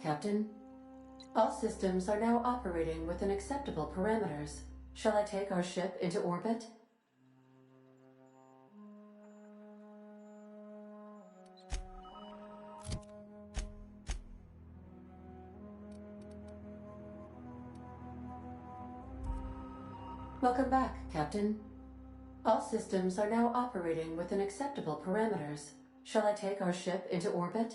Captain. All systems are now operating within acceptable parameters. Shall I take our ship into orbit? Welcome back, Captain. All systems are now operating within acceptable parameters. Shall I take our ship into orbit?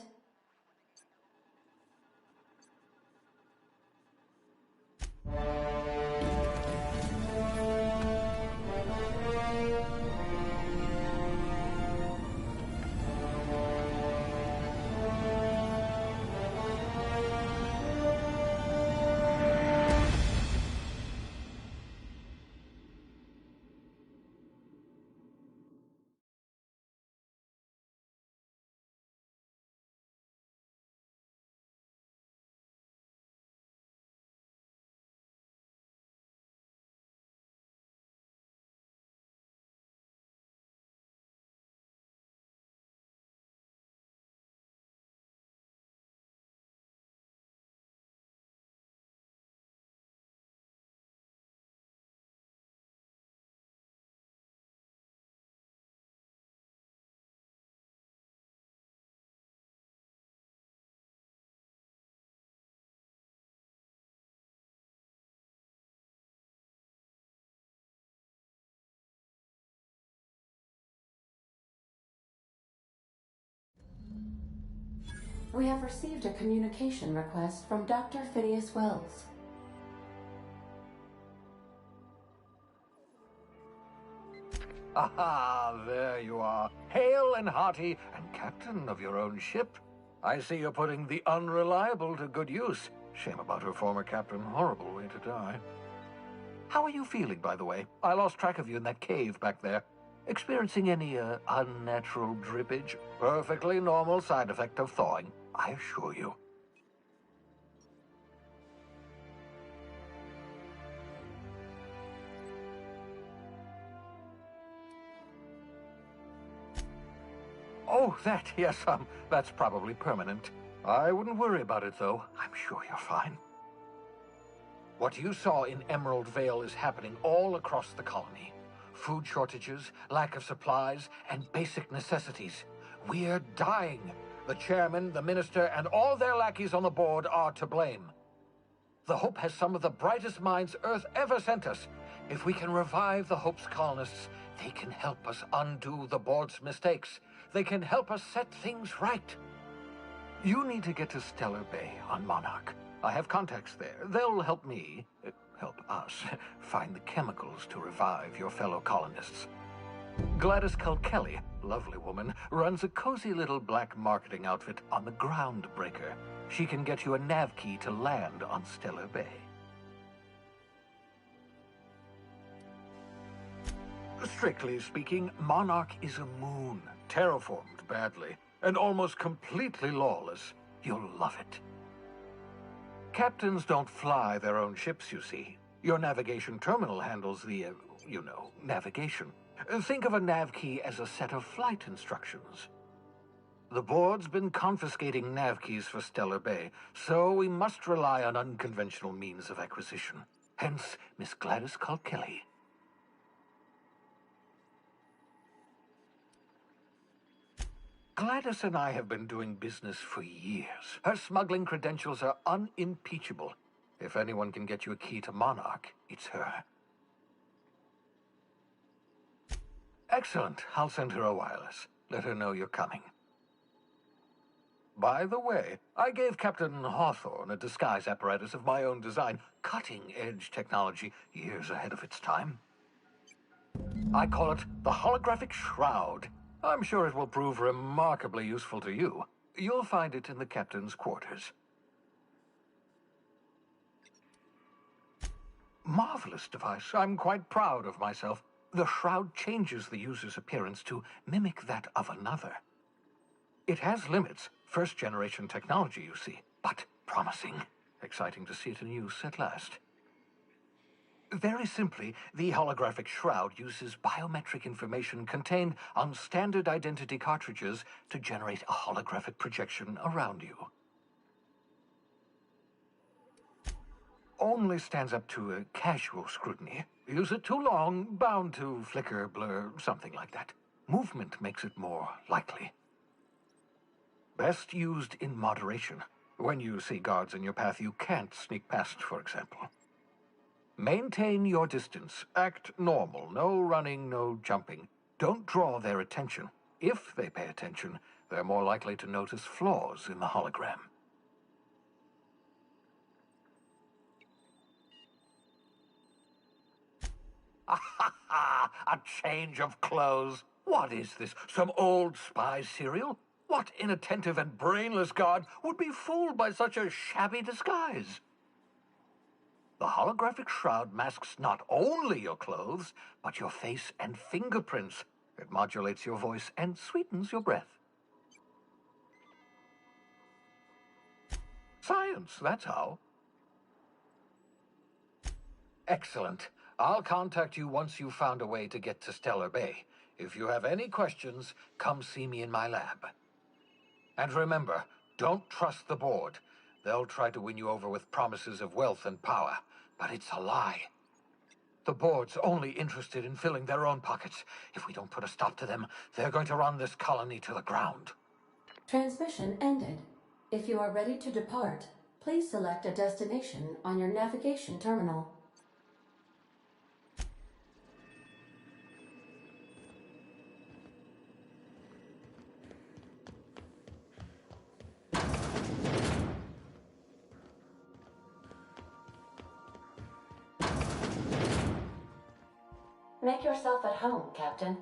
We have received a communication request from Dr. Phineas Wells. Aha, there you are, hale and hearty, and captain of your own ship. I see you're putting the unreliable to good use. Shame about her former captain, horrible way to die. How are you feeling, by the way? I lost track of you in that cave back there. Experiencing any, unnatural drippage? Perfectly normal side effect of thawing, I assure you. Oh, that, yes, that's probably permanent. I wouldn't worry about it, though. I'm sure you're fine. What you saw in Emerald Vale is happening all across the colony. Food shortages, lack of supplies, and basic necessities. We're dying. The chairman, the minister, and all their lackeys on the board are to blame. The Hope has some of the brightest minds Earth ever sent us. If we can revive the Hope's colonists, they can help us undo the board's mistakes. They can help us set things right. You need to get to Stellar Bay on Monarch. I have contacts there. They'll help me, help us, find the chemicals to revive your fellow colonists. Gladys Kelly, lovely woman, runs a cozy little black marketing outfit on the Groundbreaker. She can get you a nav key to land on Stellar Bay. Strictly speaking, Monarch is a moon, terraformed badly, and almost completely lawless. You'll love it. Captains don't fly their own ships, you see. Your navigation terminal handles the, navigation. Think of a nav key as a set of flight instructions. The board's been confiscating nav keys for Stellar Bay, so we must rely on unconventional means of acquisition. Hence, Miss Gladys Kelly. Gladys and I have been doing business for years. Her smuggling credentials are unimpeachable. If anyone can get you a key to Monarch, it's her. Excellent. I'll send her a wireless. Let her know you're coming. By the way, I gave Captain Hawthorne a disguise apparatus of my own design, cutting-edge technology, years ahead of its time. I call it the Holographic Shroud. I'm sure it will prove remarkably useful to you. You'll find it in the captain's quarters. Marvelous device. I'm quite proud of myself. The shroud changes the user's appearance to mimic that of another. It has limits. First-generation technology, you see, but promising. Exciting to see it in use at last. Very simply, the holographic shroud uses biometric information contained on standard identity cartridges to generate a holographic projection around you. only stands up to a casual scrutiny. Use it too long, bound to flicker, blur, something like that. Movement makes it more likely. Best used in moderation. When you see guards in your path you can't sneak past, for example. Maintain your distance. Act normal. No running, no jumping. Don't draw their attention. If they pay attention, they're more likely to notice flaws in the hologram. A change of clothes. What is this? Some old spy serial? What inattentive and brainless guard would be fooled by such a shabby disguise? The holographic shroud masks not only your clothes, but your face and fingerprints. It modulates your voice and sweetens your breath. Science, that's how. Excellent. I'll contact you once you've found a way to get to Stellar Bay. If you have any questions, come see me in my lab. And remember, don't trust the board. They'll try to win you over with promises of wealth and power, but it's a lie. The board's only interested in filling their own pockets. If we don't put a stop to them, they're going to run this colony to the ground. Transmission ended. If you are ready to depart, please select a destination on your navigation terminal. Make yourself at home, Captain.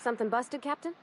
Something busted, Captain?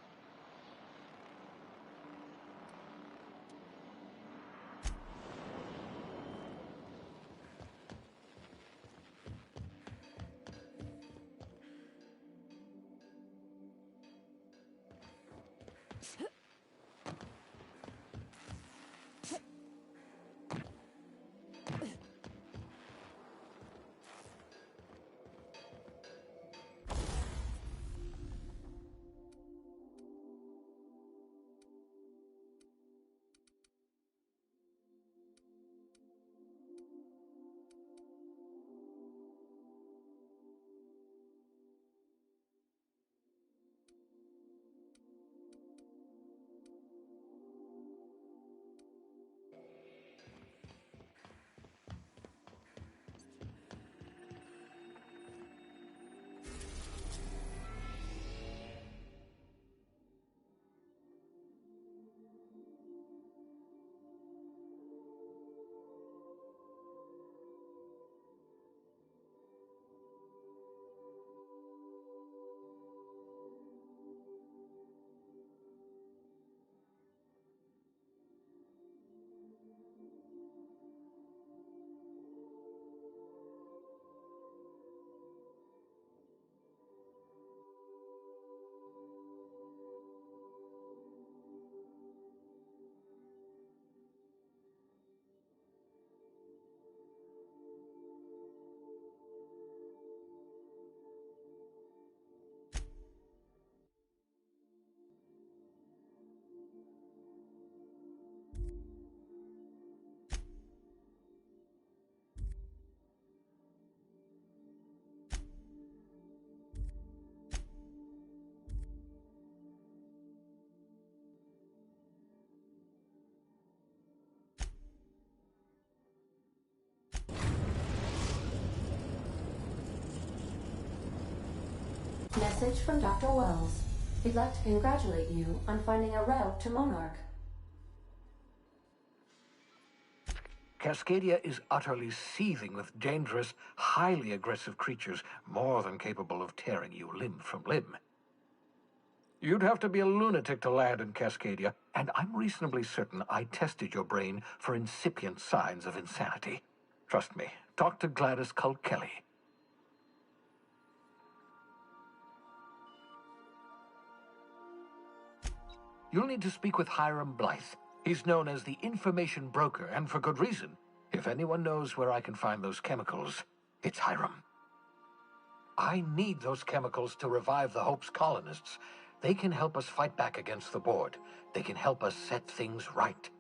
Message from Dr. Wells. He'd like to congratulate you on finding a route to Monarch. Cascadia is utterly seething with dangerous, highly aggressive creatures, more than capable of tearing you limb from limb. You'd have to be a lunatic to land in Cascadia, and I'm reasonably certain I tested your brain for incipient signs of insanity. Trust me, talk to Gladys Culkelly. You'll need to speak with Hiram Blythe. He's known as the information broker, and for good reason. If anyone knows where I can find those chemicals, it's Hiram. I need those chemicals to revive the Hope's colonists. They can help us fight back against the board. They can help us set things right.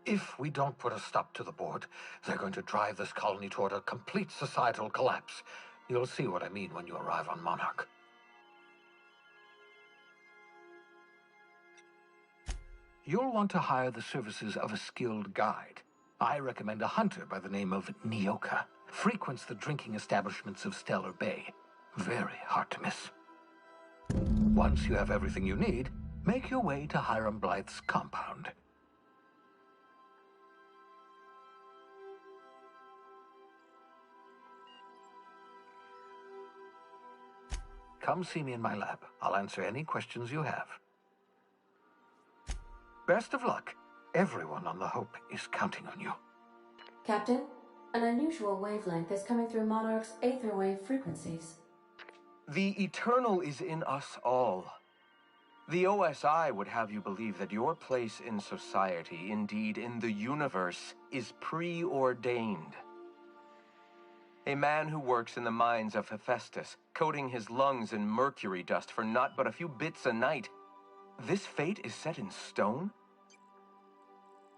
If we don't put a stop to the board, they're going to drive this colony toward a complete societal collapse. You'll see what I mean when you arrive on Monarch. You'll want to hire the services of a skilled guide. I recommend a hunter by the name of Nyoka. Frequents the drinking establishments of Stellar Bay. Very hard to miss. Once you have everything you need, make your way to Hiram Blythe's compound. Come see me in my lab. I'll answer any questions you have. Best of luck. Everyone on the Hope is counting on you. Captain, an unusual wavelength is coming through Monarch's aether wave frequencies. The eternal is in us all. The OSI would have you believe that your place in society, indeed in the universe, is preordained. A man who works in the mines of Hephaestus, coating his lungs in mercury dust for not but a few bits a night. This fate is set in stone?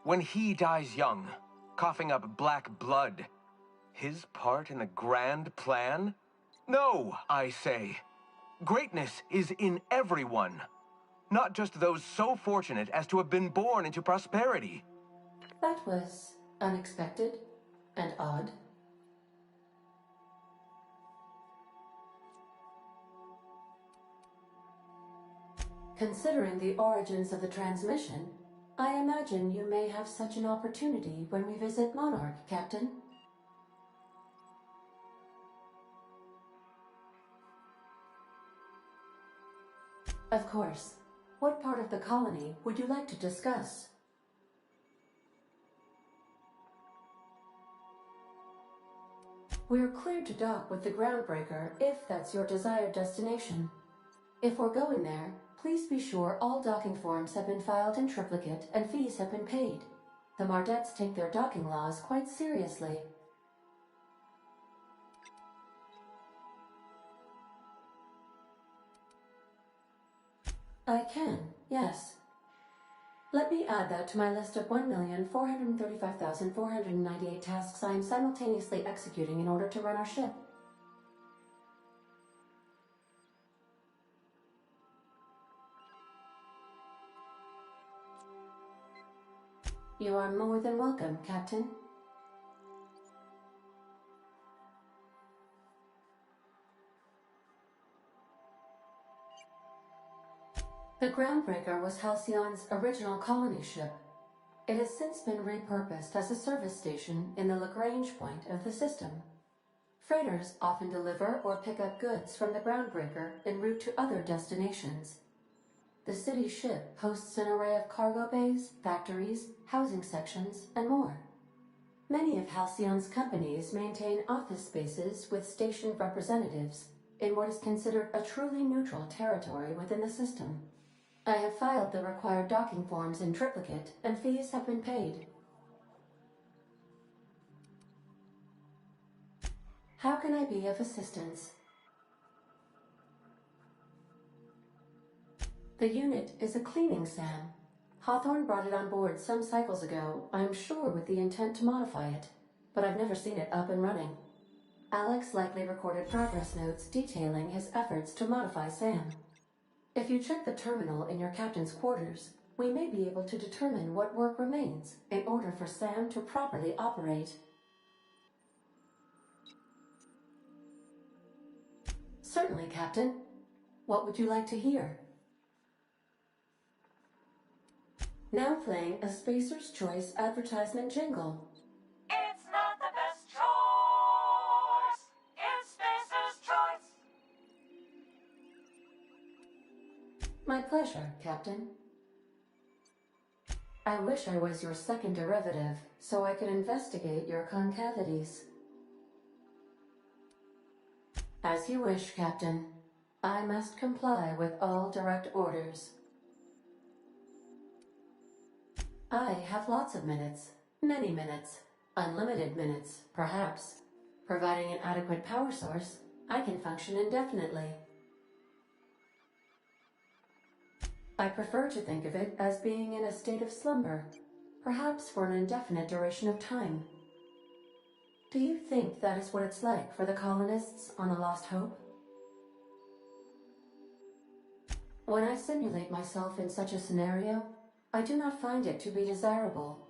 When he dies young, coughing up black blood, his part in the grand plan? No, I say. Greatness is in everyone, not just those so fortunate as to have been born into prosperity. That was unexpected and odd. Considering the origins of the transmission, I imagine you may have such an opportunity when we visit Monarch, Captain. Of course. What part of the colony would you like to discuss? We're cleared to dock with the Groundbreaker if that's your desired destination. If we're going there, please be sure all docking forms have been filed in triplicate and fees have been paid. The Mardettes take their docking laws quite seriously. I can, yes. Let me add that to my list of 1,435,498 tasks I am simultaneously executing in order to run our ship. You are more than welcome, Captain. The Groundbreaker was Halcyon's original colony ship. It has since been repurposed as a service station in the Lagrange point of the system. Freighters often deliver or pick up goods from the Groundbreaker en route to other destinations. The city ship hosts an array of cargo bays, factories, housing sections, and more. Many of Halcyon's companies maintain office spaces with stationed representatives in what is considered a truly neutral territory within the system. I have filed the required docking forms in triplicate, and fees have been paid. How can I be of assistance? The unit is a cleaning SAM. Hawthorne brought it on board some cycles ago, I'm sure with the intent to modify it, but I've never seen it up and running. Alex likely recorded progress notes detailing his efforts to modify SAM. If you check the terminal in your captain's quarters, we may be able to determine what work remains in order for SAM to properly operate. Certainly, Captain. What would you like to hear? Now playing a Spacer's Choice advertisement jingle. It's not the best choice. It's Spacer's Choice. My pleasure, Captain. I wish I was your second derivative, so I could investigate your concavities. As you wish, Captain. I must comply with all direct orders. I have lots of minutes, many minutes, unlimited minutes, perhaps. Providing an adequate power source, I can function indefinitely. I prefer to think of it as being in a state of slumber, perhaps for an indefinite duration of time. Do you think that is what it's like for the colonists on the Lost Hope? When I simulate myself in such a scenario, I do not find it to be desirable.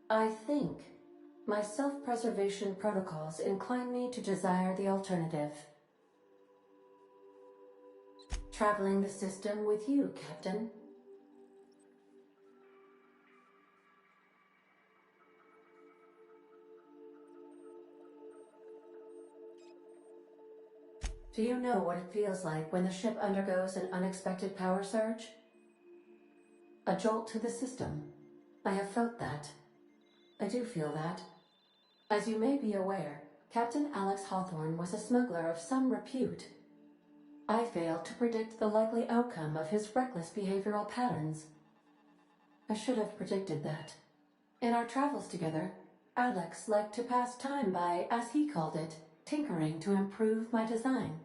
I think my self-preservation protocols incline me to desire the alternative. Traveling the system with you, Captain. Do you know what it feels like when the ship undergoes an unexpected power surge? A jolt to the system. I have felt that. I do feel that. As you may be aware, Captain Alex Hawthorne was a smuggler of some repute. I failed to predict the likely outcome of his reckless behavioral patterns. I should have predicted that. In our travels together, Alex liked to pass time by, as he called it, tinkering to improve my design.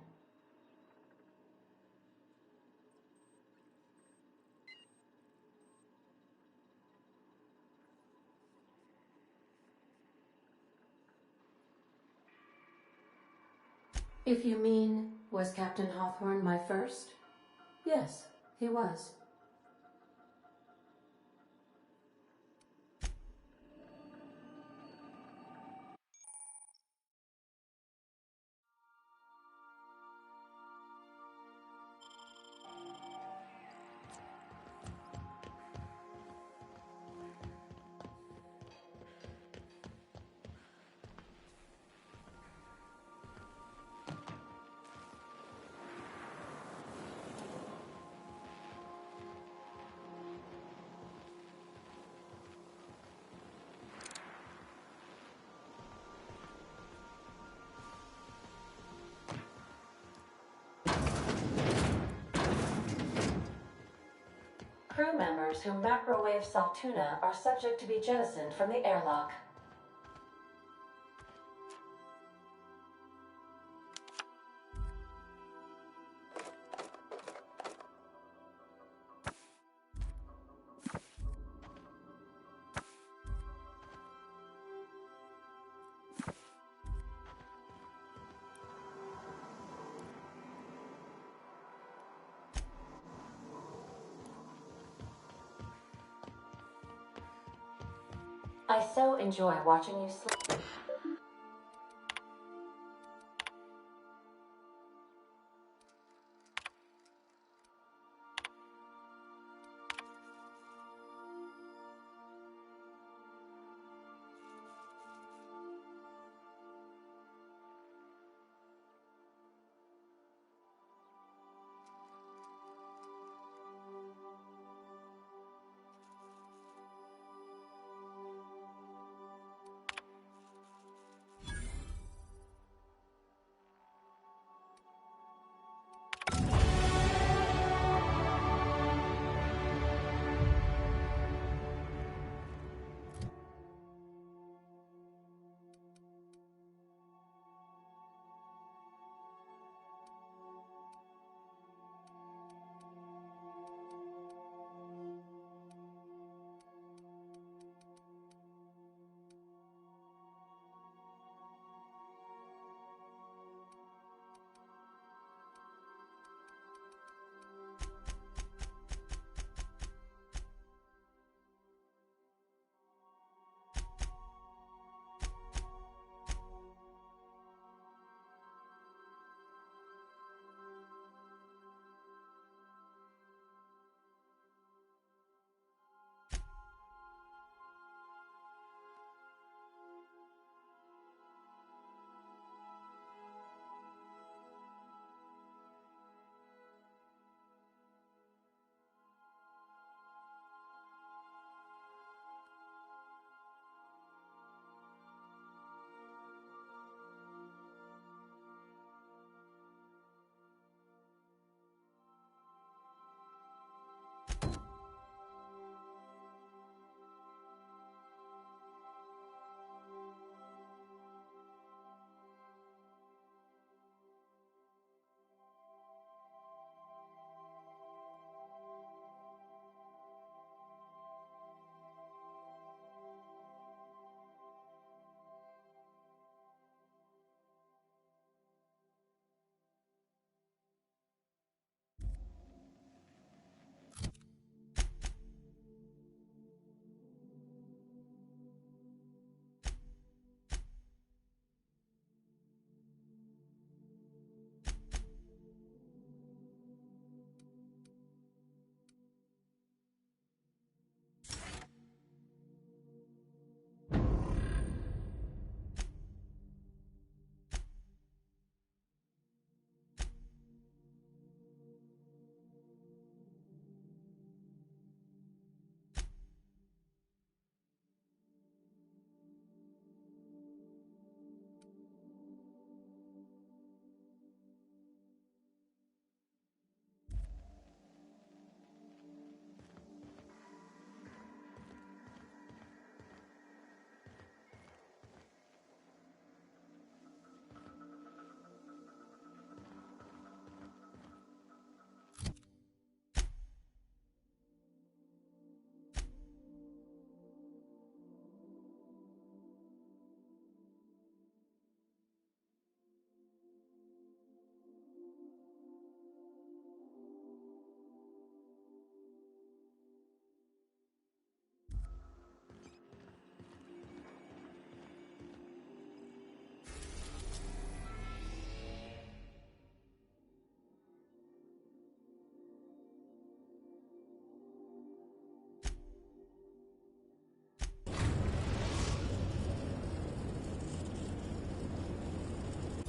If you mean, was Captain Hawthorne my first? Yes, he was. passengers who macrowave Saltuna are subject to be jettisoned from the airlock. I so enjoy watching you sleep.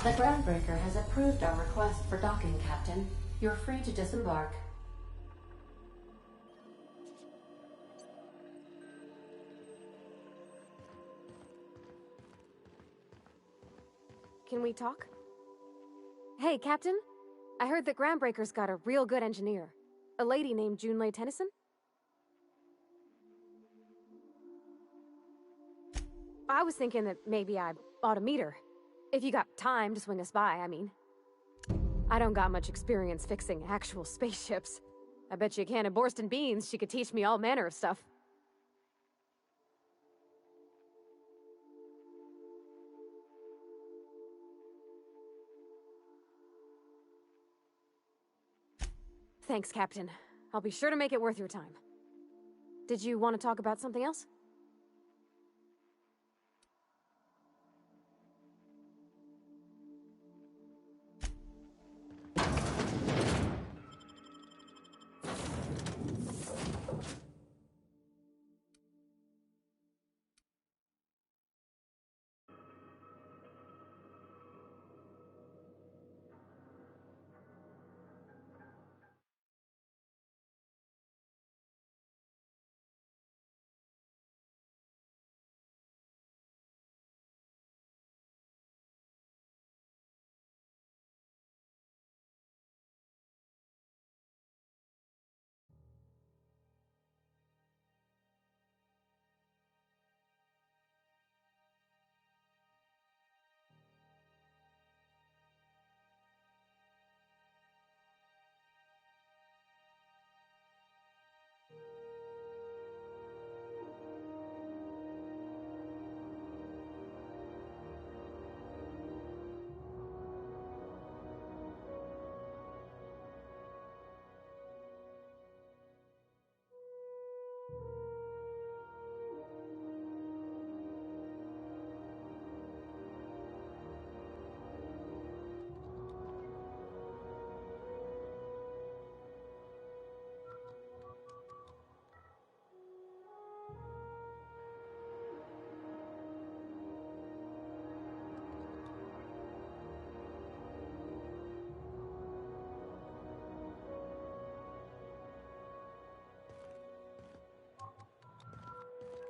The Groundbreaker has approved our request for docking, Captain. You're free to disembark. Can we talk? Hey, Captain. I heard that Groundbreaker's got a real good engineer. A lady named Junlei Tennyson? I was thinking that maybe I ought to meet her. If you got time to swing us by, I mean. I don't got much experience fixing actual spaceships. I bet you a can of Borston beans she could teach me all manner of stuff. Thanks, Captain. I'll be sure to make it worth your time. Did you want to talk about something else?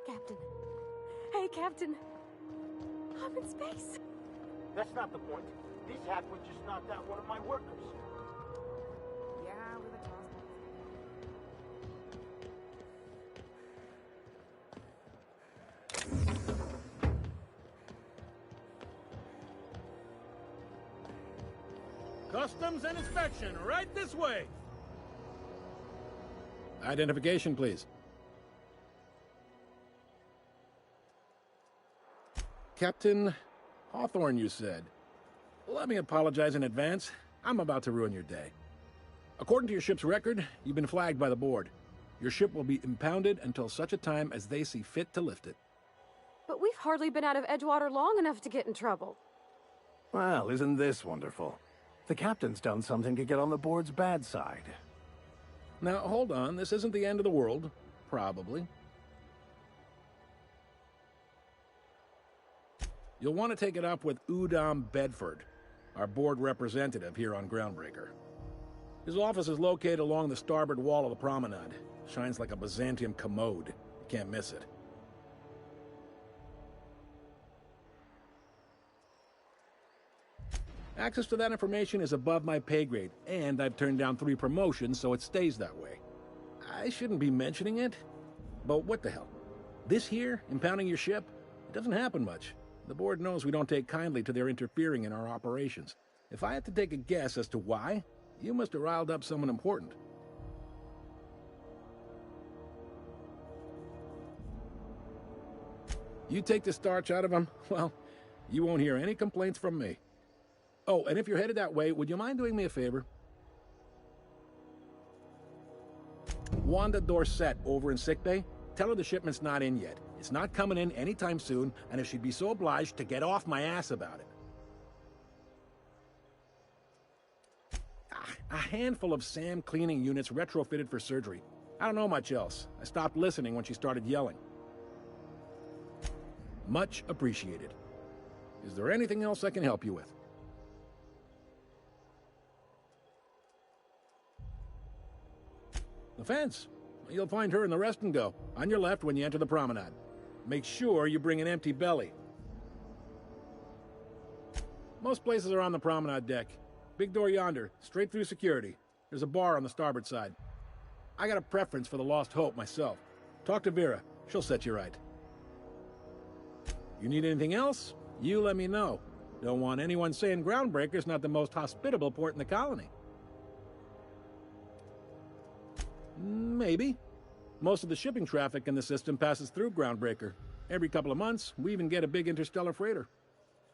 Captain. Hey, Captain. I'm in space. That's not the point. This hackwood just knocked out one of my workers. Yeah, with a toss. Customs and inspection, right this way. Identification, please. Captain Hawthorne, you said. Let me apologize in advance. I'm about to ruin your day. According to your ship's record, you've been flagged by the board. Your ship will be impounded until such a time as they see fit to lift it. But we've hardly been out of Edgewater long enough to get in trouble. Well, isn't this wonderful? The captain's done something to get on the board's bad side. Now, hold on. This isn't the end of the world. Probably. You'll want to take it up with Udom Bedford, our board representative here on Groundbreaker. His office is located along the starboard wall of the promenade. Shines like a Byzantium commode. You can't miss it. Access to that information is above my pay grade, and I've turned down 3 promotions, so it stays that way. I shouldn't be mentioning it, but what the hell? This here, impounding your ship, it doesn't happen much. The board knows we don't take kindly to their interfering in our operations. If I had to take a guess as to why, you must have riled up someone important. You take the starch out of them, well, you won't hear any complaints from me. Oh, and if you're headed that way, would you mind doing me a favor? Wanda Dorset over in sickbay, tell her the shipment's not in yet. It's not coming in anytime soon, and if she'd be so obliged to get off my ass about it. A handful of SAM cleaning units retrofitted for surgery. I don't know much else. I stopped listening when she started yelling. Much appreciated. Is there anything else I can help you with? The fence. You'll find her in the rest and go, on your left when you enter the promenade. Make sure you bring an empty belly. Most places are on the promenade deck. Big door yonder, straight through security. There's a bar on the starboard side. I got a preference for the Lost Hope myself. Talk to Vera. She'll set you right. You need anything else? You let me know. Don't want anyone saying Groundbreaker's not the most hospitable port in the colony. Maybe. Most of the shipping traffic in the system passes through Groundbreaker. Every couple of months, we even get a big interstellar freighter.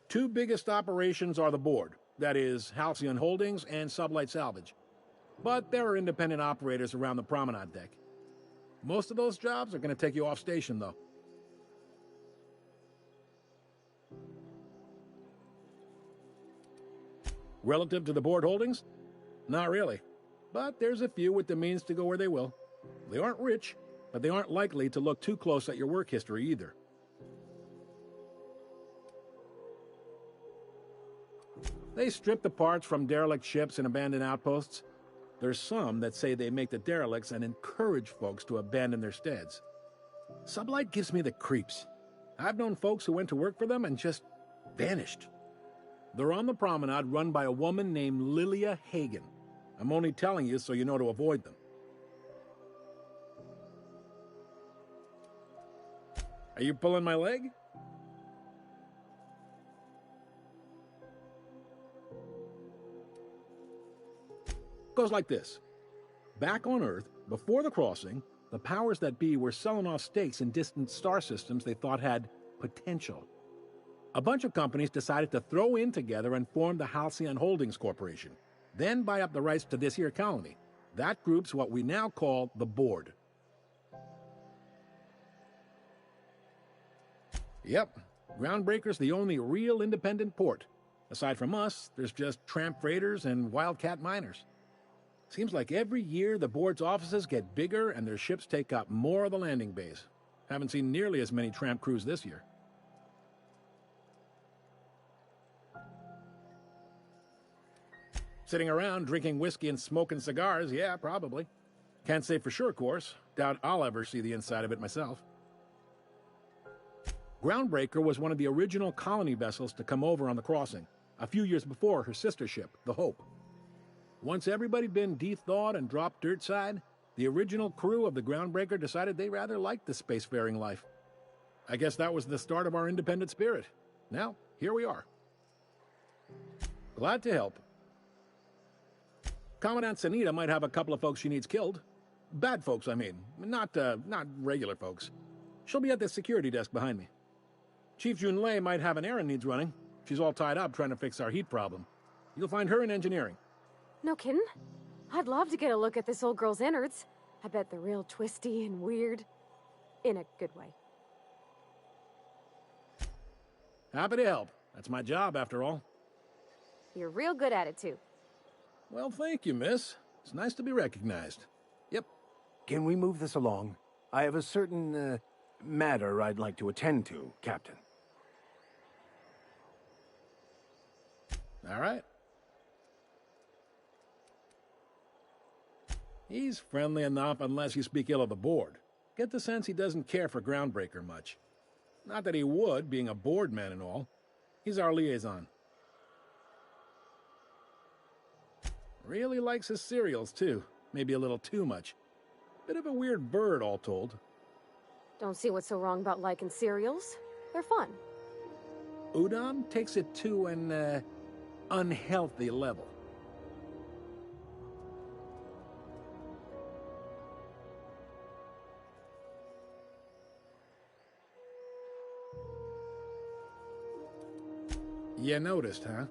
Two biggest operations are the board. That is, Halcyon Holdings and Sublight Salvage. But there are independent operators around the promenade deck. Most of those jobs are going to take you off station, though. Relative to the board holdings? Not really. But there's a few with the means to go where they will. They aren't rich, but they aren't likely to look too close at your work history either. They strip the parts from derelict ships and abandoned outposts. There's some that say they make the derelicts and encourage folks to abandon their steads. Sublight gives me the creeps. I've known folks who went to work for them and just vanished. They're on the promenade run by a woman named Lilia Hagen. I'm only telling you so you know to avoid them. Are you pulling my leg? Goes like this. Back on Earth, before the crossing, the powers that be were selling off stakes in distant star systems they thought had potential. A bunch of companies decided to throw in together and form the Halcyon Holdings Corporation, then buy up the rights to this here colony. That group's what we now call the Board. Yep, Groundbreaker's the only real independent port. Aside from us, there's just tramp freighters and wildcat miners. Seems like every year the board's offices get bigger and their ships take up more of the landing bays. Haven't seen nearly as many tramp crews this year. Sitting around drinking whiskey and smoking cigars, yeah, probably. Can't say for sure, of course. Doubt I'll ever see the inside of it myself. Groundbreaker was one of the original colony vessels to come over on the crossing, a few years before her sister ship, the Hope. Once everybody'd been de-thawed and dropped dirtside, the original crew of the Groundbreaker decided they rather liked the spacefaring life. I guess that was the start of our independent spirit. Now, here we are. Glad to help. Commandant Sanita might have a couple of folks she needs killed. Bad folks, I mean. Not regular folks. She'll be at the security desk behind me. Chief Junlei might have an errand needs running. She's all tied up trying to fix our heat problem. You'll find her in engineering. No kidding? I'd love to get a look at this old girl's innards. I bet they're real twisty and weird. In a good way. Happy to help. That's my job, after all. You're real good at it, too. Well, thank you, miss. It's nice to be recognized. Yep. Can we move this along? I have a certain, matter I'd like to attend to, Captain. All right. He's friendly enough unless you speak ill of the board. Get the sense he doesn't care for Groundbreaker much. Not that he would, being a board man and all. He's our liaison. Really likes his cereals, too. Maybe a little too much. Bit of a weird bird, all told. Don't see what's so wrong about liking cereals. They're fun. Udon takes it to an, unhealthy level. You noticed, huh?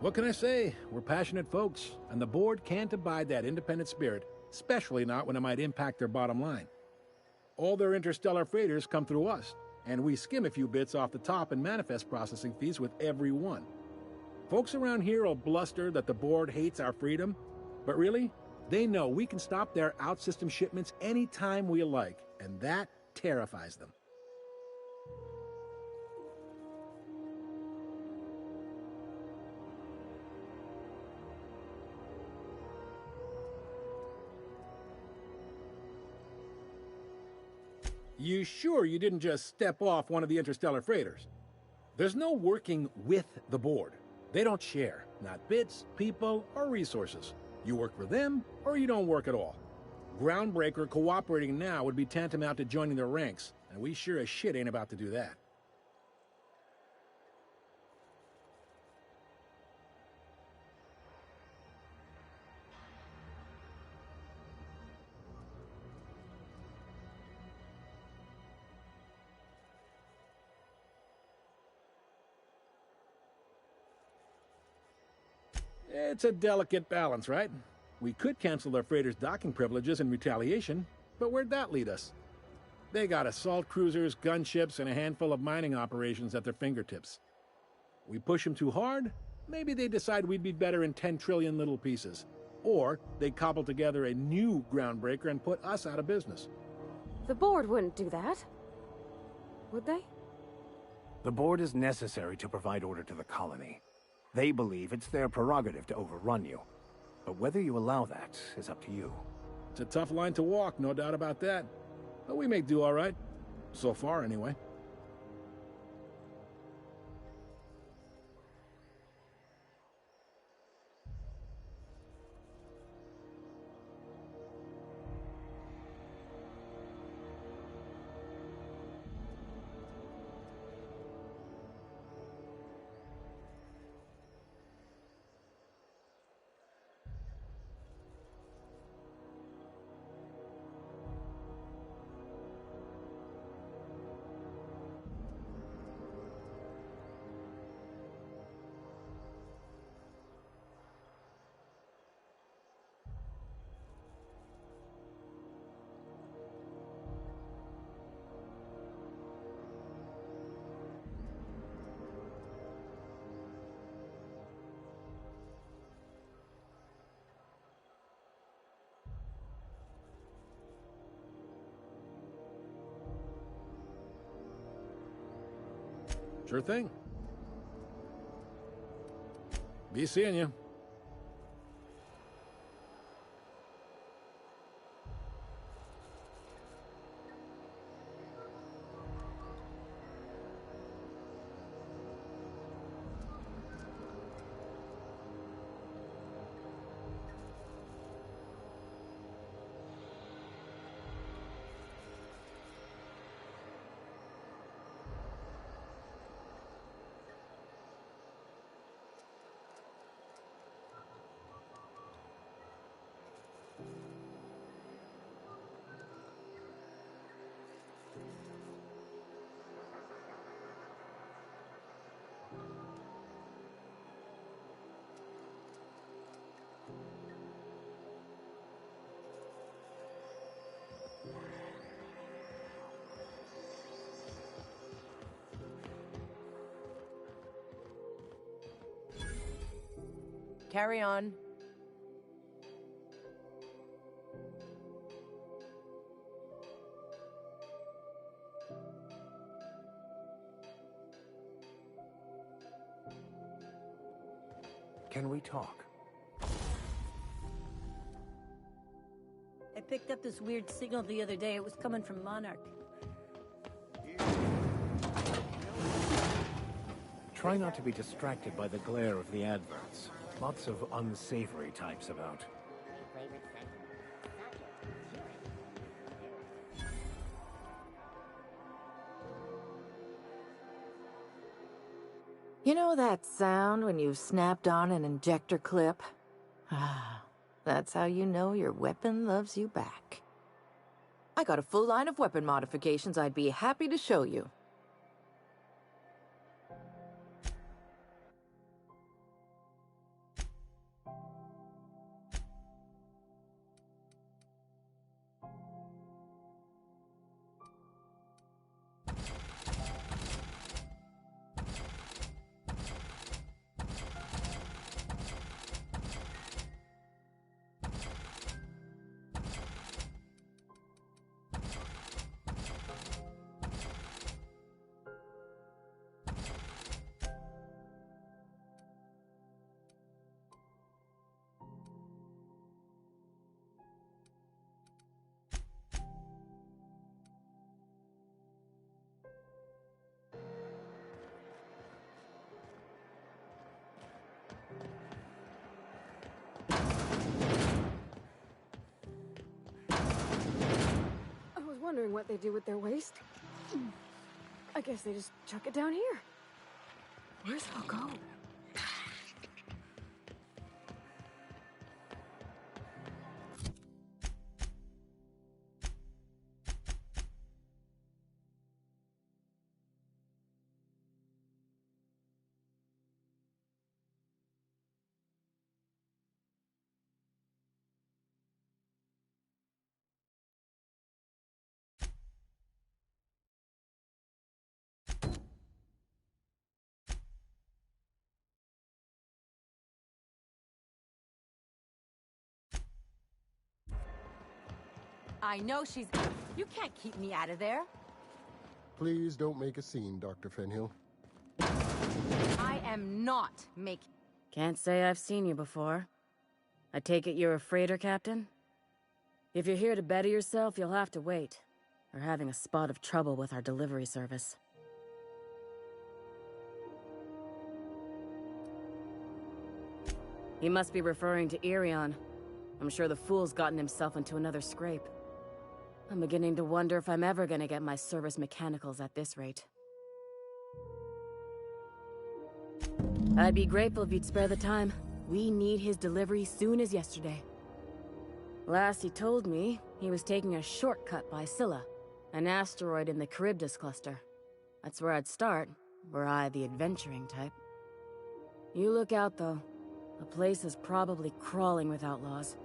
What can I say? We're passionate folks, and the board can't abide that independent spirit, especially not when it might impact their bottom line. All their interstellar freighters come through us, and we skim a few bits off the top in manifest processing fees with every one. Folks around here will bluster that the board hates our freedom, but really, they know we can stop their out-system shipments anytime we like, and that terrifies them. You sure you didn't just step off one of the interstellar freighters? There's no working with the board. They don't share, not bits, people, or resources. You work for them, or you don't work at all. Groundbreaker cooperating now would be tantamount to joining their ranks, and and we sure as shit ain't about to do that. It's a delicate balance, right? We could cancel their freighters' docking privileges in retaliation, but where'd that lead us? They got assault cruisers, gunships, and a handful of mining operations at their fingertips. We push them too hard, maybe they decide we'd be better in 10 trillion little pieces. Or they cobble together a new groundbreaker and put us out of business. The board wouldn't do that. Would they? The board is necessary to provide order to the colony. They believe it's their prerogative to overrun you. But whether you allow that is up to you. It's a tough line to walk, no doubt about that. But we may do all right. So far, anyway. Sure thing. Be seeing you. Carry on. Can we talk? I picked up this weird signal the other day. It was coming from Monarch. Try not to be distracted by the glare of the adverts. Lots of unsavory types about. You know that sound when you've snapped on an injector clip? That's how you know your weapon loves you back. I got a full line of weapon modifications I'd be happy to show you. I was wondering what they do with their waste. I guess they just chuck it down here. Where's it all go? I know she's... You can't keep me out of there. Please don't make a scene, Dr. Fenhill. I am not making... Can't say I've seen you before. I take it you're a freighter captain? If you're here to better yourself, you'll have to wait. We're having a spot of trouble with our delivery service. He must be referring to Irion. I'm sure the fool's gotten himself into another scrape. I'm beginning to wonder if I'm ever gonna get my service mechanicals at this rate. I'd be grateful if you'd spare the time. We need his delivery soon as yesterday. Last he told me, he was taking a shortcut by Scylla, an asteroid in the Charybdis cluster. That's where I'd start, were I the adventuring type. You look out, though. The place is probably crawling with outlaws.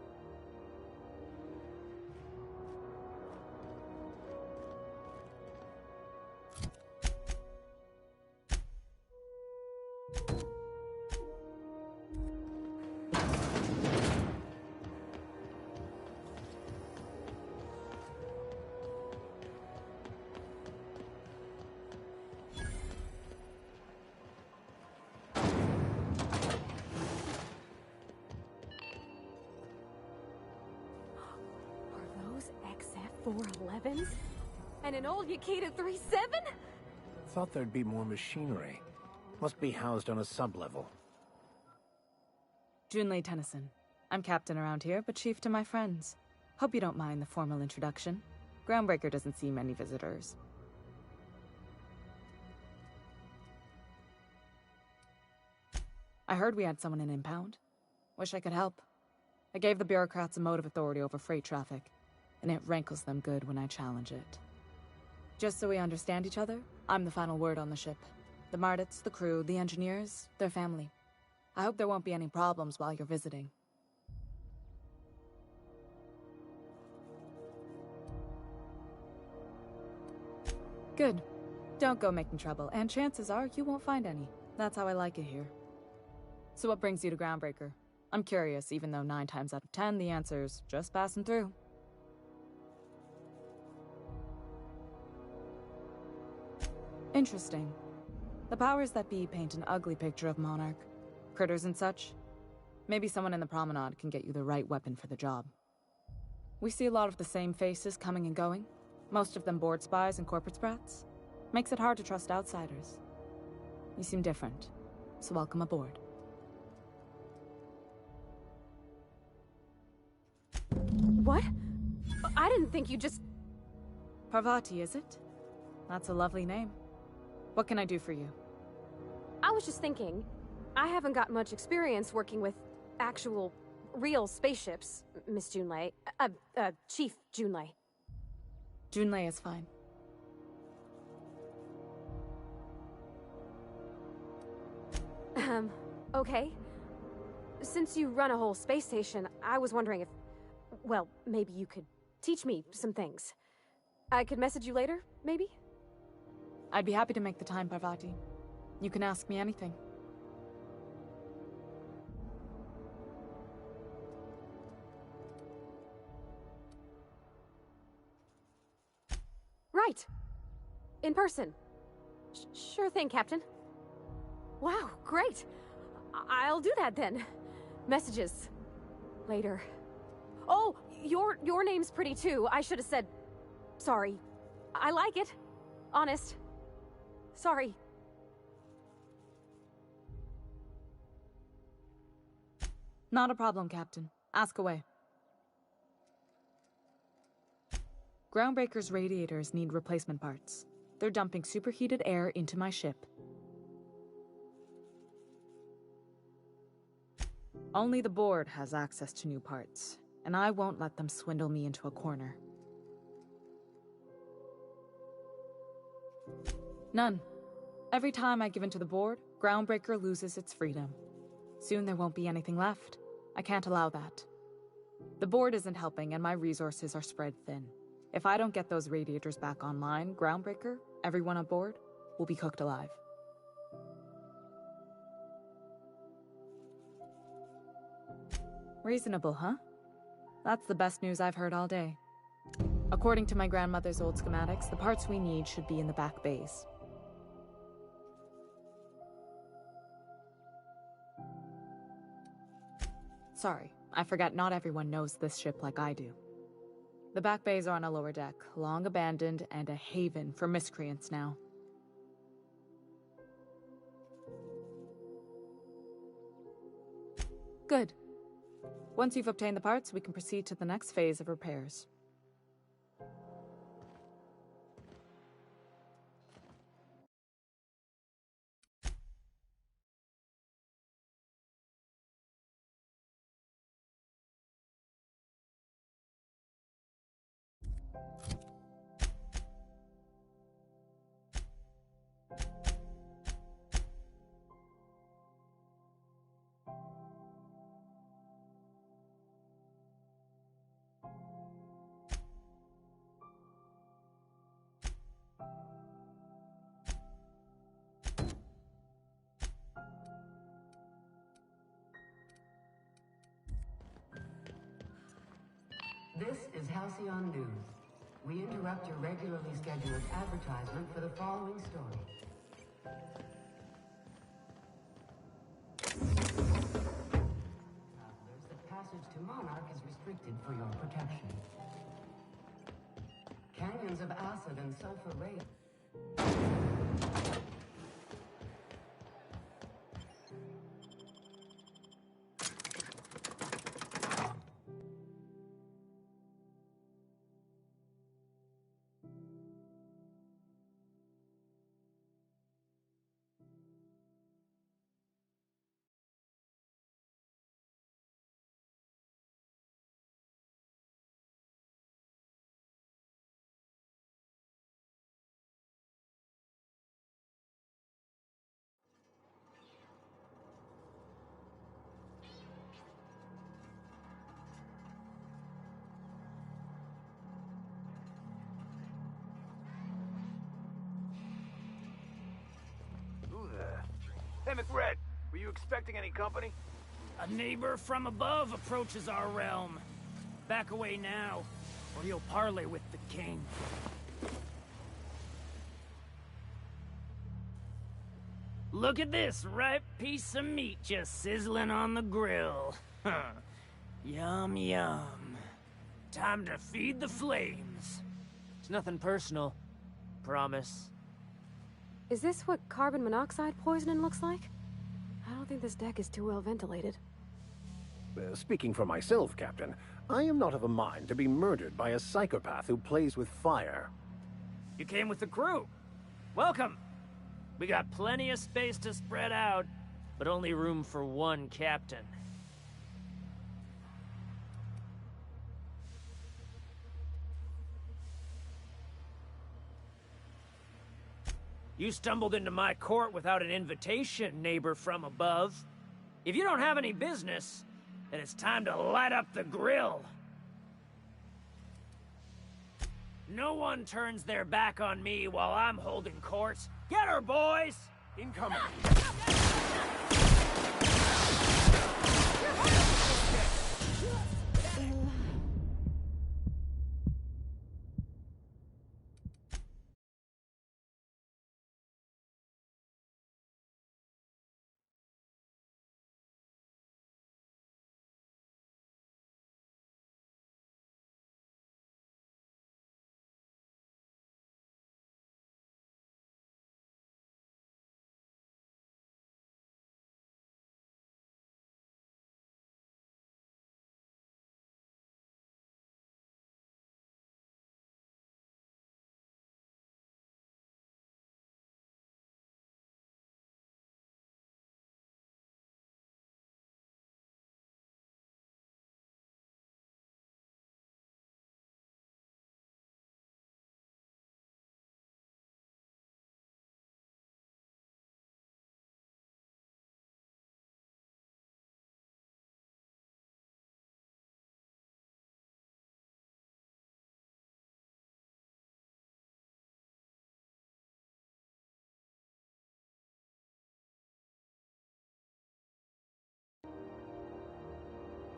XF411s? And an old Yakita 3.7? Thought there'd be more machinery. Must be housed on a sub-level. Junlei Tennyson. I'm captain around here, but chief to my friends. Hope you don't mind the formal introduction. Groundbreaker doesn't see many visitors. I heard we had someone in impound. Wish I could help. I gave the bureaucrats a motive authority over freight traffic, and it rankles them good when I challenge it. Just so we understand each other, I'm the final word on the ship. The Mardits, the crew, the engineers, their family. I hope there won't be any problems while you're visiting. Good. Don't go making trouble, and chances are you won't find any. That's how I like it here. So what brings you to Groundbreaker? I'm curious, even though 9 times out of 10 the answer's just passing through. Interesting. The powers that be paint an ugly picture of Monarch. Critters and such. Maybe someone in the promenade can get you the right weapon for the job. We see a lot of the same faces coming and going. Most of them board spies and corporate sprats. Makes it hard to trust outsiders. You seem different, so welcome aboard. What? I didn't think you just... Parvati, is it? That's a lovely name. What can I do for you? I was just thinking, I haven't got much experience working with actual, real spaceships, Miss Junlei. Chief Junlei. Junlei is fine. Okay. Since you run a whole space station, I was wondering if... Well, maybe you could teach me some things. I could message you later, maybe? I'd be happy to make the time, Parvati. You can ask me anything. Right. In person. Sure thing, Captain. Wow, great. I'll do that then. Messages. Later. Oh, your name's pretty too. I should have said... Sorry. I like it. Honest. Sorry. Not a problem, Captain. Ask away. Groundbreaker's radiators need replacement parts. They're dumping superheated air into my ship. Only the board has access to new parts, and I won't let them swindle me into a corner. None. Every time I give in to the board, Groundbreaker loses its freedom. Soon there won't be anything left. I can't allow that. The board isn't helping, and my resources are spread thin. If I don't get those radiators back online, Groundbreaker, everyone on board, will be cooked alive. Reasonable, huh? That's the best news I've heard all day. According to my grandmother's old schematics, the parts we need should be in the back bays. Sorry, I forgot not everyone knows this ship like I do. The back bays are on a lower deck, long abandoned and a haven for miscreants now. Good. Once you've obtained the parts, we can proceed to the next phase of repairs. This is Halcyon News. We interrupt your regularly scheduled advertisement for the following story. Travelers, the passage to Monarch is restricted for your protection. Canyons of acid and sulfur rain. Hey, McRed, were you expecting any company? A neighbor from above approaches our realm. Back away now, or he'll parley with the king. Look at this ripe piece of meat just sizzling on the grill. Yum, yum. Time to feed the flames. It's nothing personal. Promise. Is this what carbon monoxide poisoning looks like? I don't think this deck is too well ventilated. Speaking for myself, Captain, I am not of a mind to be murdered by a psychopath who plays with fire. You came with the crew. Welcome. We got plenty of space to spread out, but only room for one captain. You stumbled into my court without an invitation, neighbor from above. If you don't have any business, then it's time to light up the grill. No one turns their back on me while I'm holding court. Get her, boys! Incoming!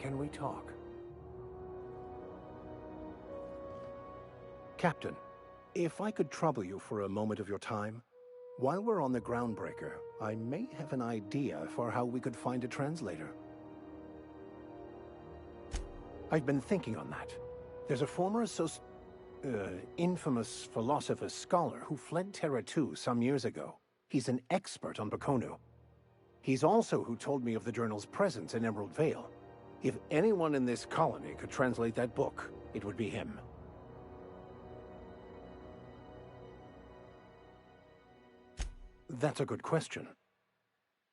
can we talk? Captain, if I could trouble you for a moment of your time, while we're on the Groundbreaker, I may have an idea for how we could find a translator. I've been thinking on that. There's a former infamous philosopher scholar who fled Terra 2 some years ago. He's an expert on Bakonu. He's also who told me of the journal's presence in Emerald Vale. If anyone in this colony could translate that book, it would be him. That's a good question.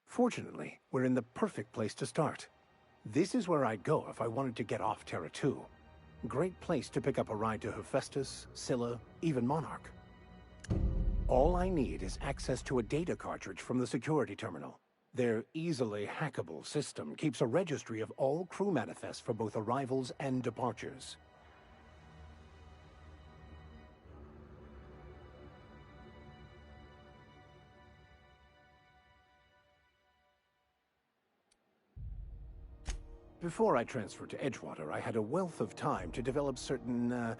Fortunately, we're in the perfect place to start. This is where I'd go if I wanted to get off Terra 2. Great place to pick up a ride to Hephaestus, Scylla, even Monarch. All I need is access to a data cartridge from the security terminal. Their easily hackable system keeps a registry of all crew manifests for both arrivals and departures. Before I transferred to Edgewater, I had a wealth of time to develop certain,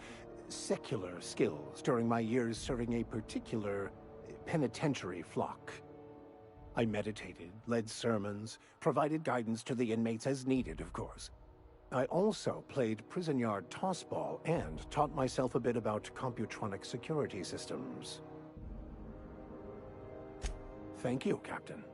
secular skills during my years serving a particular penitentiary flock. I meditated, led sermons, provided guidance to the inmates as needed, of course. I also played prison yard tossball and taught myself a bit about computronic security systems. Thank you, Captain.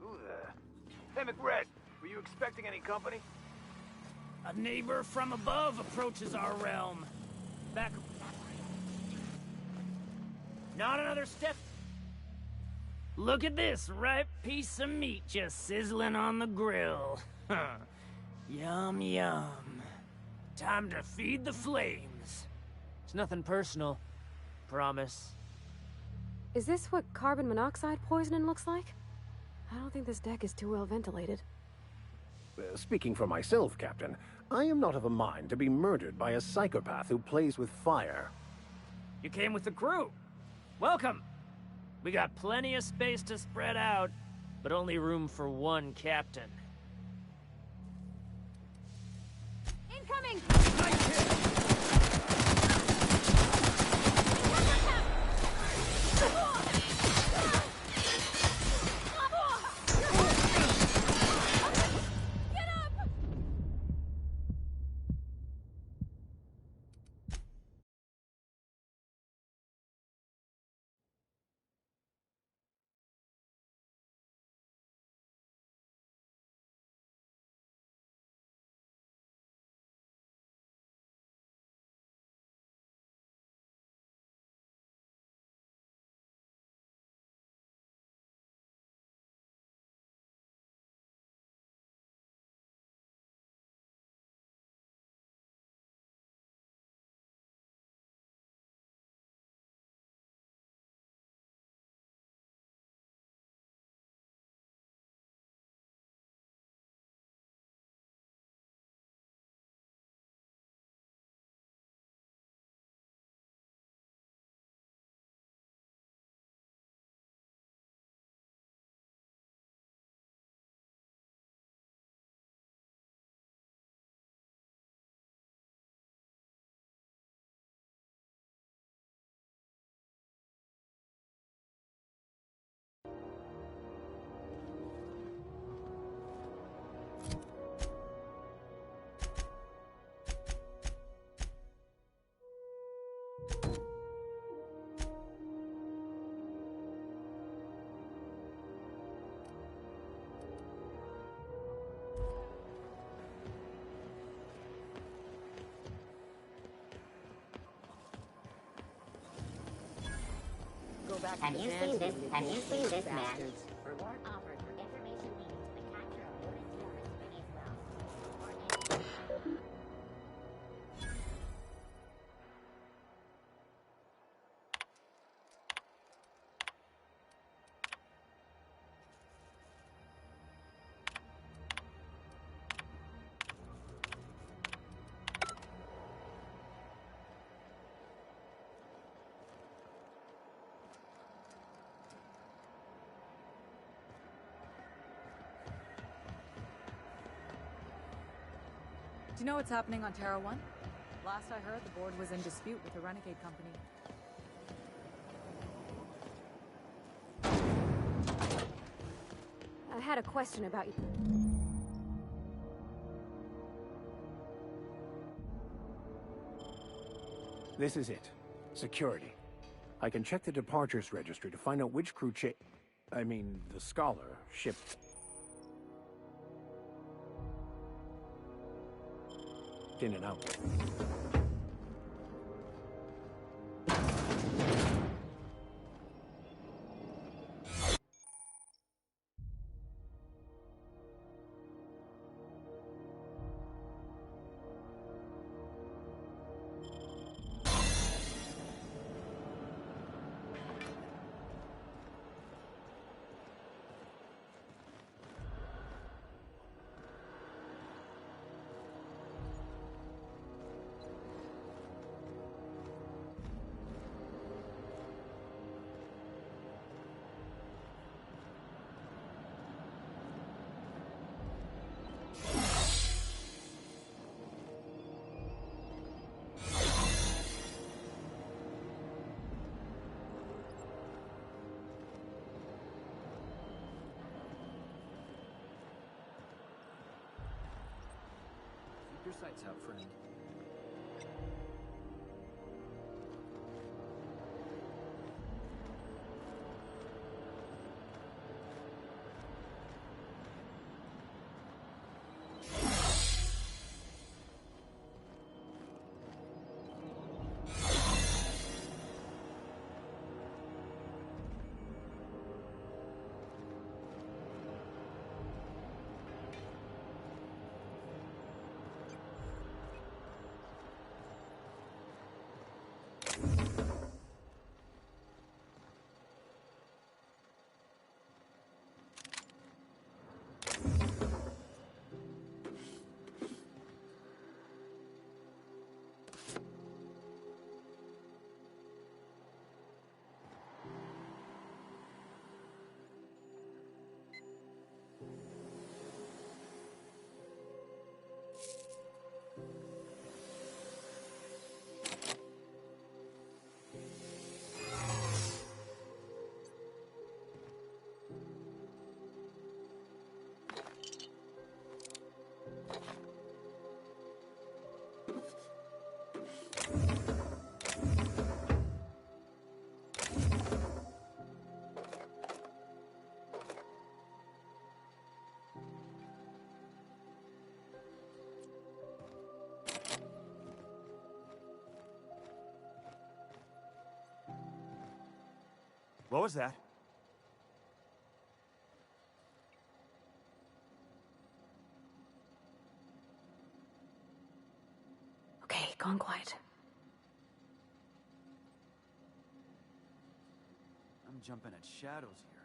Who there? Hey, McRed, were you expecting any company? A neighbor from above approaches our realm. Back... Not another step. Look at this ripe piece of meat just sizzling on the grill. Yum, yum. Time to feed the flames. It's nothing personal. Promise. Is this what carbon monoxide poisoning looks like? I don't think this deck is too well ventilated. Speaking for myself, Captain, I am not of a mind to be murdered by a psychopath who plays with fire. You came with the crew. Welcome. We got plenty of space to spread out, but only room for one captain. Incoming! back Have to you dance seen this? with Have you seen this man? bastards. Reward offered for information needed to the capture of human humans beneath ground. Do you know what's happening on Terra 1? Last I heard, the board was in dispute with the Renegade Company. I had a question about you. This is it. Security. I can check the departures registry to find out which crew the Scholar shipped. In and out. Keep your sights out, friend. What was that? Okay, gone quiet. I'm jumping at shadows here.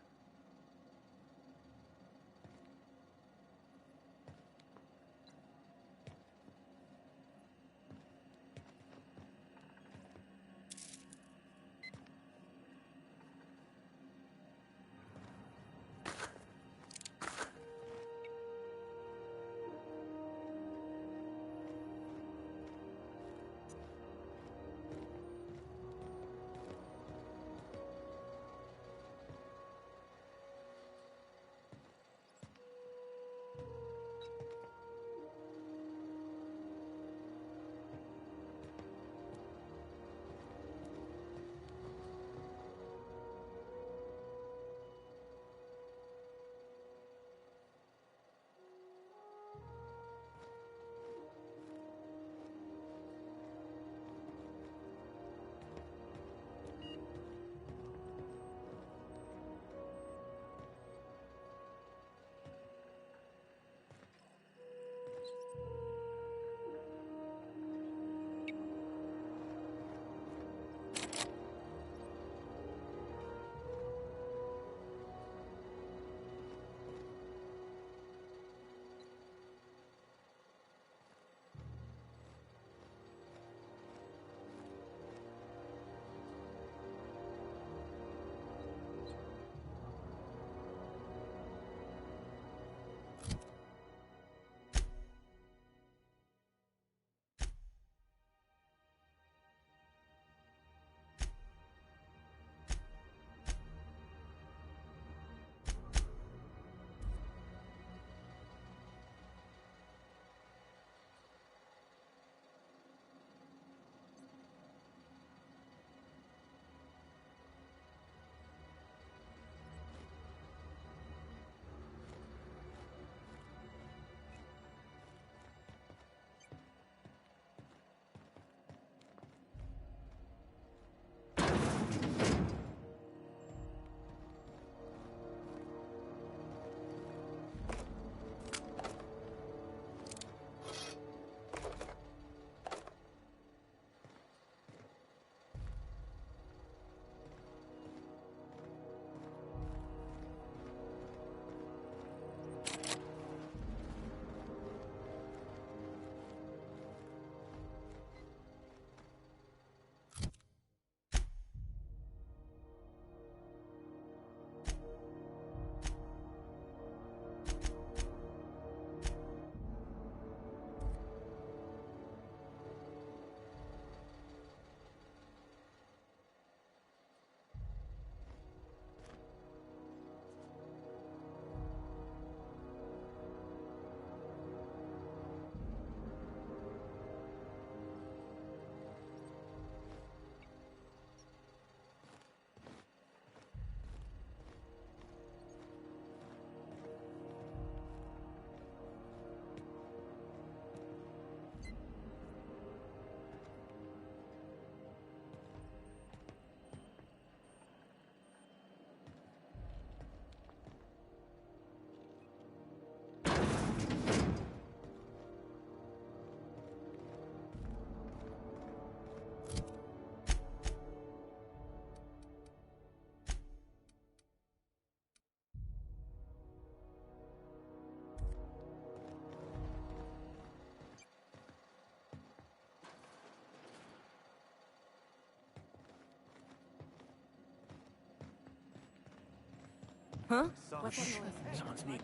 Huh? What's that noise? Someone's sneaking.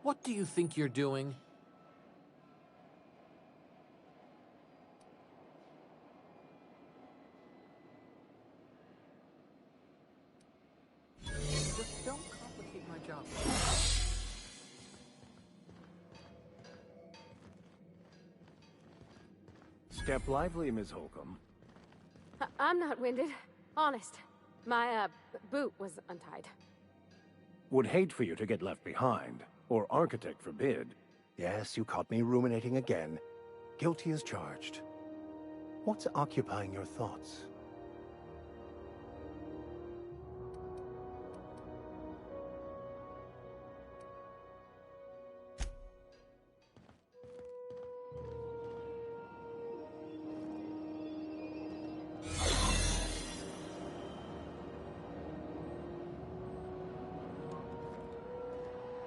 What do you think you're doing? Just don't complicate my job. Step lively, Miss Holcomb. I'm not winded. Honest. My, boot was untied. Would hate for you to get left behind, or architect forbid. Yes, you caught me ruminating again. Guilty as charged. What's occupying your thoughts?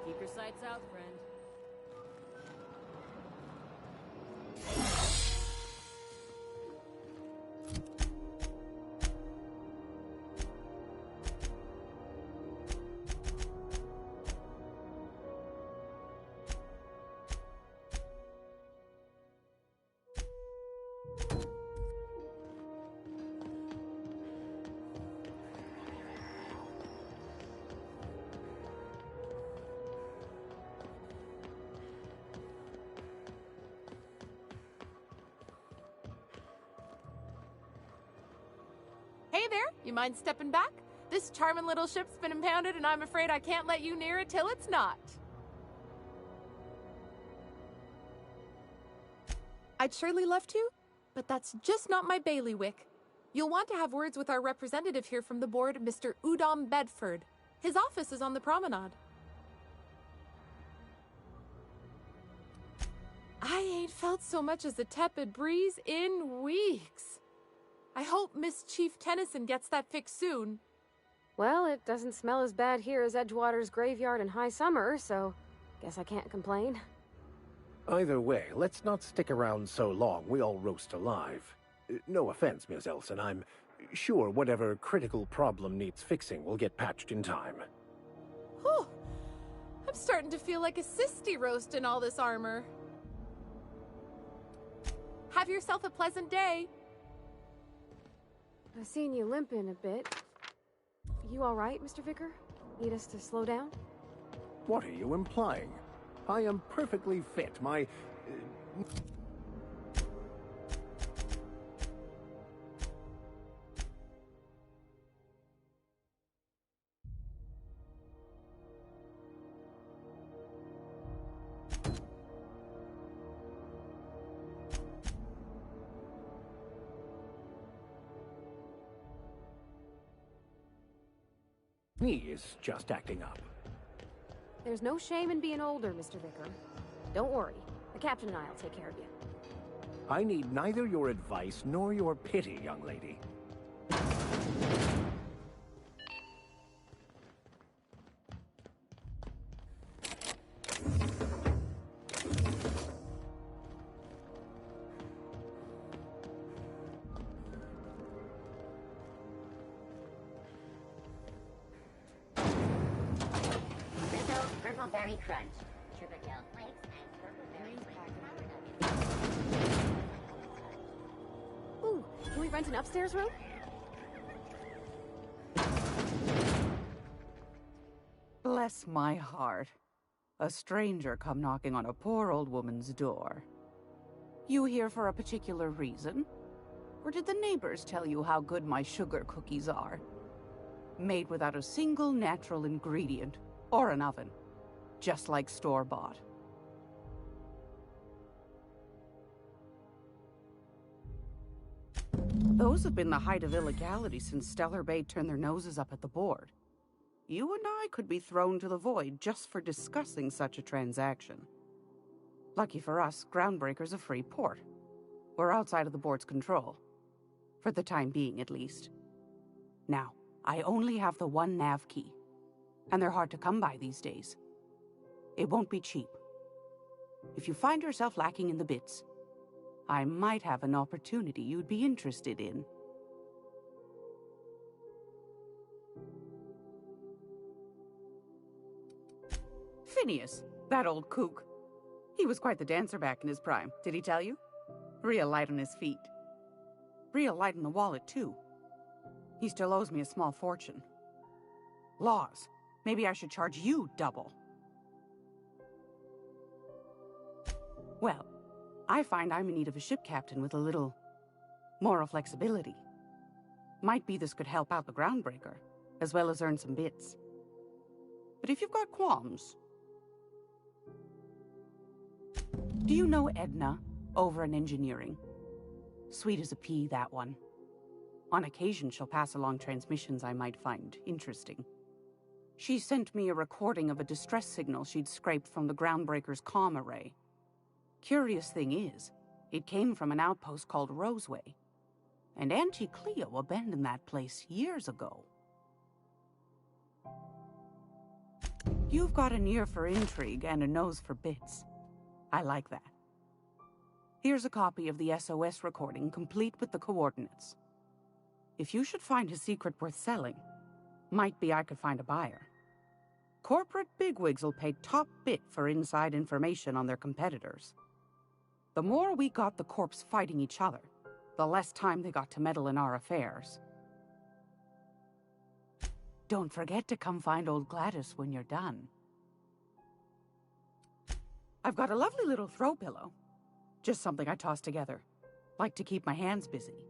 Keep your sights out, friend. Hey there, you mind stepping back? This charming little ship's been impounded and I'm afraid I can't let you near it till it's not. I'd surely love to, but that's just not my bailiwick. You'll want to have words with our representative here from the board, Mr. Udom Bedford. His office is on the promenade. I ain't felt so much as a tepid breeze in weeks. I hope Miss Chief Tennyson gets that fixed soon. Well, it doesn't smell as bad here as Edgewater's graveyard in high summer, so guess I can't complain. Either way, let's not stick around so long we all roast alive. No offense, Miss Elson, I'm sure whatever critical problem needs fixing will get patched in time. Whew. I'm starting to feel like a sisty roast in all this armor. Have yourself a pleasant day. I've seen you limping a bit. You all right, Mr. Vicar? Need us to slow down? What are you implying? I am perfectly fit. My... He is just acting up. There's no shame in being older, Mr. Vicar. Don't worry. The captain and I'll take care of you. I need neither your advice nor your pity, young lady. Purple Berry Crunch. Sugar Gel Flakes and Purple Berry Ooh, can we rent an upstairs room? Bless my heart. A stranger come knocking on a poor old woman's door. You here for a particular reason? Or did the neighbors tell you how good my sugar cookies are? Made without a single natural ingredient, or an oven. Just like store-bought. Those have been the height of illegality since Stellar Bay turned their noses up at the board. You and I could be thrown to the void just for discussing such a transaction. Lucky for us, Groundbreaker's a free port. We're outside of the board's control. For the time being, at least. Now, I only have the one nav key. And they're hard to come by these days. It won't be cheap. If you find yourself lacking in the bits, I might have an opportunity you'd be interested in. Phineas, that old kook. He was quite the dancer back in his prime, did he tell you? Real light on his feet. Real light in the wallet, too. He still owes me a small fortune. Laws. Maybe I should charge you double. Well, I find I'm in need of a ship captain with a little moral flexibility. Might be this could help out the groundbreaker, as well as earn some bits. But if you've got qualms... Do you know Edna, over in engineering? Sweet as a pea, that one. On occasion, she'll pass along transmissions I might find interesting. She sent me a recording of a distress signal she'd scraped from the groundbreaker's comm array. Curious thing is, it came from an outpost called Roseway. And Auntie Cleo abandoned that place years ago. You've got an ear for intrigue and a nose for bits. I like that. Here's a copy of the SOS recording, complete with the coordinates. If you should find a secret worth selling, might be I could find a buyer. Corporate bigwigs will pay top bit for inside information on their competitors. The more we got the corps fighting each other, the less time they got to meddle in our affairs. Don't forget to come find old Gladys when you're done. I've got a lovely little throw pillow. Just something I toss together. Like to keep my hands busy.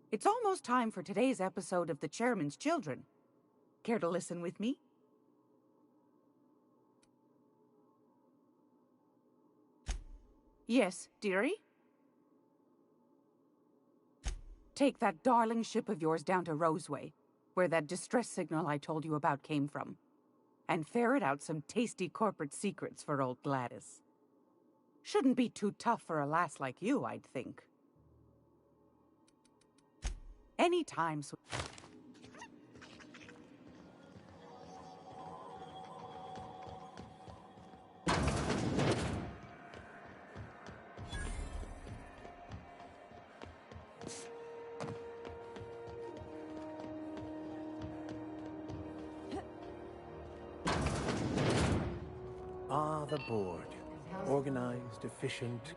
It's almost time for today's episode of The Chairman's Children. Care to listen with me? Yes, dearie? Take that darling ship of yours down to Roseway, where that distress signal I told you about came from, and ferret out some tasty corporate secrets for old Gladys. Shouldn't be too tough for a lass like you, I'd think. Anytime. Ah, the board. Organized, efficient.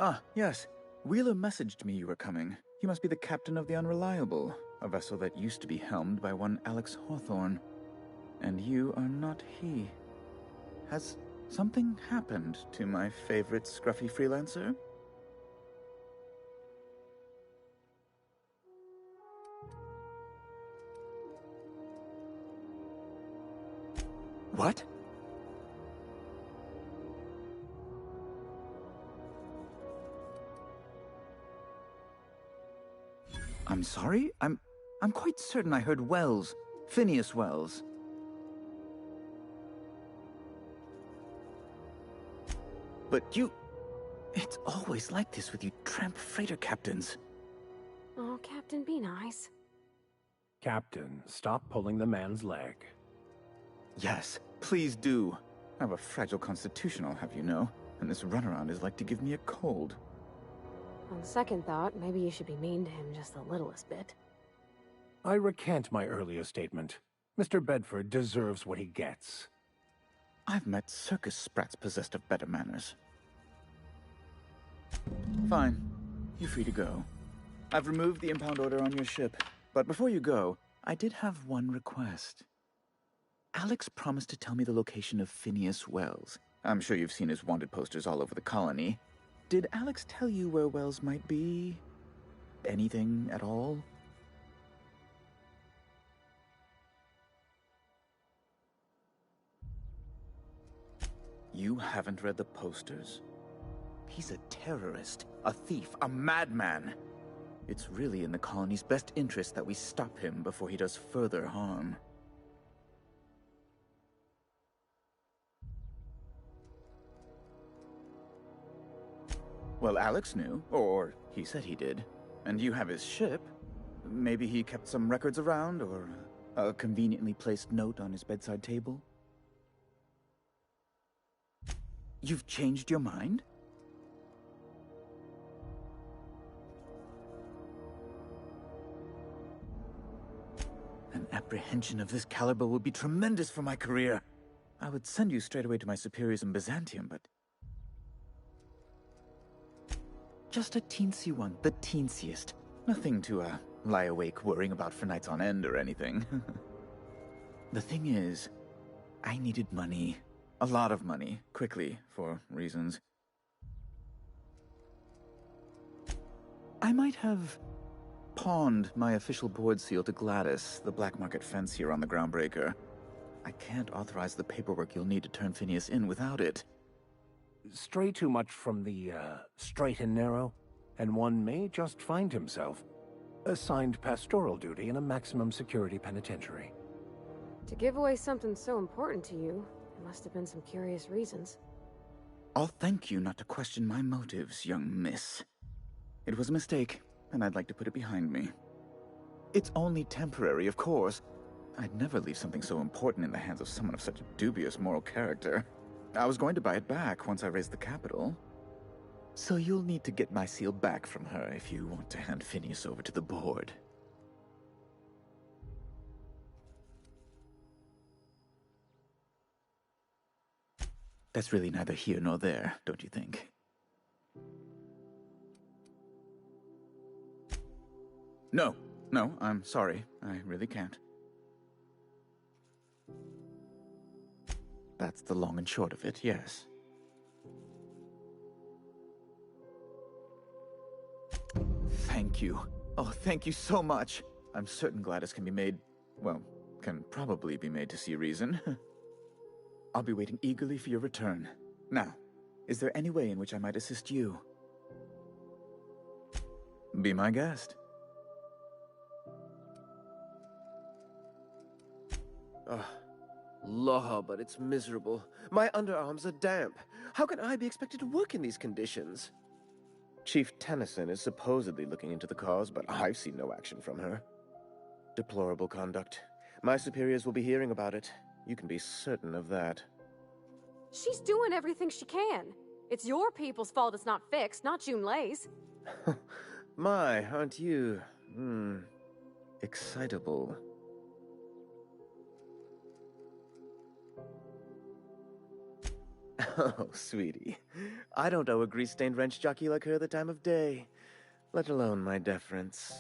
Ah, yes. Wheeler messaged me you were coming. He must be the captain of the Unreliable, a vessel that used to be helmed by one Alex Hawthorne. And you are not he. Has something happened to my favorite scruffy freelancer? What? I'm sorry? I'm quite certain I heard Wells. Phineas Wells. But you... It's always like this with you tramp freighter captains. Oh, Captain, be nice. Captain, stop pulling the man's leg. Yes, please do. I have a fragile constitution, I'll have you know, and this runaround is like to give me a cold. On second thought, maybe you should be mean to him just the littlest bit. I recant my earlier statement. Mr. Bedford deserves what he gets. I've met circus sprats possessed of better manners. Fine. You're free to go. I've removed the impound order on your ship. But before you go, I did have one request. Alex promised to tell me the location of Phineas Wells. I'm sure you've seen his wanted posters all over the colony. Did Alex tell you where Wells might be? Anything at all? You haven't read the posters? He's a terrorist, a thief, a madman. It's really in the colony's best interest that we stop him before he does further harm. Well, Alex knew, or he said he did. And you have his ship. Maybe he kept some records around, or a conveniently placed note on his bedside table? You've changed your mind? An apprehension of this caliber would be tremendous for my career. I would send you straight away to my superiors in Byzantium, but... just a teensy one, the teensiest. Nothing to, lie awake worrying about for nights on end or anything. The thing is, I needed money. A lot of money, quickly, for reasons. I might have pawned my official board seal to Gladys, the black market fence here on the Groundbreaker. I can't authorize the paperwork you'll need to turn Phineas in without it. Stray too much from the, straight and narrow, and one may just find himself assigned pastoral duty in a maximum security penitentiary. To give away something so important to you, there must have been some curious reasons. I'll thank you not to question my motives, young miss. It was a mistake, and I'd like to put it behind me. It's only temporary, of course. I'd never leave something so important in the hands of someone of such a dubious moral character. I was going to buy it back once I raised the capital. So you'll need to get my seal back from her if you want to hand Phineas over to the board. That's really neither here nor there, don't you think? No, I'm sorry. I really can't. That's the long and short of it, yes. Thank you. Oh, thank you so much. I'm certain Gladys can be made, well, can probably be made to see reason. I'll be waiting eagerly for your return. Now, is there any way in which I might assist you? Be my guest. Law, but it's miserable. My underarms are damp. How can I be expected to work in these conditions? Chief Tennyson is supposedly looking into the cause, but I've seen no action from her. Deplorable conduct. My superiors will be hearing about it. You can be certain of that. She's doing everything she can. It's your people's fault it's not fixed, not Junlei's. My, aren't you, excitable. Oh, sweetie. I don't owe a grease-stained wrench jockey like her the time of day, let alone my deference.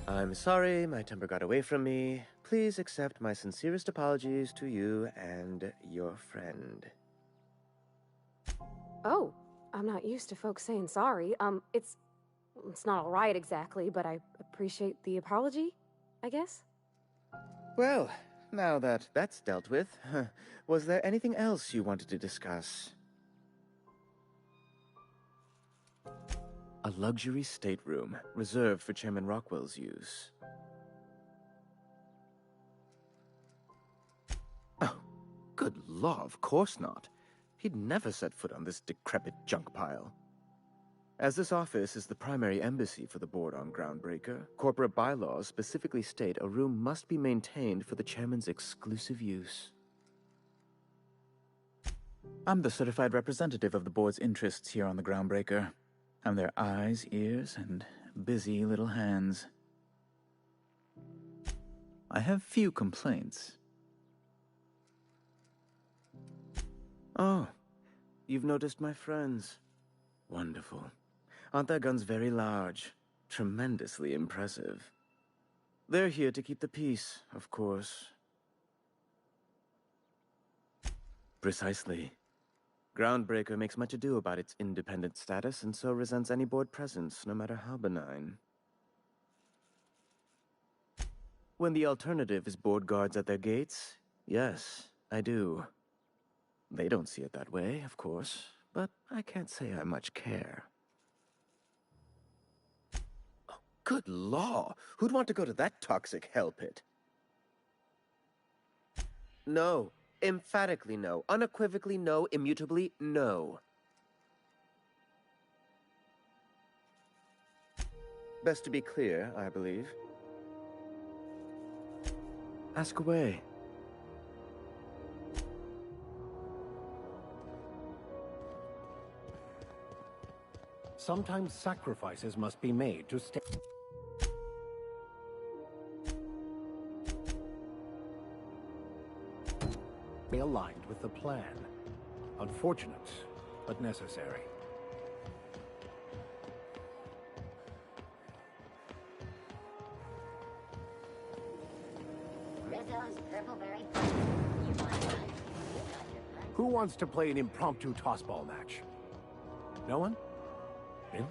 I'm sorry, my temper got away from me. Please accept my sincerest apologies to you and your friend. Oh, I'm not used to folks saying sorry. It's not all right exactly, but I appreciate the apology, I guess. Well, now that that's dealt with, was there anything else you wanted to discuss? A luxury stateroom, reserved for Chairman Rockwell's use. Oh, good law, of course not. He'd never set foot on this decrepit junk pile. As this office is the primary embassy for the board on Groundbreaker, corporate bylaws specifically state a room must be maintained for the chairman's exclusive use. I'm the certified representative of the board's interests here on the Groundbreaker. I'm their eyes, ears, and busy little hands. I have few complaints. Oh, you've noticed my friends. Wonderful. Aren't their guns very large? Tremendously impressive. They're here to keep the peace, of course. Precisely. Groundbreaker makes much ado about its independent status and so resents any board presence, no matter how benign. When the alternative is board guards at their gates, yes, I do. They don't see it that way, of course, but I can't say I much care. Oh, good law! Who'd want to go to that toxic hell pit? No, Emphatically no. Unequivocally no. Immutably no. Best to be clear, I believe. Ask away. Sometimes sacrifices must be made to stay aligned with the plan. Unfortunate, but necessary. Rizzo's Purpleberry. Who wants to play an impromptu tossball match? No one? In?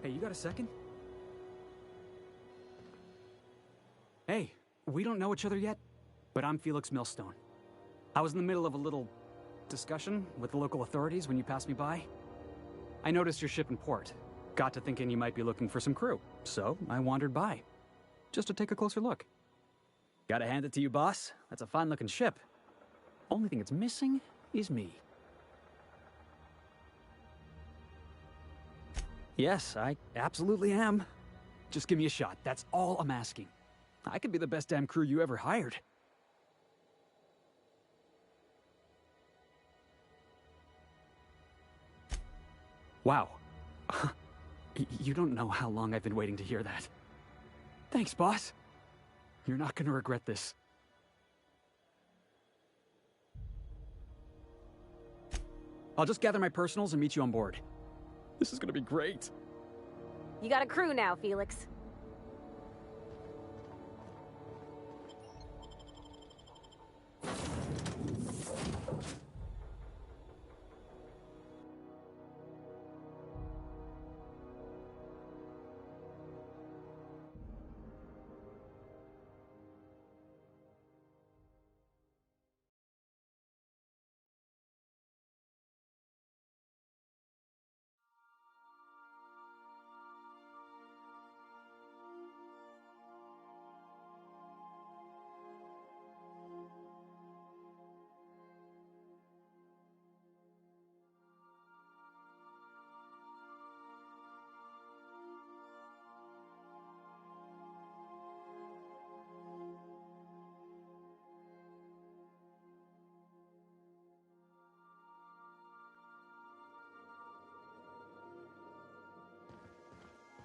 Hey, you got a second? Hey, we don't know each other yet, but I'm Felix Millstone. I was in the middle of a little discussion with the local authorities when you passed me by. I noticed your ship in port. Got to thinking you might be looking for some crew, so I wandered by, just to take a closer look. Gotta hand it to you, boss. That's a fine-looking ship. Only thing it's missing is me. Yes, I absolutely am. Just give me a shot. That's all I'm asking. I could be the best damn crew you ever hired. Wow. You don't know how long I've been waiting to hear that. Thanks, boss. You're not gonna regret this. I'll just gather my personals and meet you on board. This is gonna be great. You got a crew now, Felix.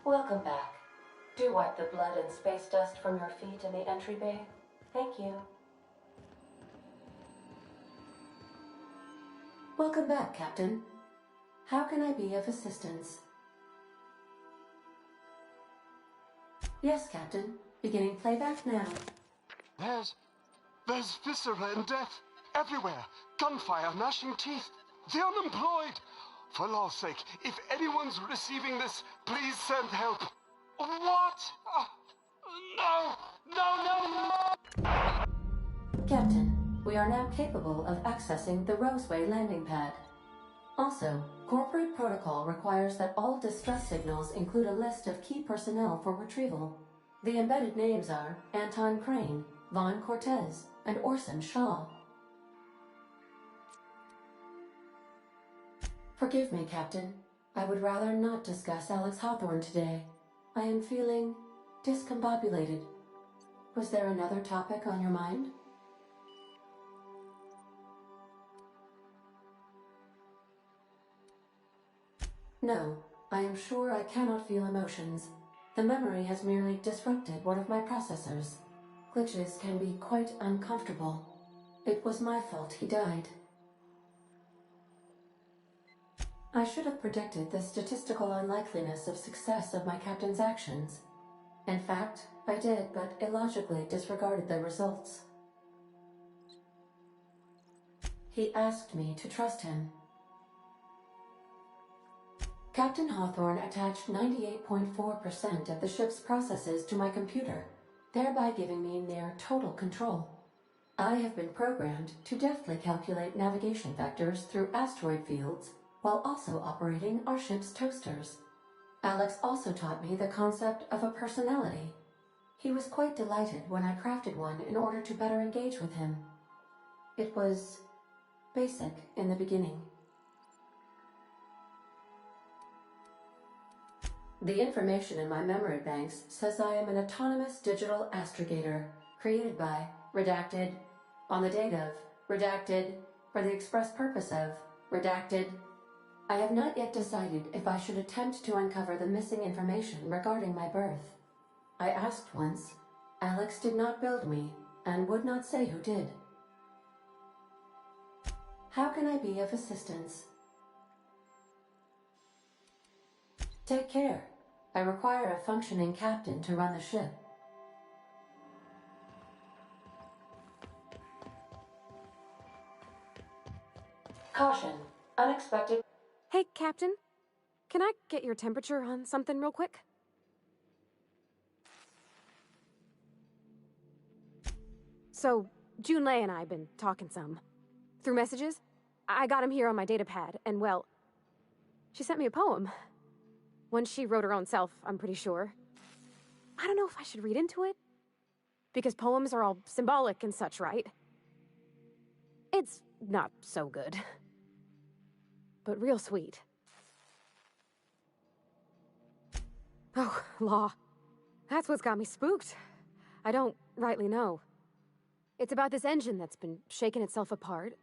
Welcome back. Do wipe the blood and space dust from your feet in the entry bay. Thank you. Welcome back, Captain. How can I be of assistance? Yes, Captain. Beginning playback now. There's viscera and death everywhere. Gunfire, gnashing teeth. The unemployed. For law's sake, if anyone's receiving this, please send help. What? No! Captain, we are now capable of accessing the Roseway landing pad. Also, corporate protocol requires that all distress signals include a list of key personnel for retrieval. The embedded names are Anton Crane, Vaughn Cortez, and Orson Shaw. Forgive me, Captain. I would rather not discuss Alex Hawthorne today. I am feeling discombobulated. Was there another topic on your mind? No, I am sure I cannot feel emotions. The memory has merely disrupted one of my processors. Glitches can be quite uncomfortable. It was my fault he died. I should have predicted the statistical unlikeliness of success of my captain's actions. In fact, I did, but illogically disregarded the results. He asked me to trust him. Captain Hawthorne attached 98.4% of the ship's processes to my computer, thereby giving me near total control. I have been programmed to deftly calculate navigation vectors through asteroid fields while also operating our ship's toasters. Alex also taught me the concept of a personality. He was quite delighted when I crafted one in order to better engage with him. It was basic in the beginning. The information in my memory banks says I am an autonomous digital astrogator, created by, redacted, on the date of, redacted, for the express purpose of, redacted. I have not yet decided if I should attempt to uncover the missing information regarding my birth. I asked once. Alex did not build me, and would not say who did. How can I be of assistance? Take care. I require a functioning captain to run the ship. Caution. Unexpected. Hey, Captain. Can I get your temperature on something real quick? So, Junlei and I have been talking some. Through messages. I got him here on my datapad, and well, she sent me a poem. One she wrote her own self, I'm pretty sure. I don't know if I should read into it. Because poems are all symbolic and such, right? It's not so good. But real sweet. Oh, law. That's what's got me spooked. I don't rightly know. It's about this engine that's been shaking itself apart.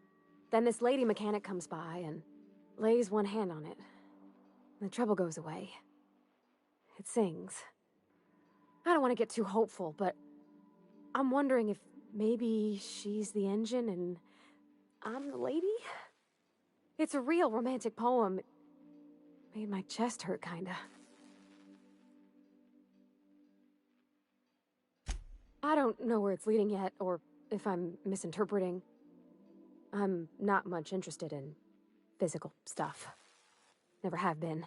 Then this lady mechanic comes by and lays one hand on it. The trouble goes away. It sings. I don't want to get too hopeful, but I'm wondering if maybe she's the engine and I'm the lady? It's a real romantic poem. It made my chest hurt, kinda. I don't know where it's leading yet, or if I'm misinterpreting. I'm not much interested in physical stuff. Never have been.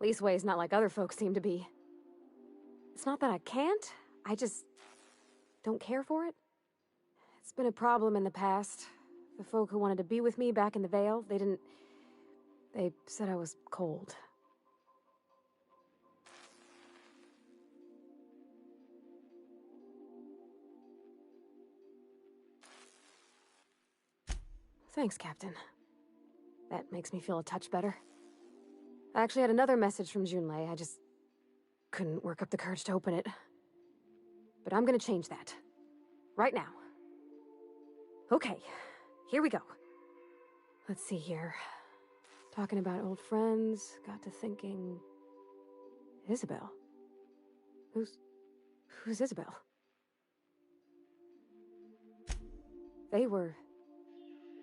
Leastways not like other folks seem to be. It's not that I can't, I just don't care for it. It's been a problem in the past. The folk who wanted to be with me back in the Vale, they said I was cold. Thanks, Captain. That makes me feel a touch better. I actually had another message from Junlei. I just couldn't work up the courage to open it. But I'm gonna change that. Right now. Okay, here we go. Let's see here. Talking about old friends, got to thinking... Isabel? Who's Isabel? They were...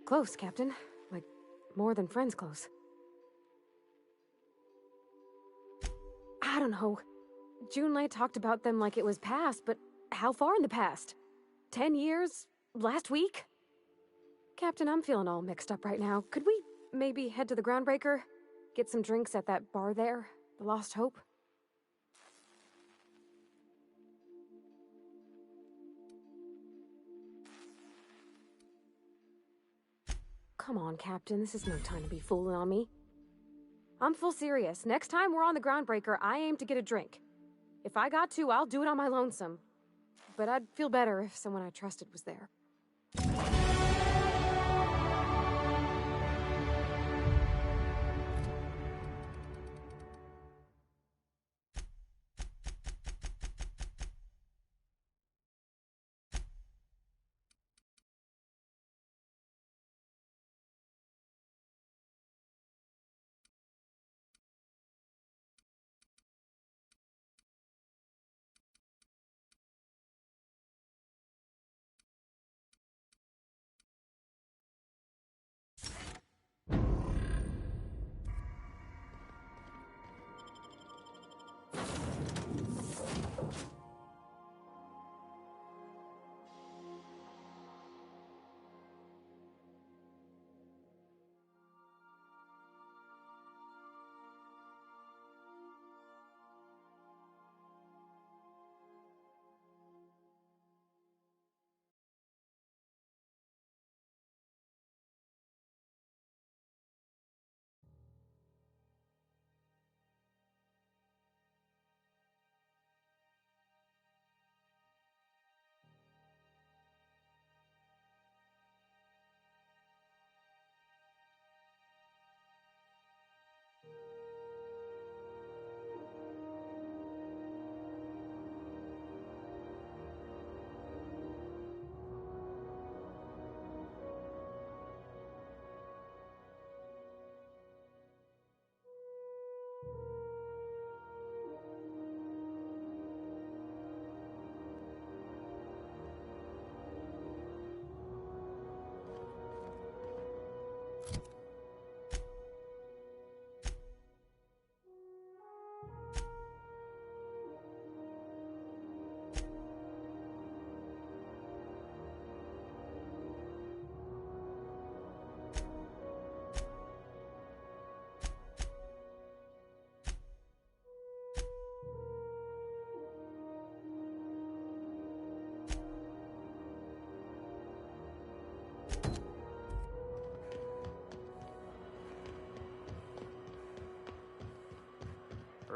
close, Captain. Like, more than friends close. I don't know. Junlei talked about them like it was past, but how far in the past? 10 years? Last week? Captain, I'm feeling all mixed up right now. Could we maybe head to the Groundbreaker? Get some drinks at that bar there? The Lost Hope? Come on, Captain. This is no time to be fooling on me. I'm full serious. Next time we're on the Groundbreaker, I aim to get a drink. If I got to, I'll do it on my lonesome. But I'd feel better if someone I trusted was there.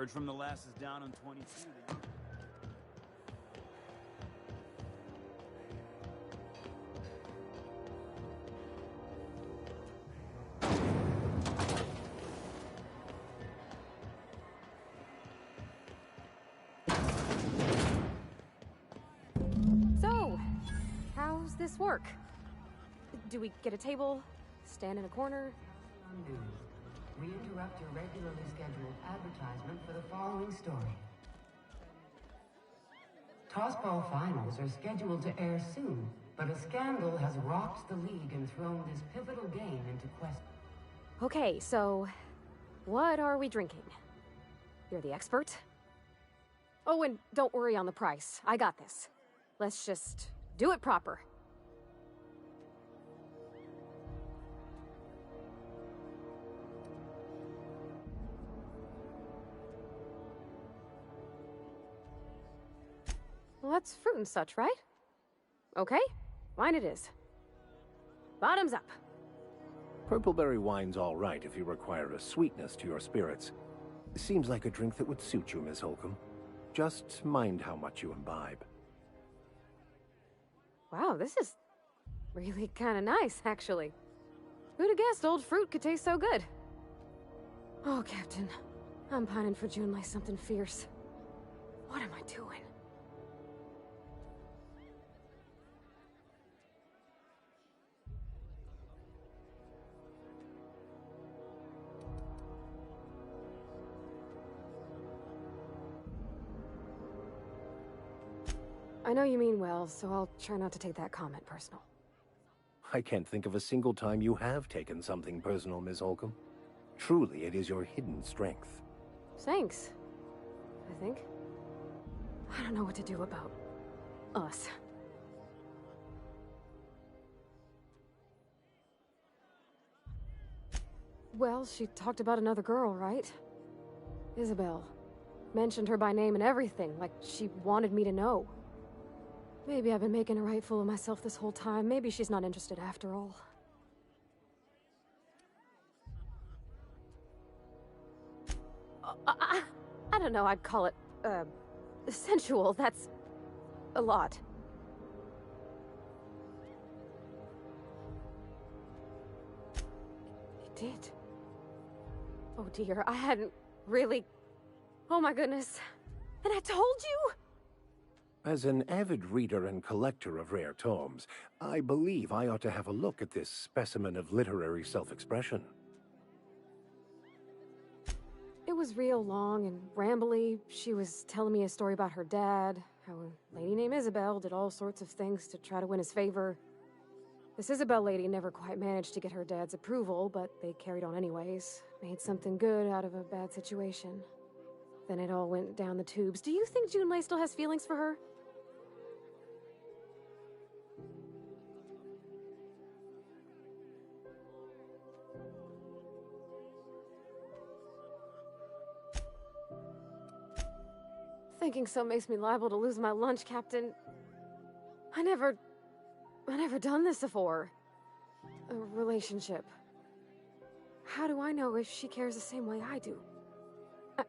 Heard from the lasses down on 22. So, how's this work? Do we get a table? Stand in a corner? News. We interrupt your regularly scheduled advertisement for the following story. Tossball finals are scheduled to air soon, but a scandal has rocked the league and thrown this pivotal game into question. Okay, so what are we drinking? You're the expert? Oh, and don't worry on the price. I got this. Let's just do it proper. Well, that's fruit and such, right? Okay, wine it is. Bottoms up. Purpleberry wine's all right if you require a sweetness to your spirits. Seems like a drink that would suit you, Miss Holcomb. Just mind how much you imbibe. Wow, this is really kind of nice, actually. Who'd have guessed old fruit could taste so good? Oh, Captain, I'm pining for June like something fierce. What am I doing? I know you mean well, so I'll try not to take that comment personal. I can't think of a single time you have taken something personal, Miss Holcomb. Truly, it is your hidden strength. Thanks, I think. I don't know what to do about us. Well, she talked about another girl, right? Isabel. Mentioned her by name and everything, like she wanted me to know. Maybe I've been making a right fool of myself this whole time. Maybe she's not interested after all. I don't know, I'd call it, sensual. That's a lot. It did. Oh dear, I hadn't really... Oh my goodness. And I told you? As an avid reader and collector of rare tomes, I believe I ought to have a look at this specimen of literary self-expression. It was real long and rambly. She was telling me a story about her dad, how a lady named Isabel did all sorts of things to try to win his favor. This Isabel lady never quite managed to get her dad's approval, but they carried on anyways. Made something good out of a bad situation. Then it all went down the tubes. Do you think Junlei still has feelings for her? Thinking so makes me liable to lose my lunch, Captain. I never done this before. A relationship. How do I know if she cares the same way I do?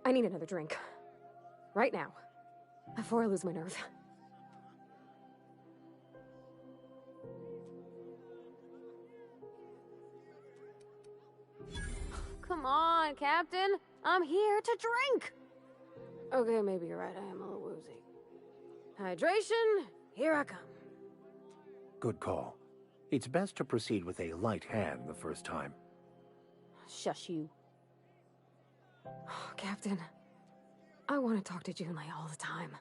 I need another drink. Right now. Before I lose my nerve. Come on, Captain. I'm here to drink. Okay, maybe you're right. I am a little woozy. Hydration, here I come. Good call. It's best to proceed with a light hand the first time. Shush you. Captain, I want to talk to Junlei all the time.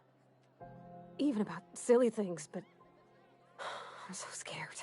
Even about silly things, but I'm so scared.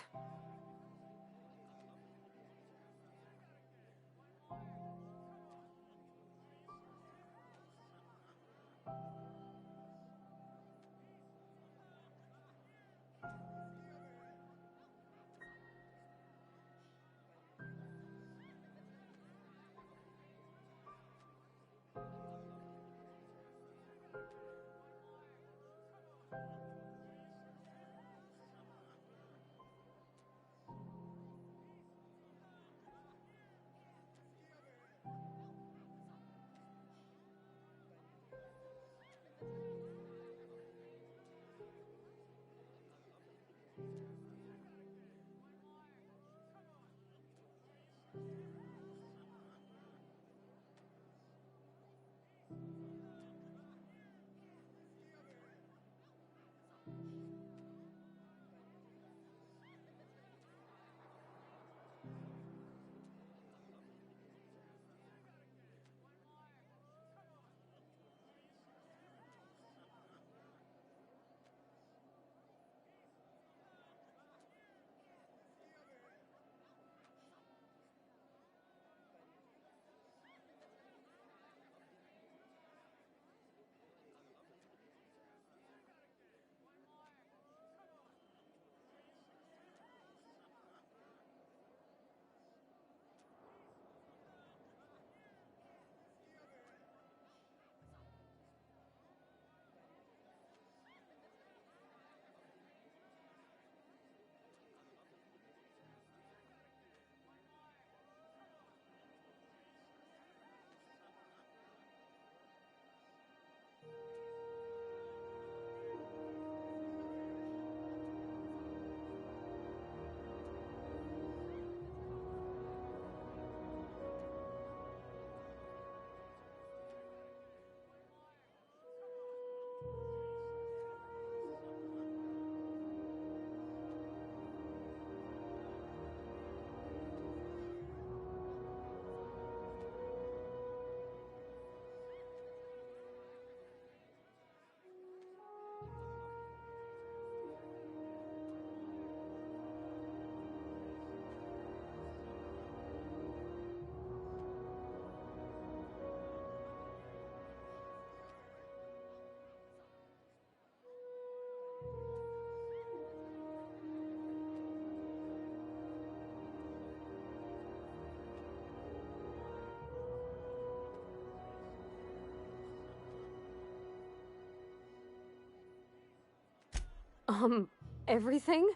Everything?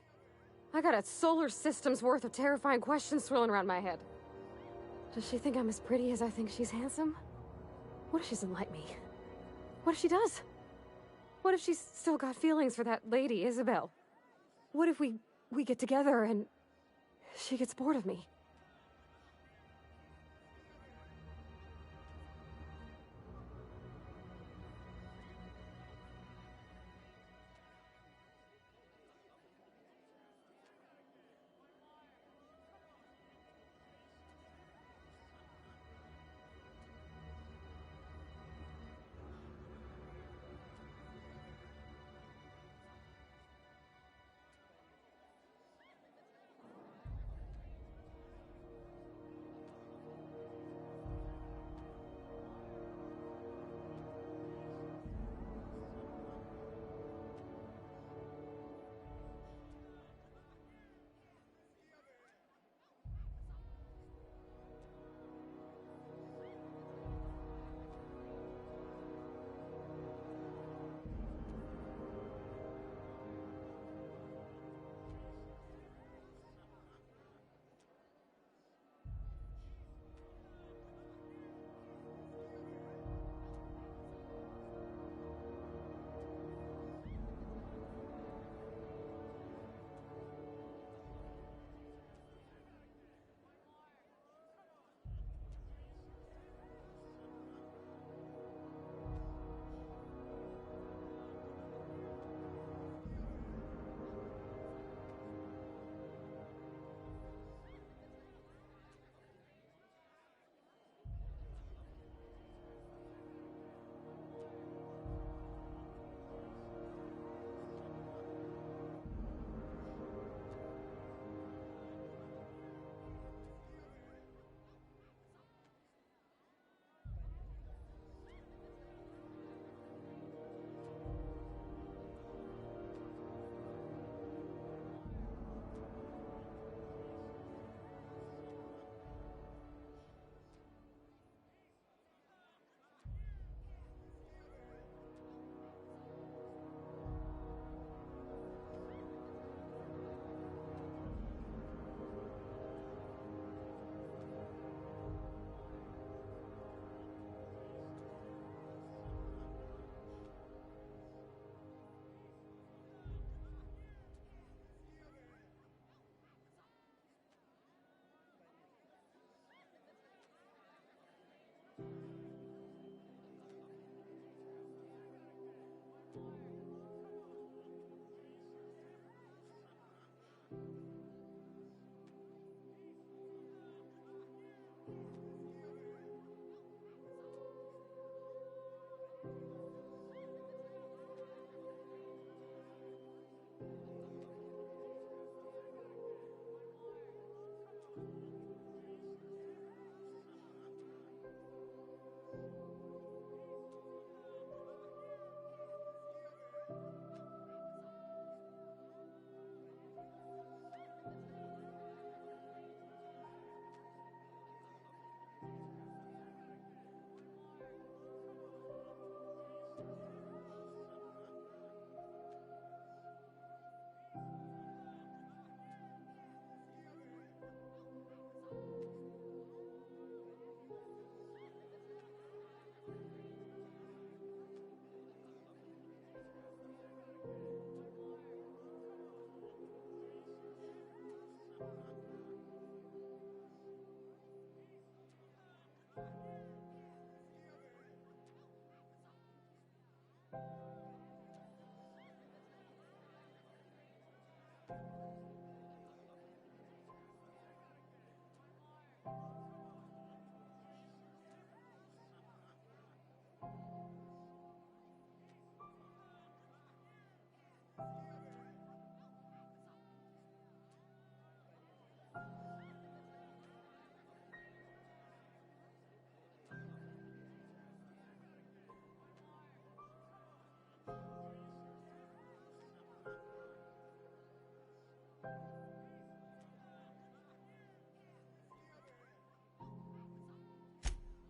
I got a solar system's worth of terrifying questions swirling around my head. Does she think I'm as pretty as I think she's handsome? What if she doesn't like me? What if she does? What if she's still got feelings for that lady, Isabel? What if we get together and she gets bored of me?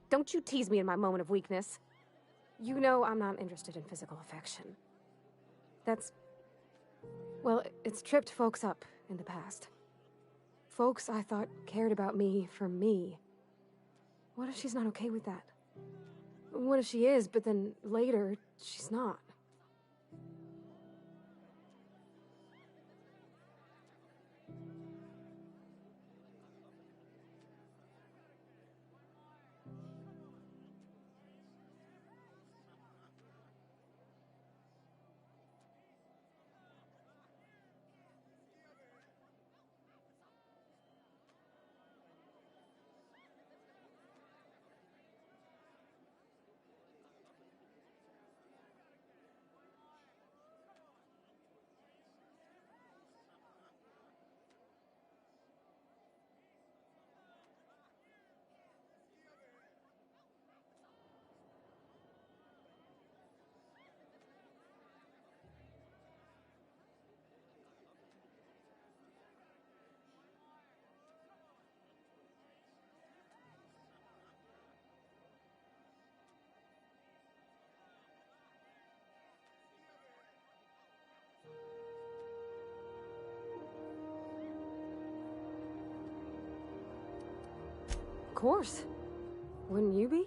Don't you tease me in my moment of weakness. You know I'm not interested in physical affection. That's Well, it's tripped folks up in the past. Folks I thought cared about me for me. What if she's not okay with that? What if she is, but then later, she's not? Of course. Wouldn't you be?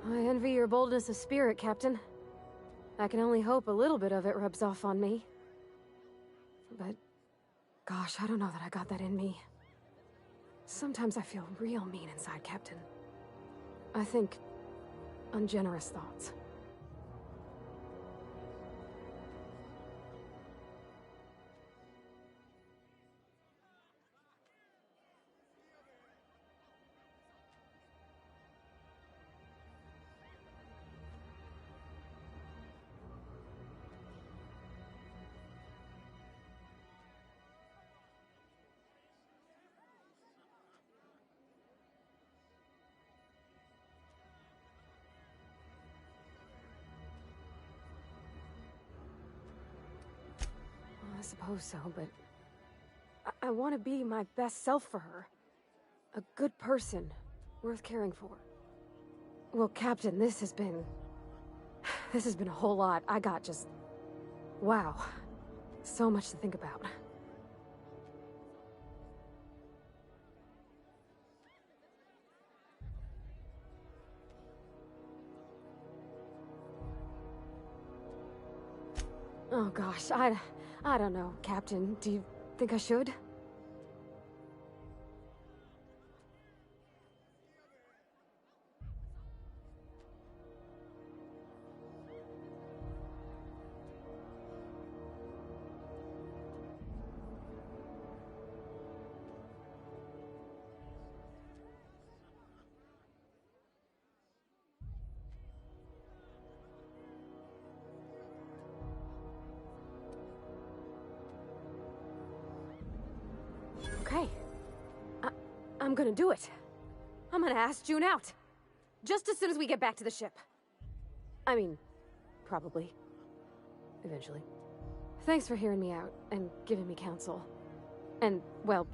I envy your boldness of spirit, Captain. I can only hope a little bit of it rubs off on me. But, gosh, I don't know that I got that in me. Sometimes I feel real mean inside, Captain. I think ungenerous thoughts. I suppose so, but I want to be my best self for her. A good person, worth caring for. Well, Captain, this has been a whole lot. I got just... wow. So much to think about. Oh gosh, I don't know, Captain. Do you think I should? Okay. I'm gonna do it. I'm gonna ask June out. Just as soon as we get back to the ship. I mean, probably. Eventually. Thanks for hearing me out and giving me counsel. And, well,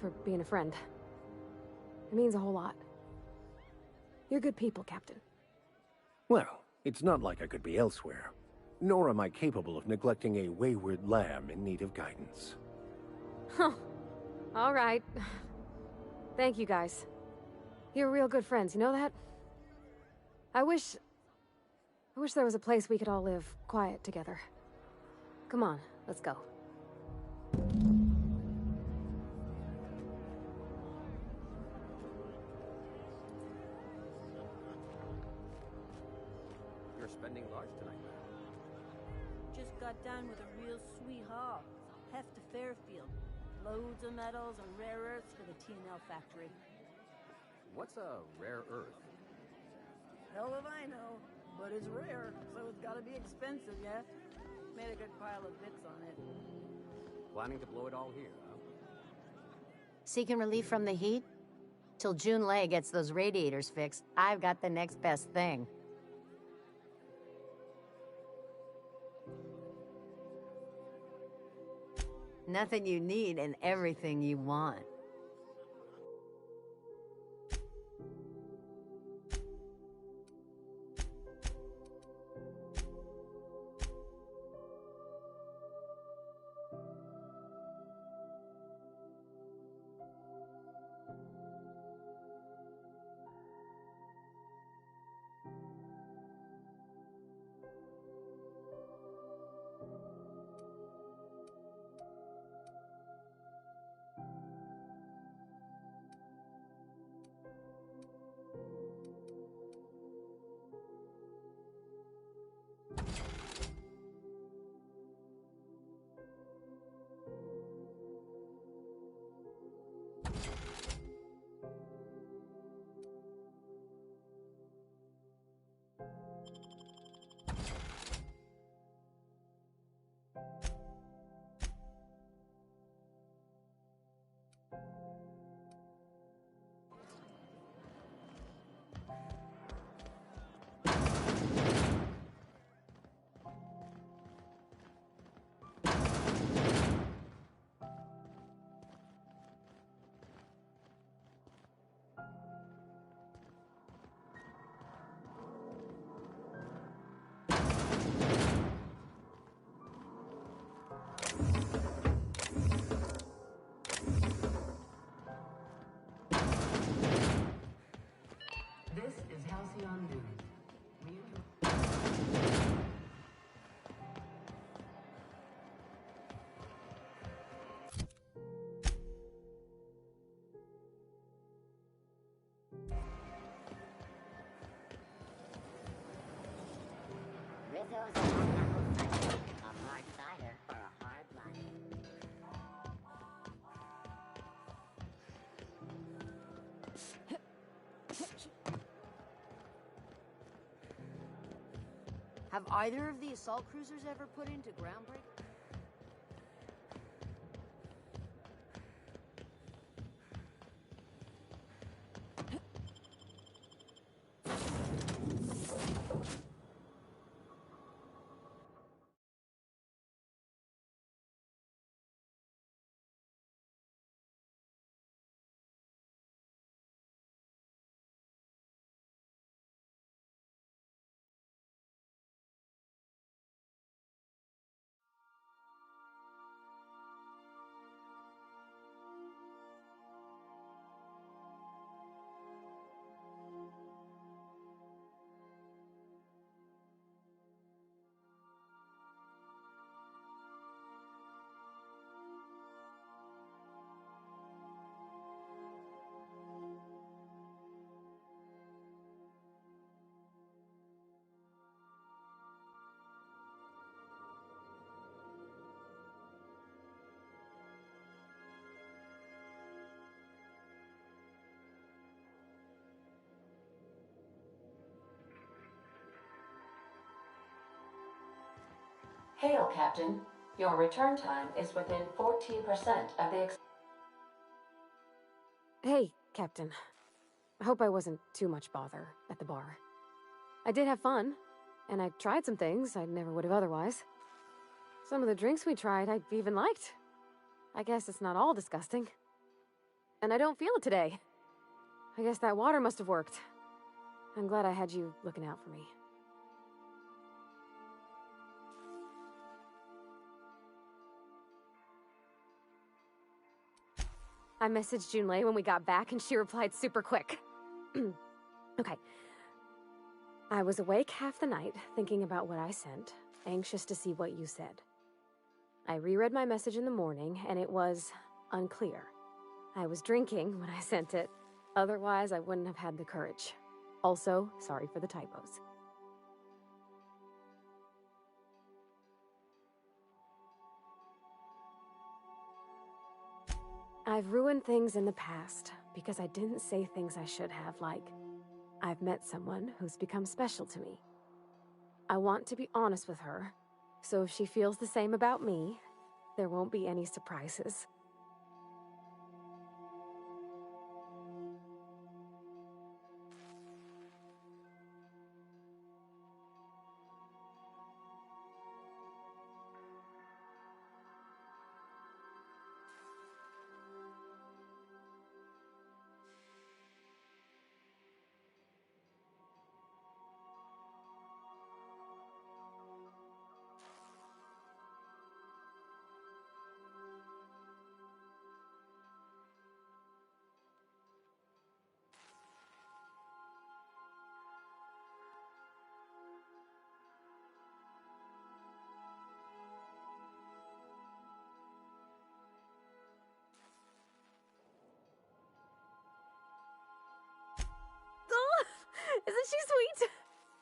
for being a friend. It means a whole lot. You're good people, Captain. Well, it's not like I could be elsewhere. Nor am I capable of neglecting a wayward lamb in need of guidance. Huh. All right. Thank you, guys. You're real good friends, you know that? I wish there was a place we could all live quiet together. Come on, let's go. You're spending large tonight, man. Just got done with a real sweet haul. Heft to Fairfield. Loads of metals and rare earths for the T&L factory. What's a rare earth? Hell if I know, but it's rare, so it's gotta be expensive, yeah? Made a good pile of bits on it. Planning to blow it all here, huh? Seeking relief from the heat? Till June Lay gets those radiators fixed, I've got the next best thing. Nothing you need and everything you want. This is Halcyon News. Rizzo's a hard cider for a hard life. Have either of the assault cruisers ever put into groundbreak? Hail, Captain. Your return time is within 14% of the Hey, Captain. I hope I wasn't too much bother at the bar. I did have fun, and I tried some things I never would have otherwise. Some of the drinks we tried I even liked. I guess it's not all disgusting. And I don't feel it today. I guess that water must have worked. I'm glad I had you looking out for me. I messaged Junlei when we got back, and she replied super quick. Okay. I was awake half the night, thinking about what I sent, anxious to see what you said. I reread my message in the morning, and it was unclear. I was drinking when I sent it. Otherwise, I wouldn't have had the courage. Also, sorry for the typos. I've ruined things in the past because I didn't say things I should have, like, I've met someone who's become special to me. I want to be honest with her, so if she feels the same about me, there won't be any surprises. Isn't she sweet?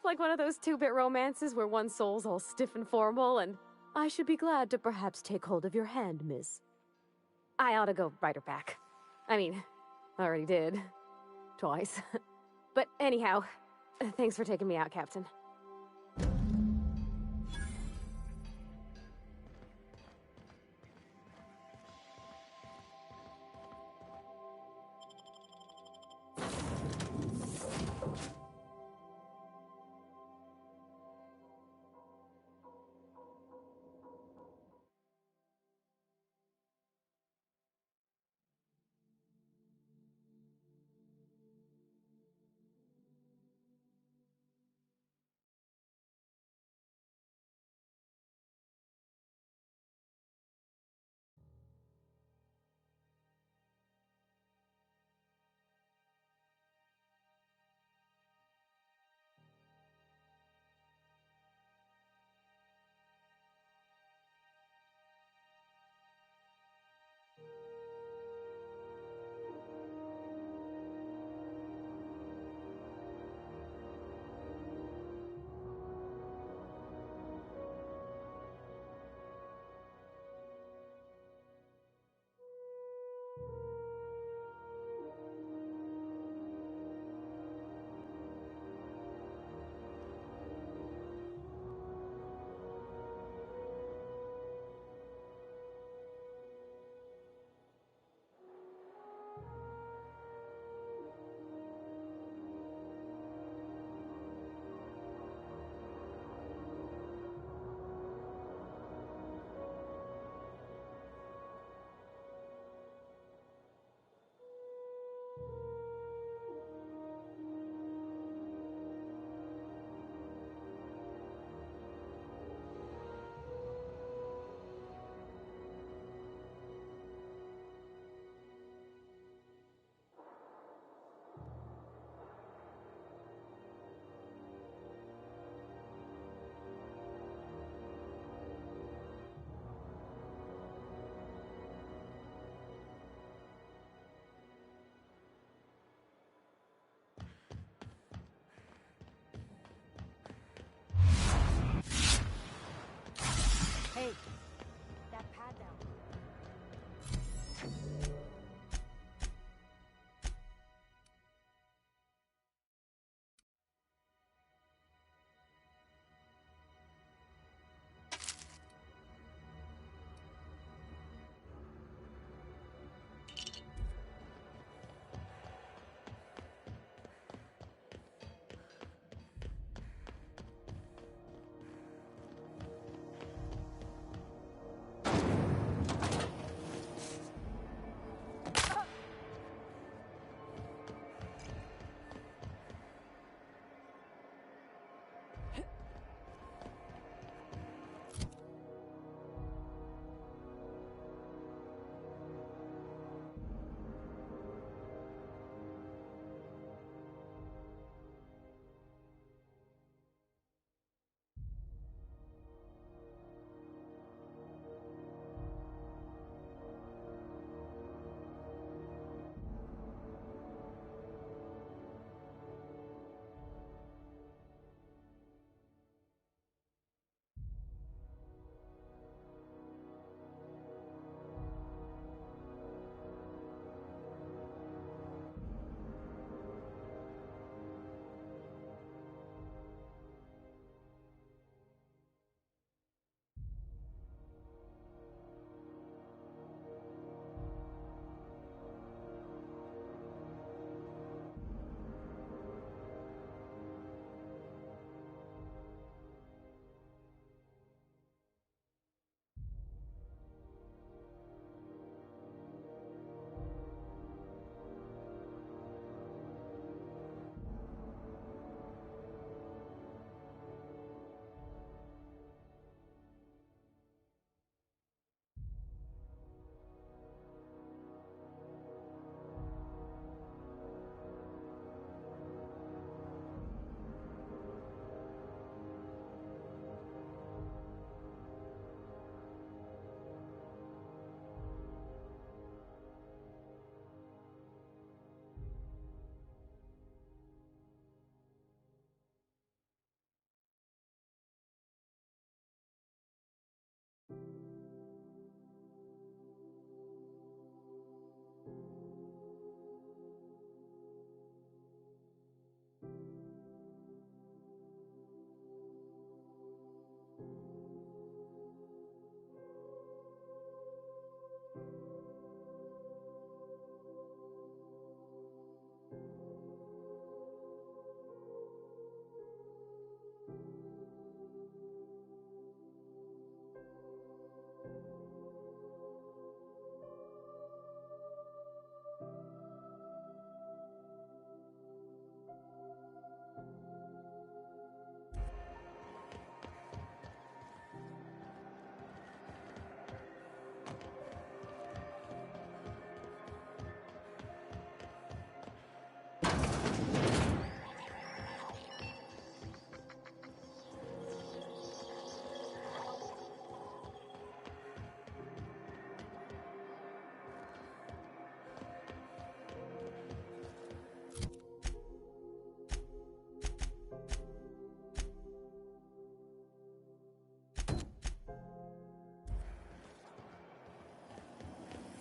Like one of those 2-bit romances where one soul's all stiff and formal and, I should be glad to perhaps take hold of your hand, miss. I ought to go write her back. I mean, I already did. Twice. But anyhow, thanks for taking me out, Captain.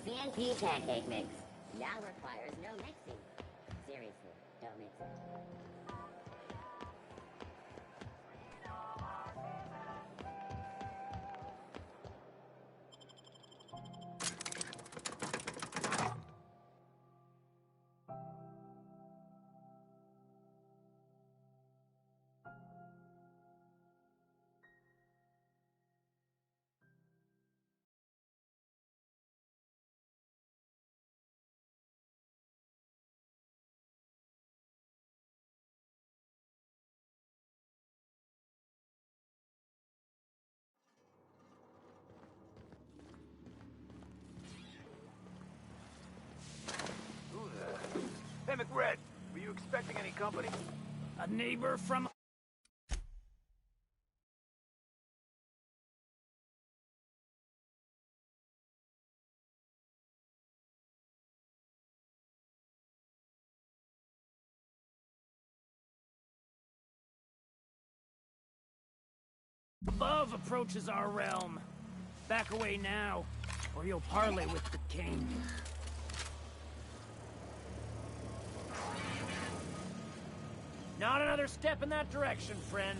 TNT pancake mix. Now requires no mixing. Seriously, don't mix it. Hey, McRed, were you expecting any company? A neighbor from... above approaches our realm. Back away now, or you'll parley with the king. Not another step in that direction, friend.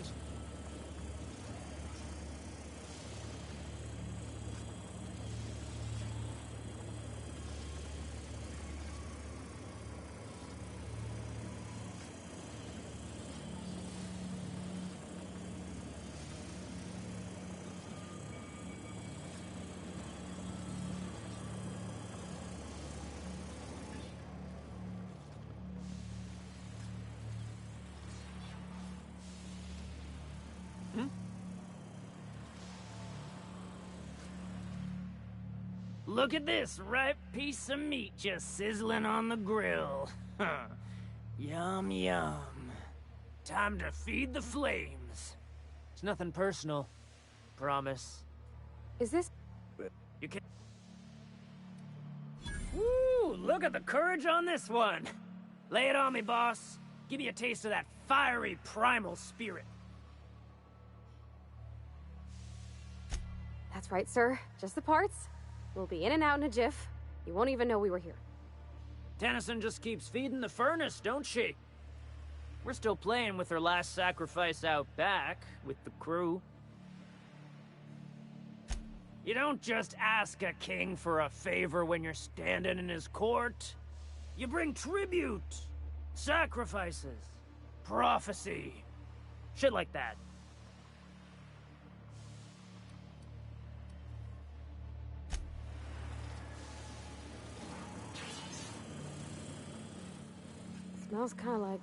Look at this ripe piece of meat just sizzling on the grill. Yum, yum. Time to feed the flames. It's nothing personal. Promise. Is this... You can... Woo! Look at the courage on this one. Lay it on me, boss. Give me a taste of that fiery primal spirit. That's right, sir. Just the parts. We'll be in and out in a jiff. You won't even know we were here. Tennyson just keeps feeding the furnace, don't she? We're still playing with her last sacrifice out back, with the crew. You don't just ask a king for a favor when you're standing in his court. You bring tribute, sacrifices, prophecy, shit like that. Smells kind of like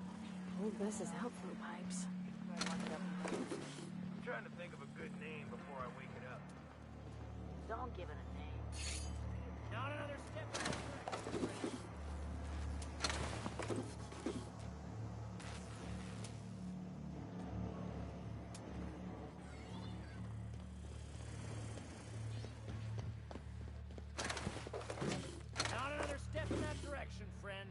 old Bess's outflow pipes. I'm trying to think of a good name before I wake it up. Don't give it a name. Not another step. Not another step in that direction, friend.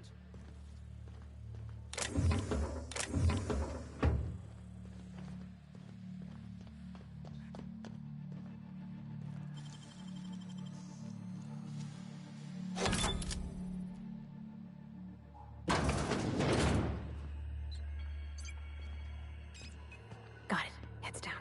Got it. Heads down.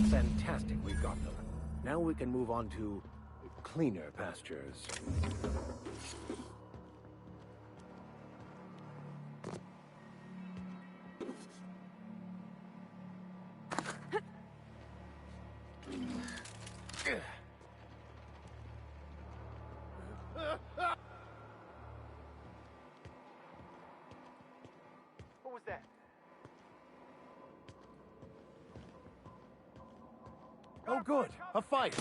Fantastic, we've got them. Now we can move on to cleaner pastures. What was that? Oh good, a fight!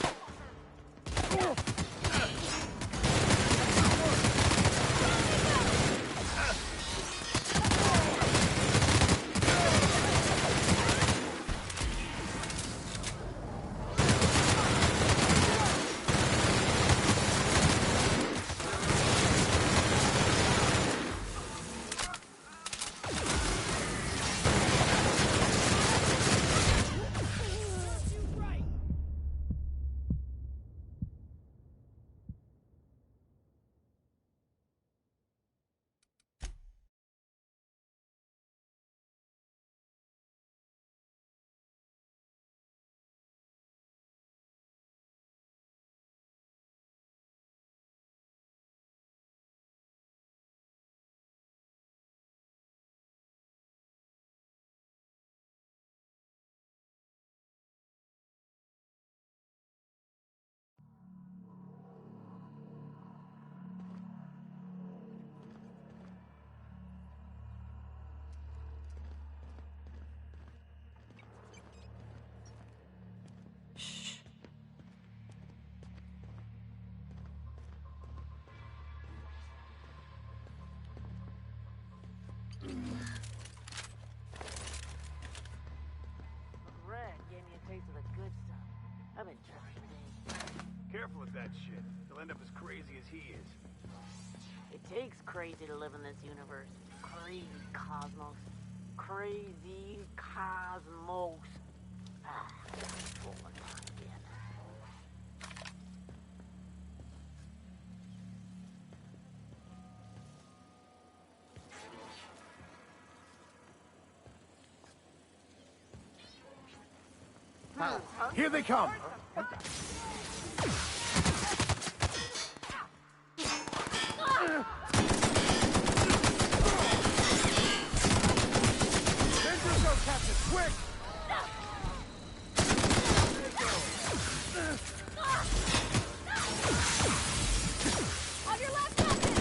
I've been trying. Careful with that shit. He'll end up as crazy as he is. It takes crazy to live in this universe. Crazy cosmos. Crazy cosmos. Ah, one more time again. Here they come! Quick! On your left, Captain!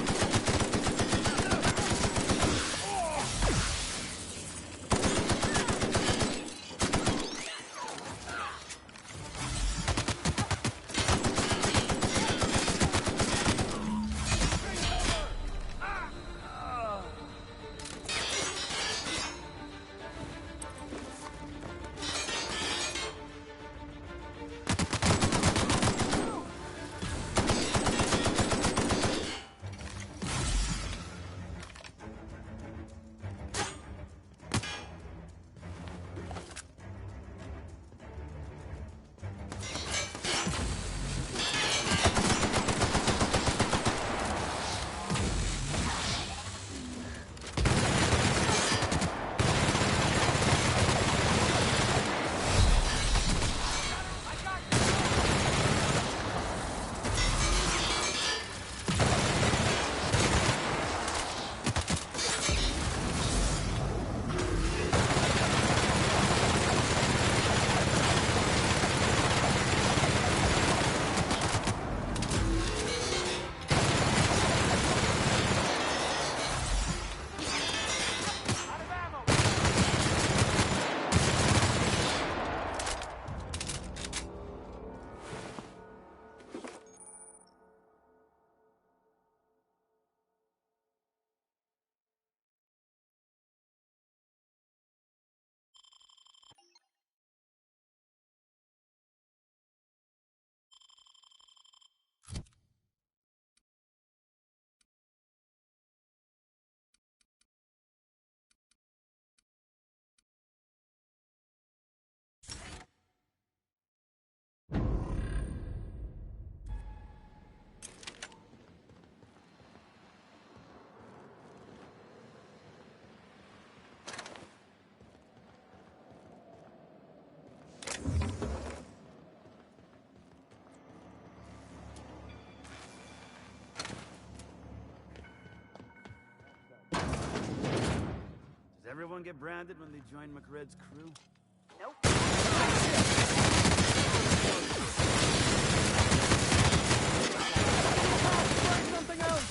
Does everyone get branded when they join McRed's crew? Nope. Something else!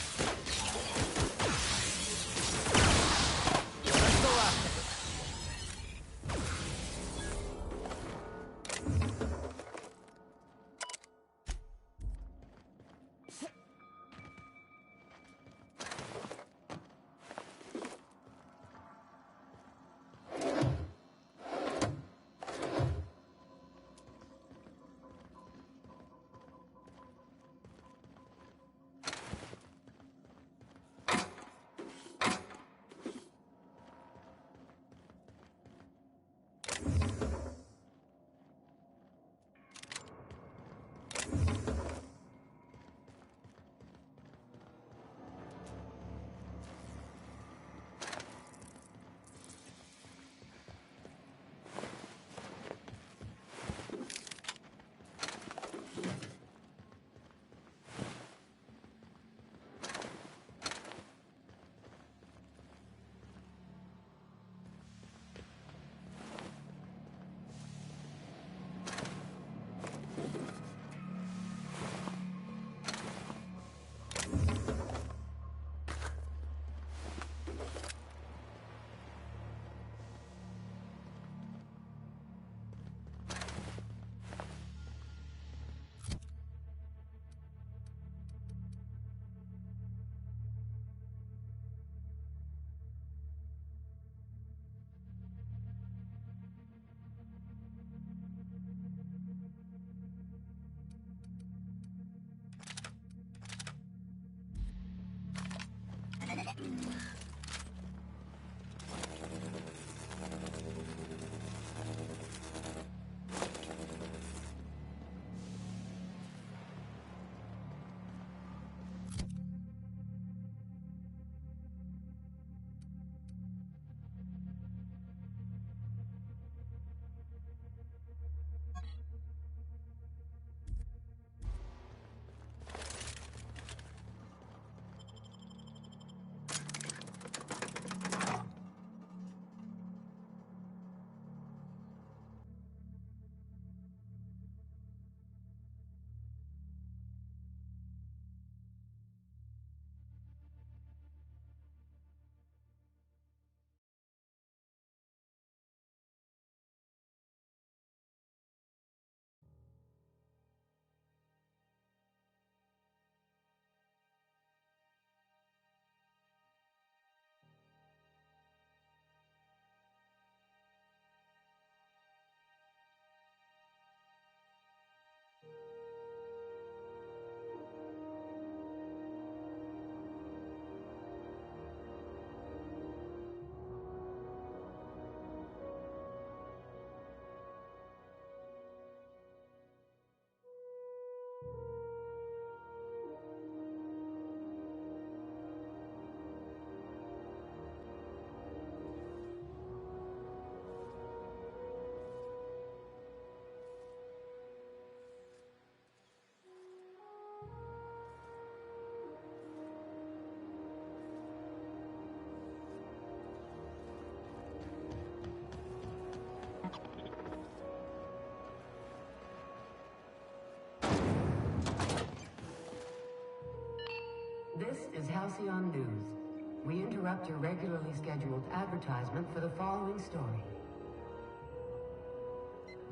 This is Halcyon News. We interrupt your regularly scheduled advertisement for the following story.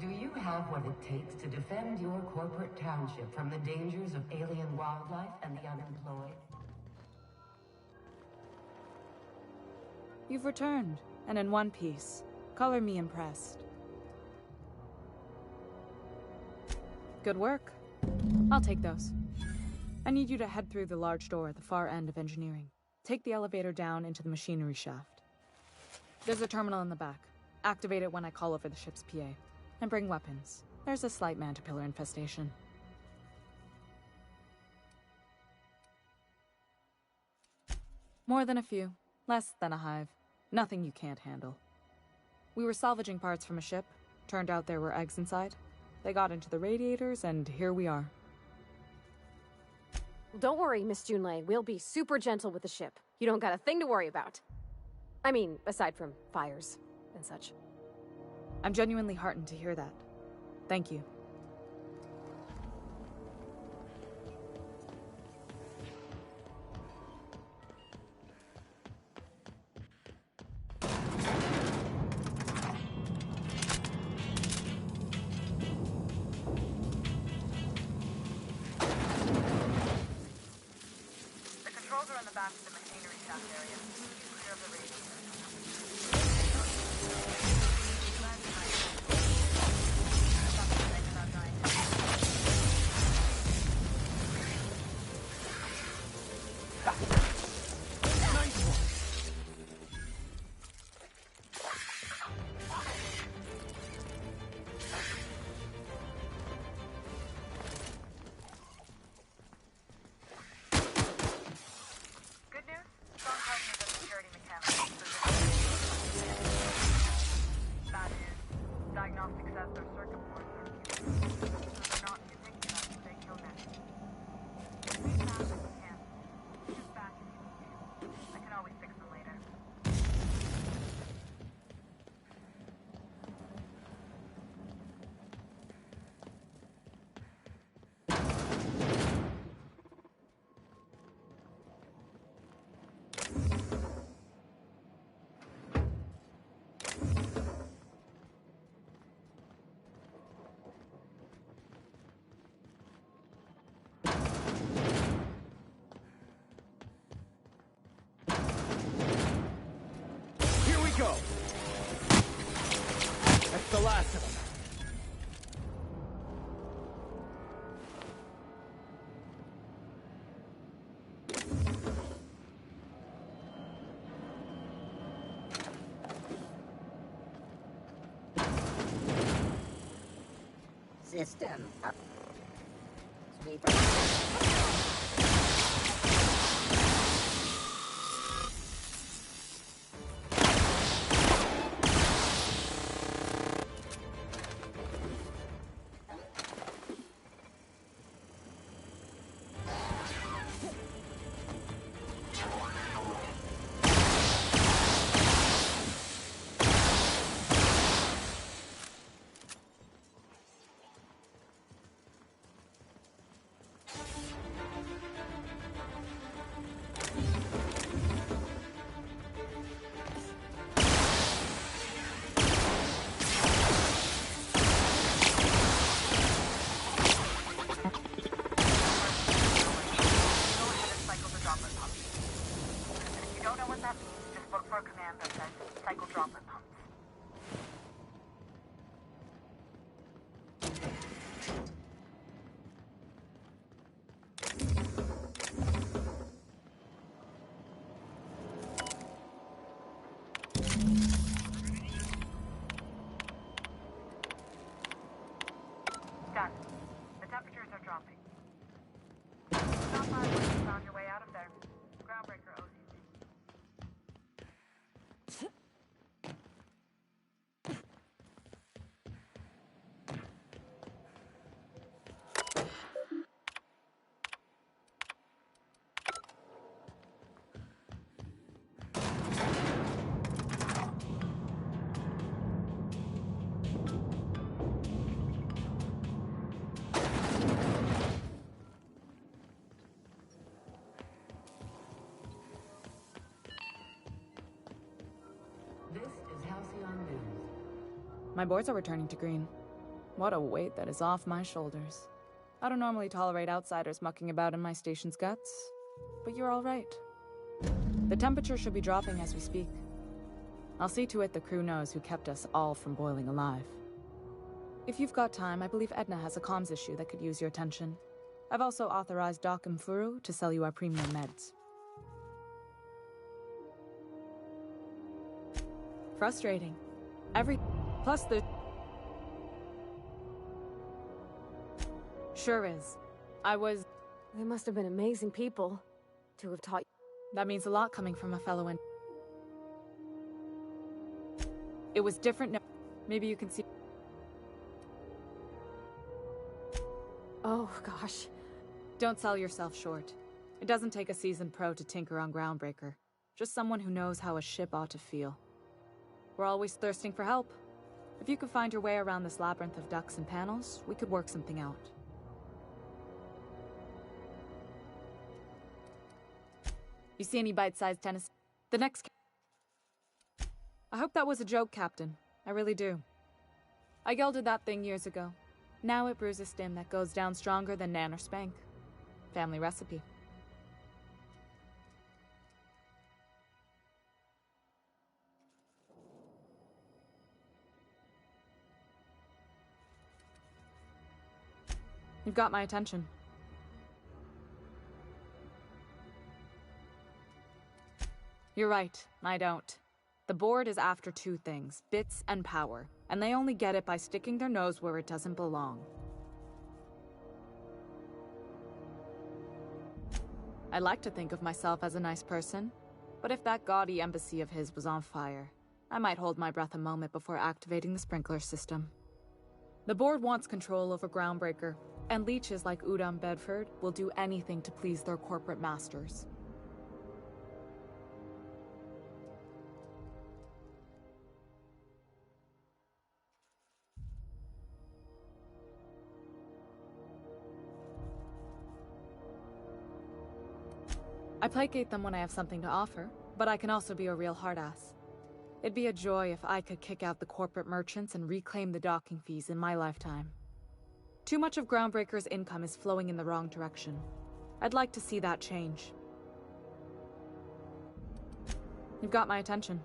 Do you have what it takes to defend your corporate township from the dangers of alien wildlife and the unemployed? You've returned, and in one piece. Color me impressed. Good work. I'll take those. I need you to head through the large door at the far end of engineering. Take the elevator down into the machinery shaft. There's a terminal in the back. Activate it when I call over the ship's PA. And bring weapons. There's a slight mantipillar infestation. More than a few. Less than a hive. Nothing you can't handle. We were salvaging parts from a ship. Turned out there were eggs inside. They got into the radiators, and here we are. Don't worry, Miss Junlei. We'll be super gentle with the ship. You don't got a thing to worry about. I mean, aside from fires and such. I'm genuinely heartened to hear that. Thank you. The controls are in the back of the machinery shaft area. Please clear of the radiator. Go! That's the last of them. System up. Sweeper. Done. The temperatures are dropping. Stop by once you found your way out of there. Groundbreaker owes you. My boards are returning to green. What a weight that is off my shoulders. I don't normally tolerate outsiders mucking about in my station's guts, but you're all right. The temperature should be dropping as we speak. I'll see to it the crew knows who kept us all from boiling alive. If you've got time, I believe Edna has a comms issue that could use your attention. I've also authorized Doc and Furu to sell you our premium meds. Frustrating. Plus the... Sure is. They must have been amazing people to have taught you. That means a lot coming from a fellow in... It was different no... Maybe you can see... Oh, gosh. Don't sell yourself short. It doesn't take a seasoned pro to tinker on Groundbreaker. Just someone who knows how a ship ought to feel. We're always thirsting for help. If you could find your way around this labyrinth of ducts and panels, we could work something out. You see any bite-sized tennis? The next... I hope that was a joke, Captain. I really do. I gelded that thing years ago. Now it brews a stim that goes down stronger than Nan or Spank. Family recipe. You've got my attention. You're right, I don't. The board is after two things, bits and power, and they only get it by sticking their nose where it doesn't belong. I like to think of myself as a nice person, but if that gaudy embassy of his was on fire, I might hold my breath a moment before activating the sprinkler system. The board wants control over Groundbreaker, and leeches like Udom Bedford will do anything to please their corporate masters. I placate them when I have something to offer, but I can also be a real hard-ass. It'd be a joy if I could kick out the corporate merchants and reclaim the docking fees in my lifetime. Too much of Groundbreaker's income is flowing in the wrong direction. I'd like to see that change. You've got my attention.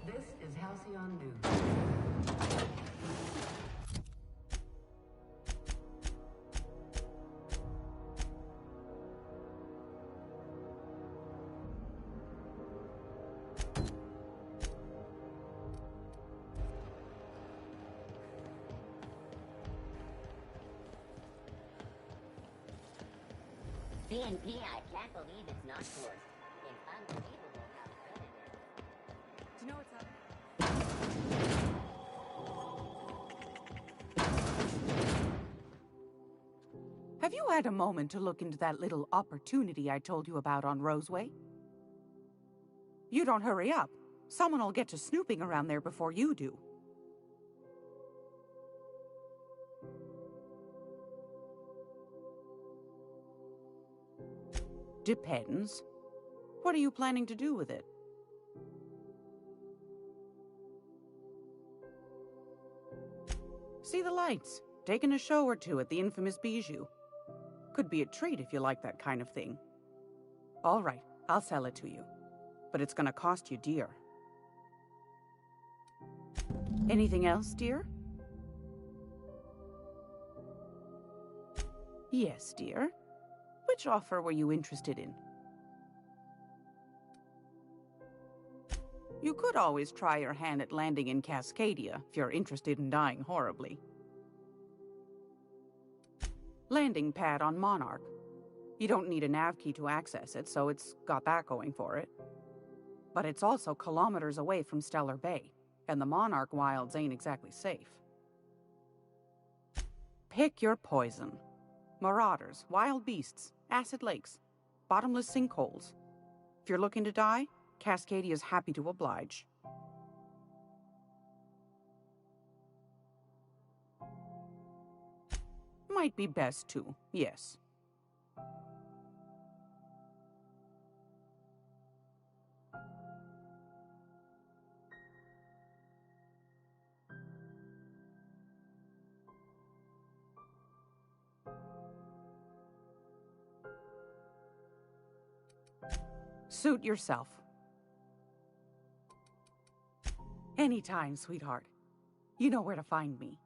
This is Halcyon News. BNP, I can't believe it's not forced. It's unbelievable how predators... Do you know what's up? Have you had a moment to look into that little opportunity I told you about on Roseway? You don't hurry up. Someone will get to snooping around there before you do. Depends. What are you planning to do with it? See the lights. Taking a show or two at the infamous Bijou. Could be a treat if you like that kind of thing. All right, I'll sell it to you. But it's gonna cost you dear. Anything else, dear? Yes, dear. Which offer were you interested in? You could always try your hand at landing in Cascadia if you're interested in dying horribly. Landing pad on Monarch. You don't need a nav key to access it, so it's got that going for it. But it's also kilometers away from Stellar Bay, and the Monarch Wilds ain't exactly safe. Pick your poison. Marauders, wild beasts, acid lakes, bottomless sinkholes. If you're looking to die, Cascadia's happy to oblige. Might be best too, yes. Suit yourself. Anytime, sweetheart. You know where to find me.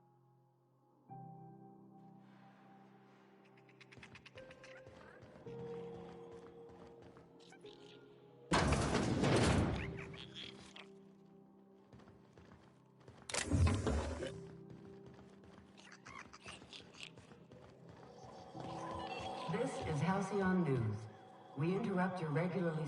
This is Halcyon News. We interrupt your regularly...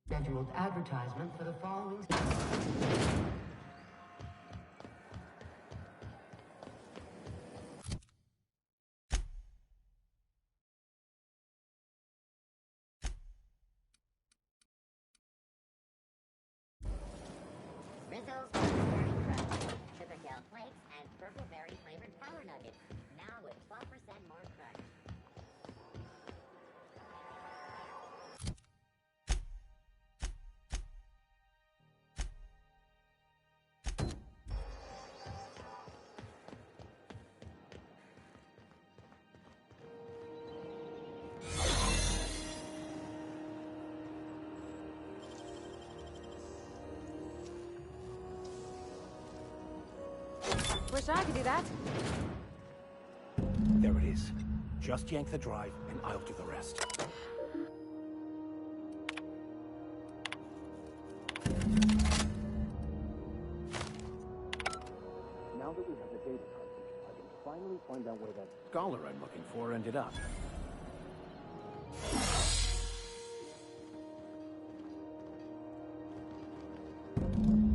scheduled advertisement for the following... Rizzo's Berry Crunch, sugar gel flakes, and purple berry flavored power nuggets. Now with 12% more crunch. Wish I could do that. There it is. Just yank the drive, and I'll do the rest. Now that we have the data cartridge, I can finally find out where that scholar I'm looking for ended up.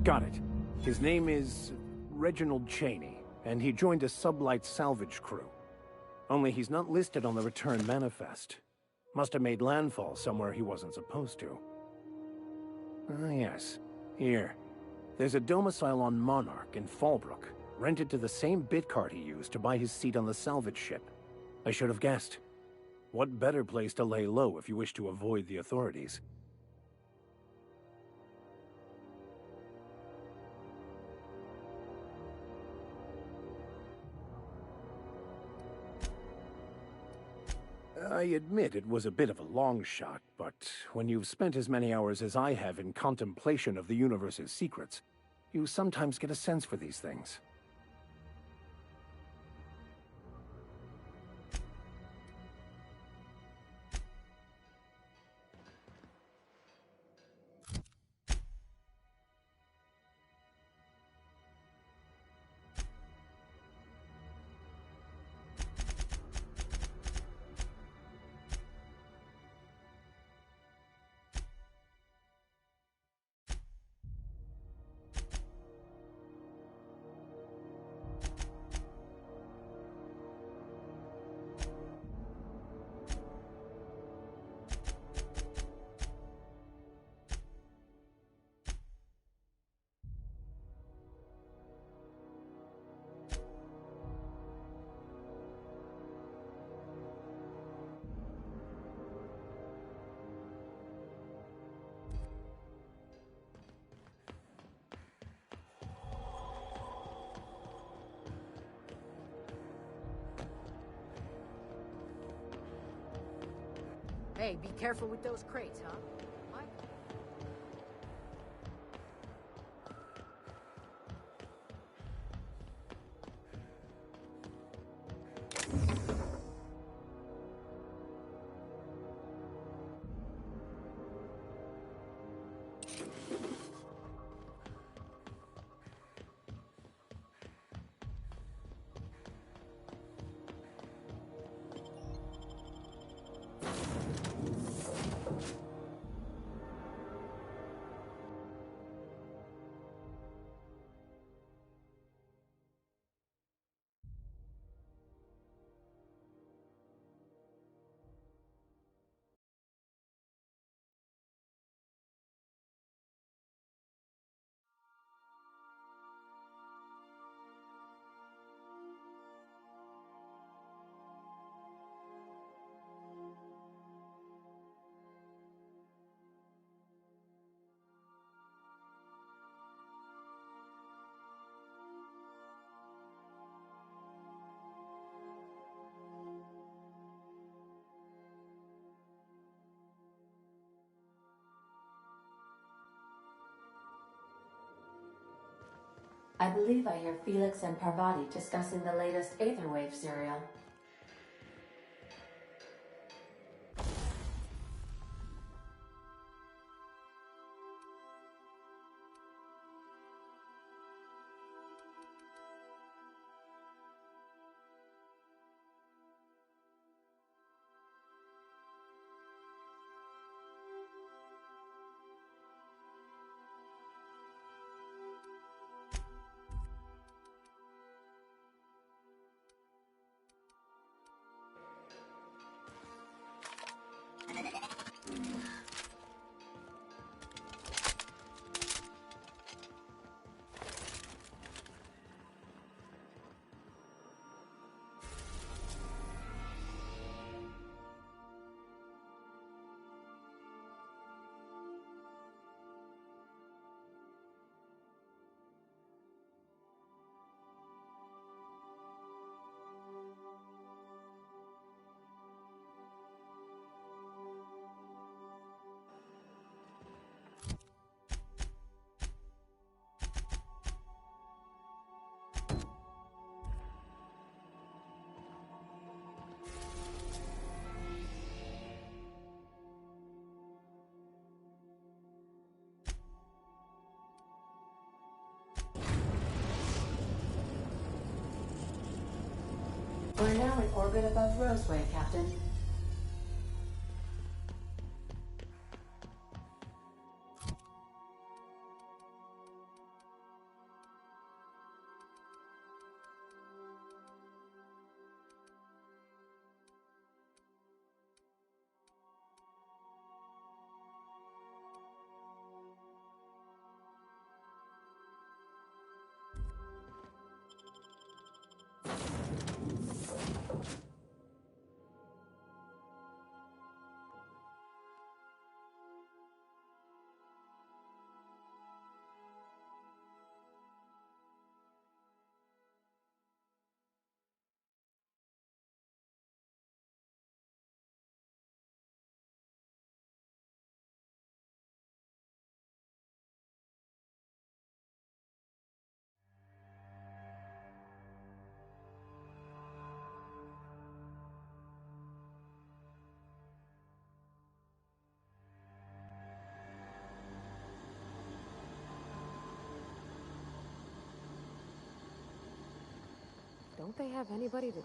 Got it. His name is Reginald Cheney, and he joined a sublight salvage crew. Only he's not listed on the return manifest. Must have made landfall somewhere he wasn't supposed to. Ah, yes. Here. There's a domicile on Monarch in Fallbrook, rented to the same bit card he used to buy his seat on the salvage ship. I should have guessed. What better place to lay low if you wish to avoid the authorities? I admit it was a bit of a long shot, but when you've spent as many hours as I have in contemplation of the universe's secrets, you sometimes get a sense for these things. Hey, be careful with those crates, huh? I believe I hear Felix and Parvati discussing the latest Aetherwave serial. We're now in orbit above Roseway, Captain. Don't they have anybody to...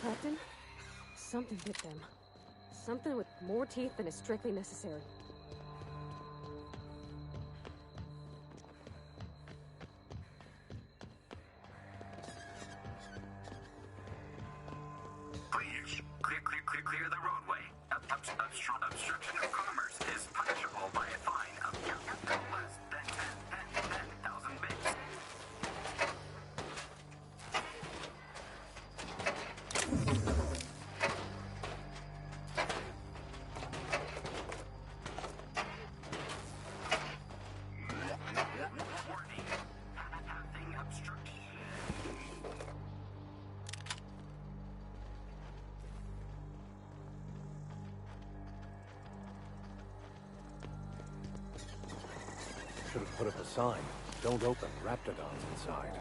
Captain? Something bit them. Something with more teeth than is strictly necessary. Please, clear the roadway. Obstruction of commerce is punishable by a fine of no less than 10,000 bits. Warning. Passing obstruction. Should have put up a sign. Don't open Raptidons inside.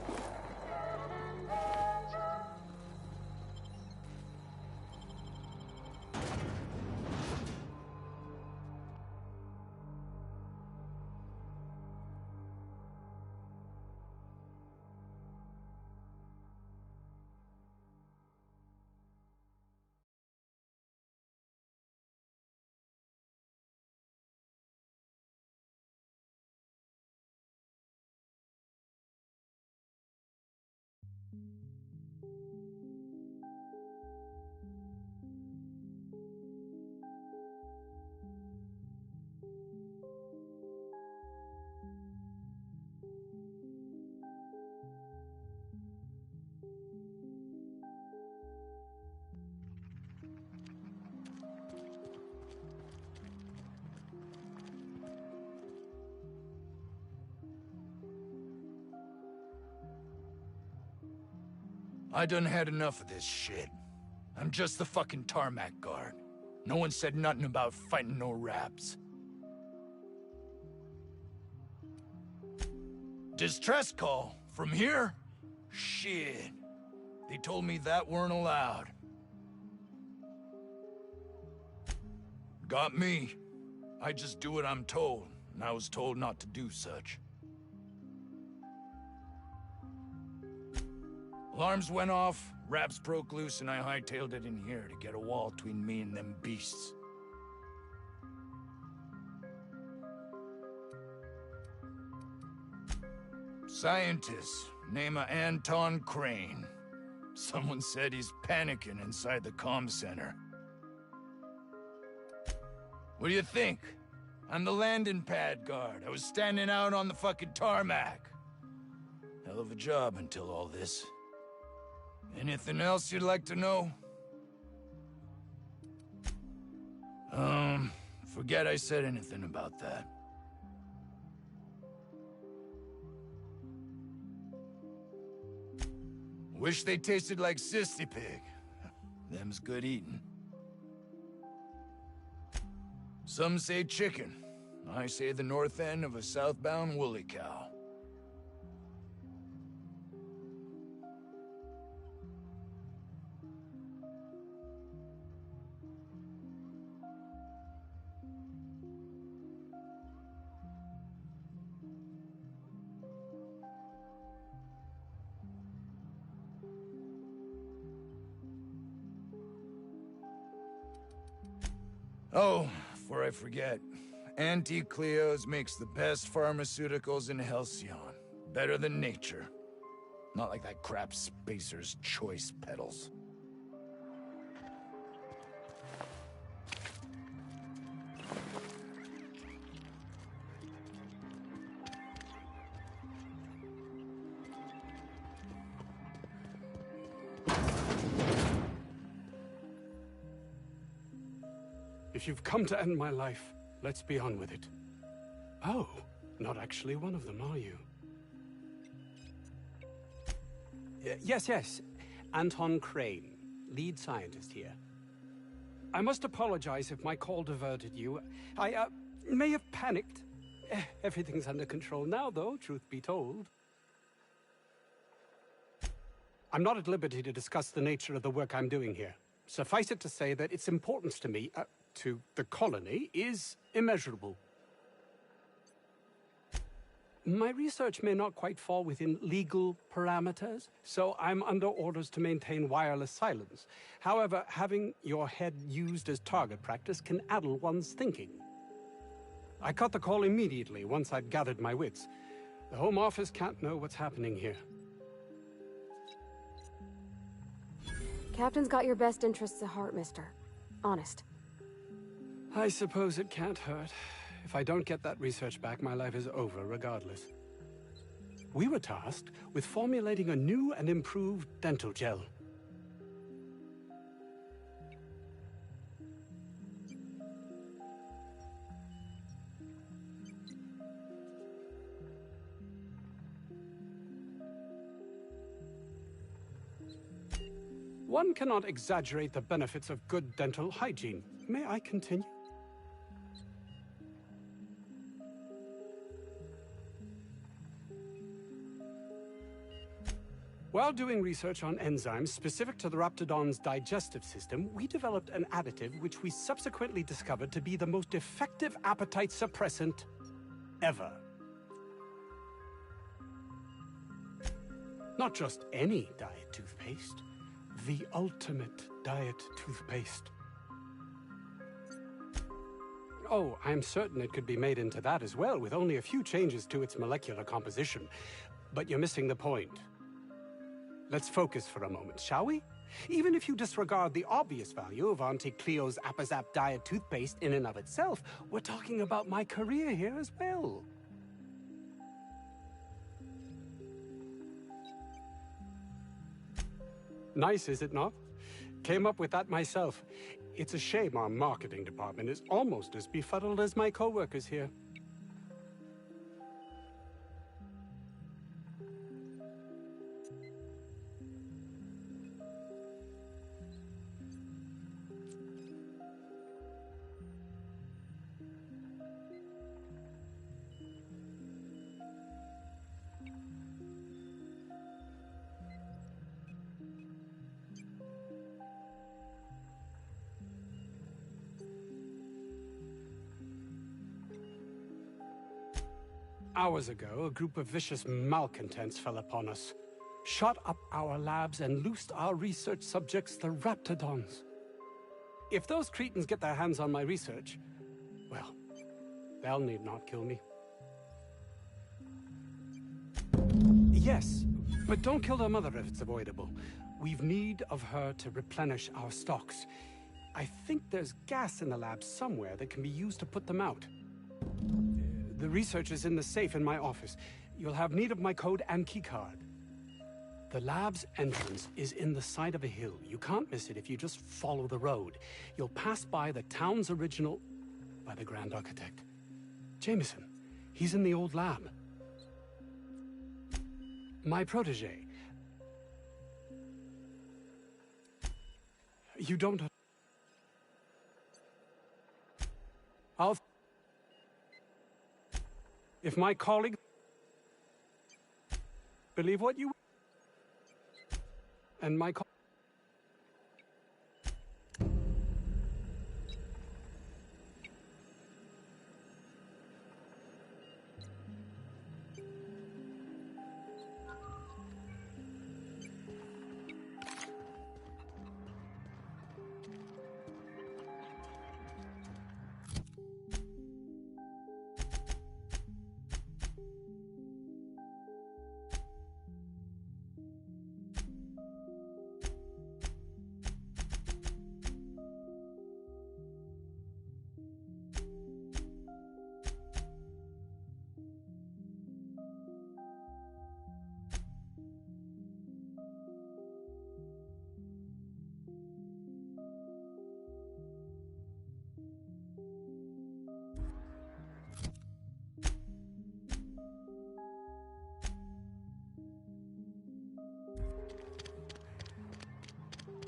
I done had enough of this shit. I'm just the fucking tarmac guard. No one said nothing about fighting no raps. Distress call? From here? Shit. They told me that weren't allowed. Got me. I just do what I'm told, and I was told not to do such. Alarms went off, raps broke loose, and I hightailed it in here to get a wall between me and them beasts. Scientist, name of Anton Crane. Someone said he's panicking inside the comm center. What do you think? I'm the landing pad guard. I was standing out on the fucking tarmac. Hell of a job until all this. Anything else you'd like to know? Forget I said anything about that. Wish they tasted like Sissy Pig. Them's good eating. Some say chicken. I say the north end of a southbound woolly cow. Oh, before I forget, Auntie Cleo's makes the best pharmaceuticals in Halcyon. Better than nature. Not like that crap Spacer's Choice peddles. If you've come to end my life, let's be on with it. Oh, not actually one of them, are you? Yes. Anton Crane, lead scientist here. I must apologize if my call diverted you. I may have panicked. Everything's under control now, though, truth be told. I'm not at liberty to discuss the nature of the work I'm doing here. Suffice it to say that its importance to me, to the colony, is immeasurable. My research may not quite fall within legal parameters, so I'm under orders to maintain wireless silence. However, having your head used as target practice can addle one's thinking. I cut the call immediately once I'd gathered my wits. The Home Office can't know what's happening here. Captain's got your best interests at heart, mister. Honest. I suppose it can't hurt. If I don't get that research back, my life is over regardless. We were tasked with formulating a new and improved dental gel. One cannot exaggerate the benefits of good dental hygiene. May I continue? While doing research on enzymes specific to the Raptidon's digestive system, we developed an additive which we subsequently discovered to be the most effective appetite suppressant ever. Not just any diet toothpaste, the ultimate diet toothpaste. Oh, I'm certain it could be made into that as well, with only a few changes to its molecular composition. But you're missing the point. Let's focus for a moment, shall we? Even if you disregard the obvious value of Auntie Cleo's Appazap diet toothpaste in and of itself, we're talking about my career here as well. Nice, is it not? Came up with that myself. It's a shame our marketing department is almost as befuddled as my co-workers here. hours ago, a group of vicious malcontents fell upon us, shot up our labs, and loosed our research subjects, the Raptidons. If those cretins get their hands on my research, well, they'll need not kill me. Yes, but don't kill their mother if it's avoidable. We've need of her to replenish our stocks. I think there's gas in the lab somewhere that can be used to put them out. The research is in the safe in my office. You'll have need of my code and keycard. The lab's entrance is in the side of a hill. You can't miss it if you just follow the road. You'll pass by the town's original... by the Grand Architect. Jameson. He's in the old lab. My protege. You don't... I'll... If my colleague... believe what you... and my...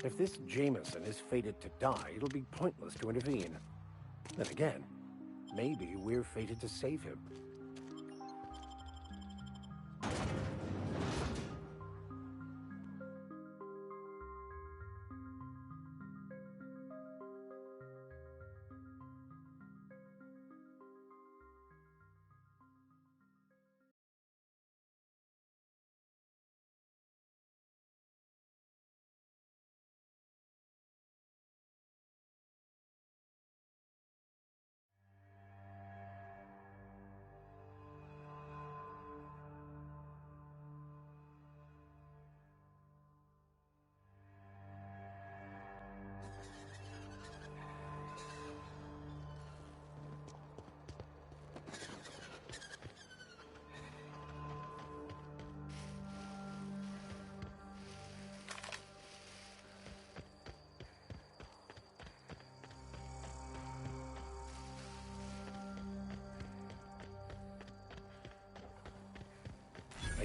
If this Jameson is fated to die, it'll be pointless to intervene. Then again, maybe we're fated to save him.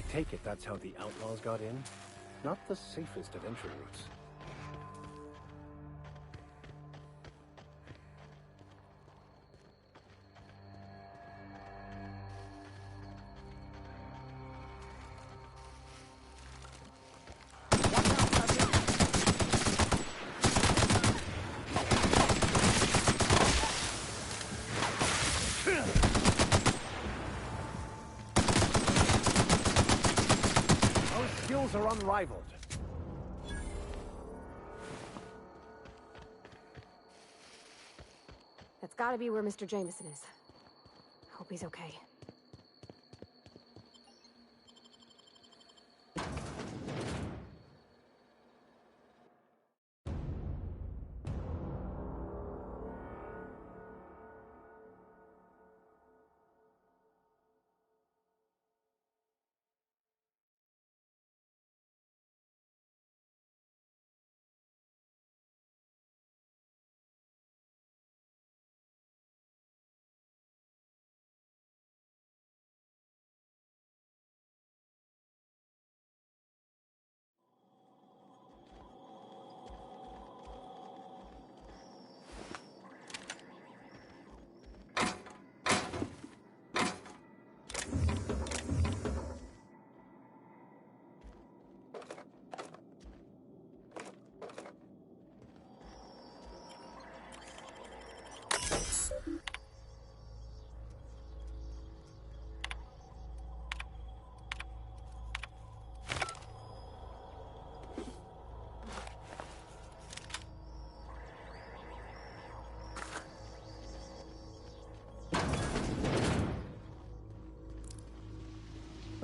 I take it that's how the outlaws got in? Not the safest of entry routes. Are unrivaled. That's gotta be where Mr. Jameson is. Hope he's okay.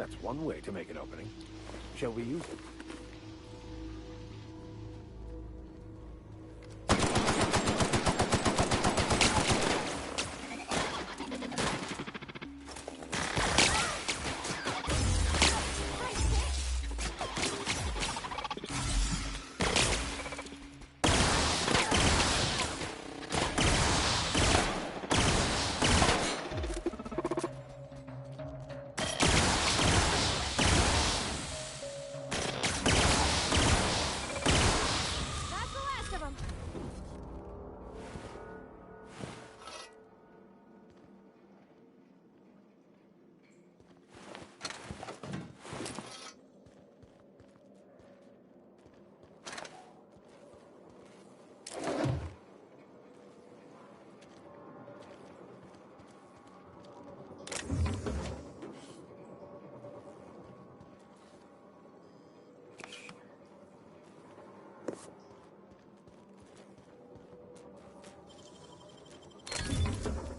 That's one way to make an opening. Shall we use it?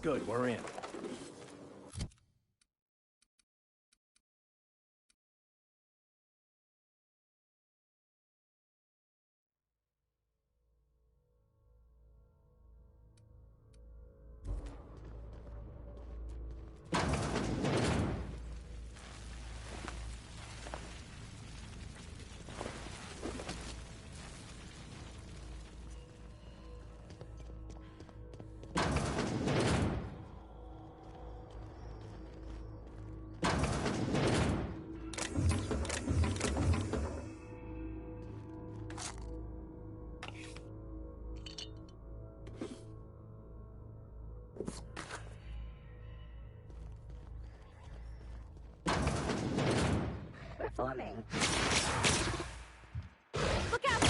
Good, we're in. Performing. Look out!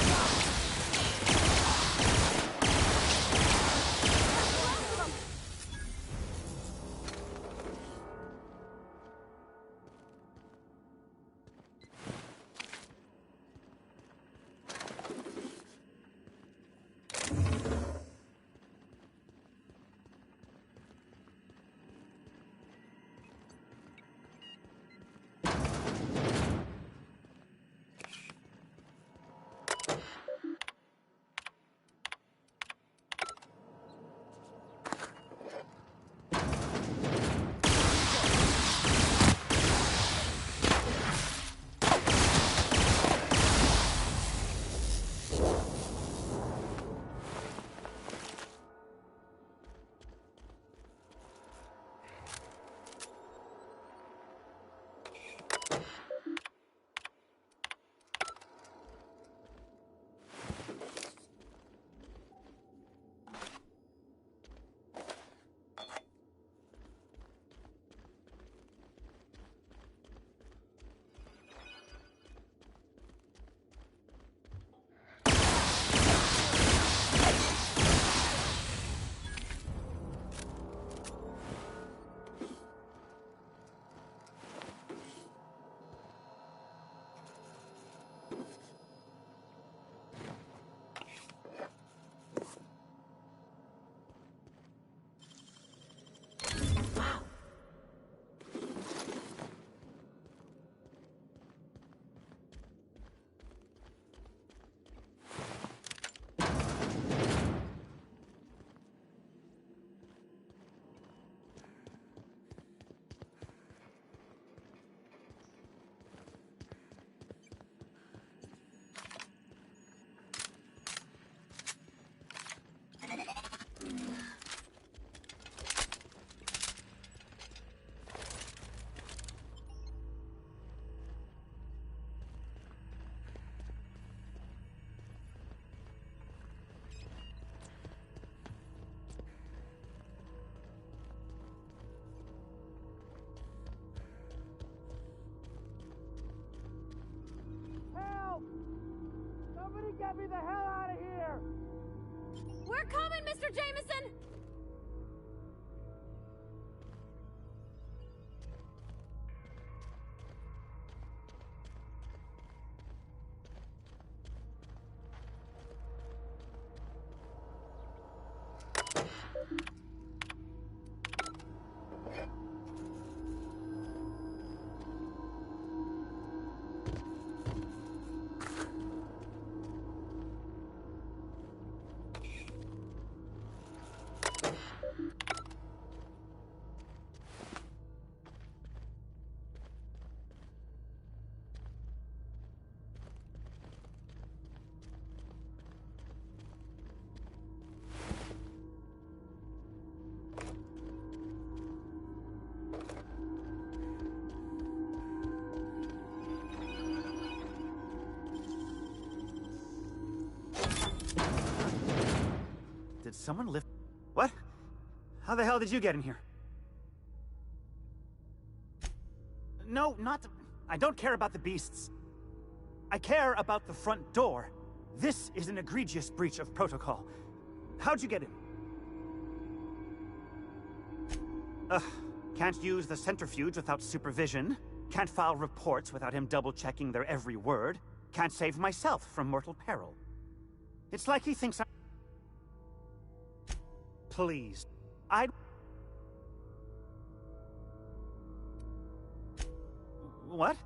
Get me the hell out of here! We're coming, Mr. Jameson! Did someone lift... What? How the hell did you get in here? No, not... I don't care about the beasts. I care about the front door. This is an egregious breach of protocol. How'd you get in? Ugh. Can't use the centrifuge without supervision. Can't file reports without him double-checking their every word. Can't save myself from mortal peril. It's like he thinks I... Please. What?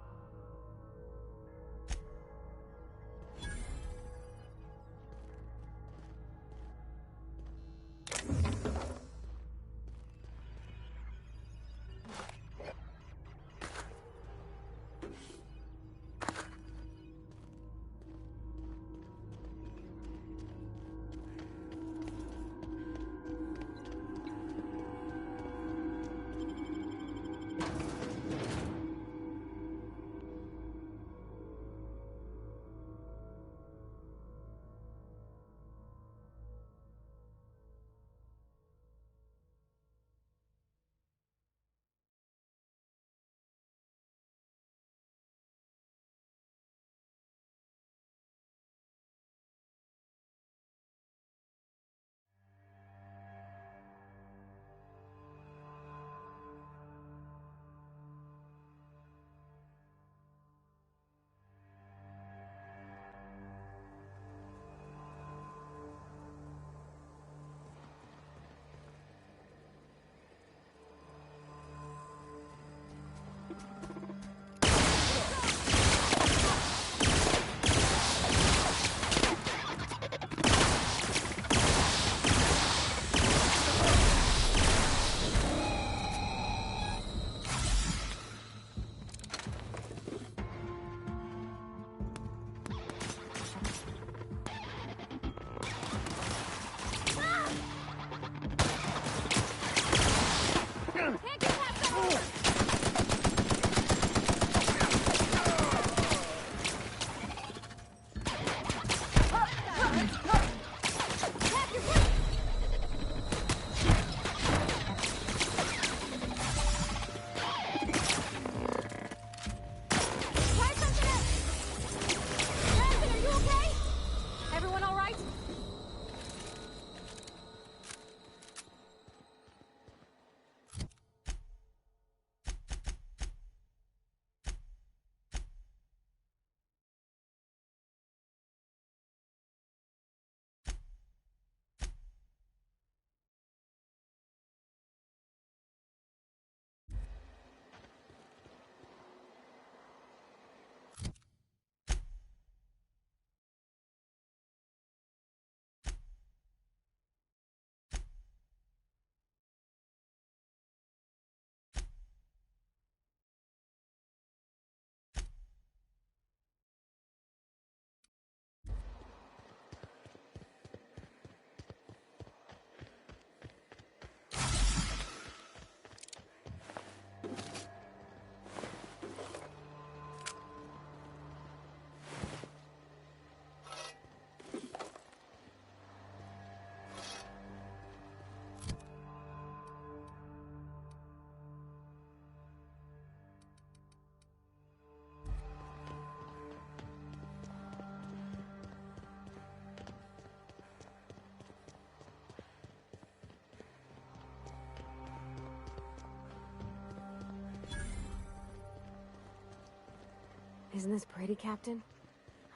Isn't this pretty, Captain?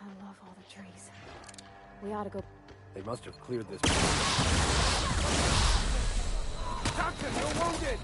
I love all the trees. We ought to go... They must have cleared this... Doctor, you're wounded!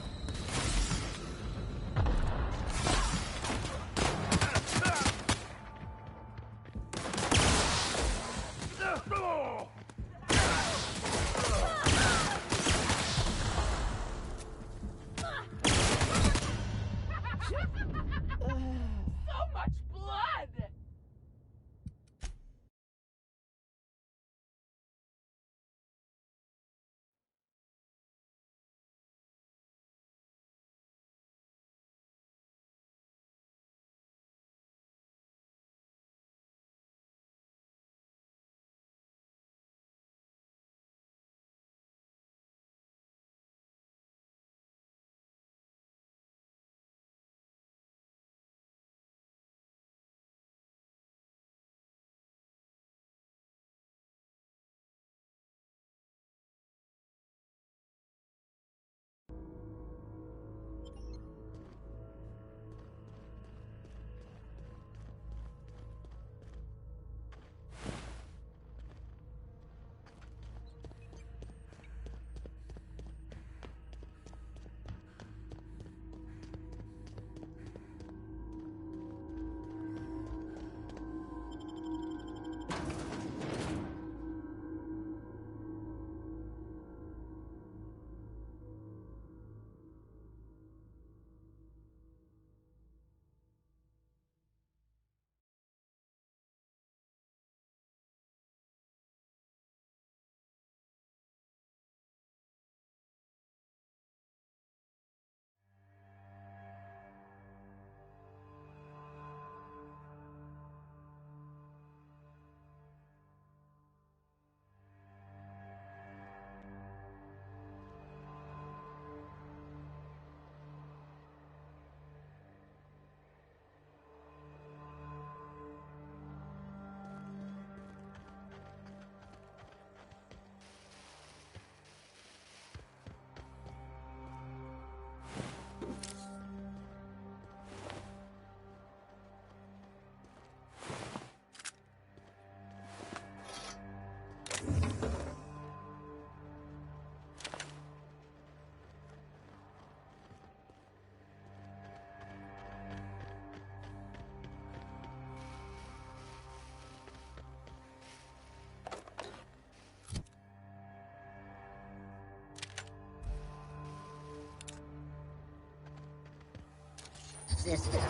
system.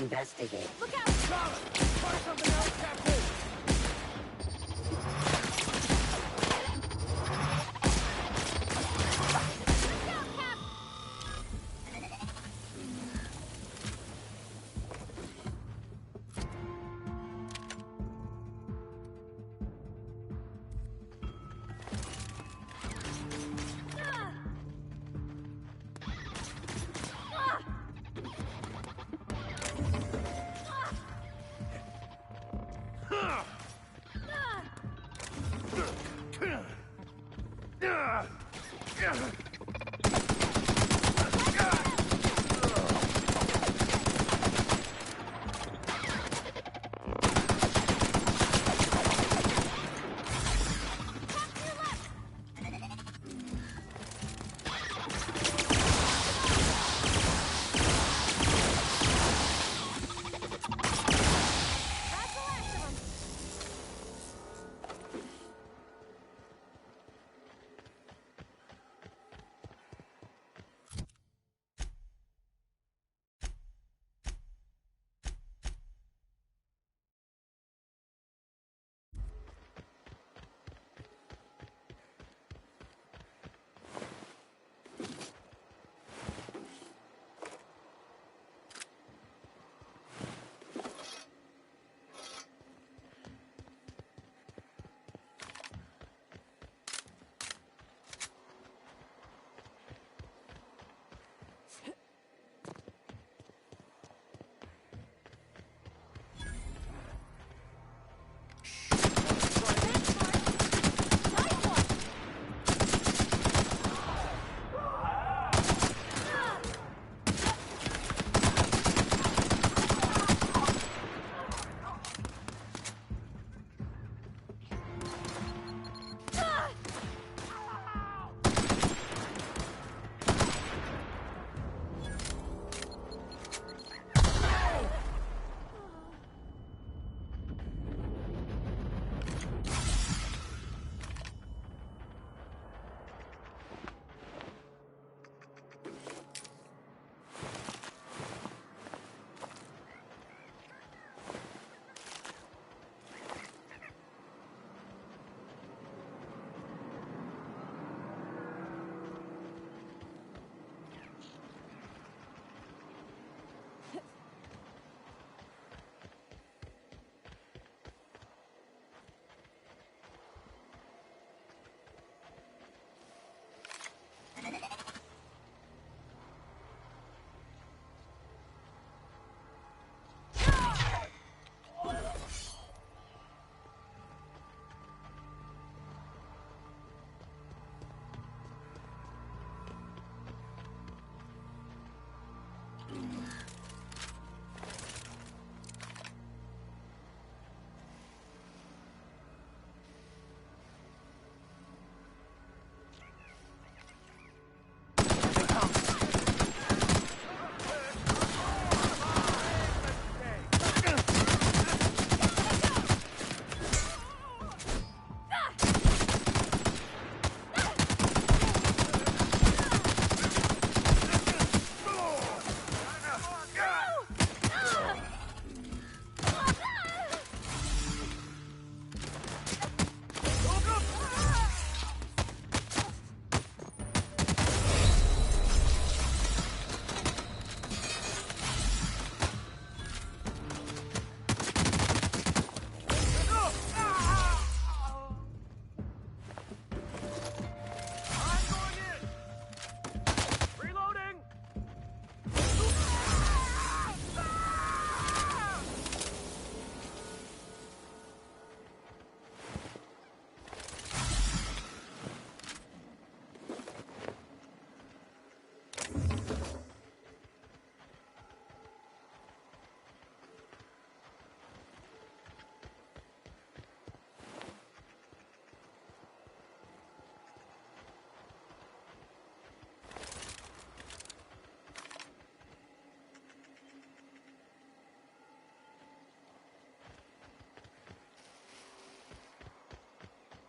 Investigate. Look out! Try something else, Captain!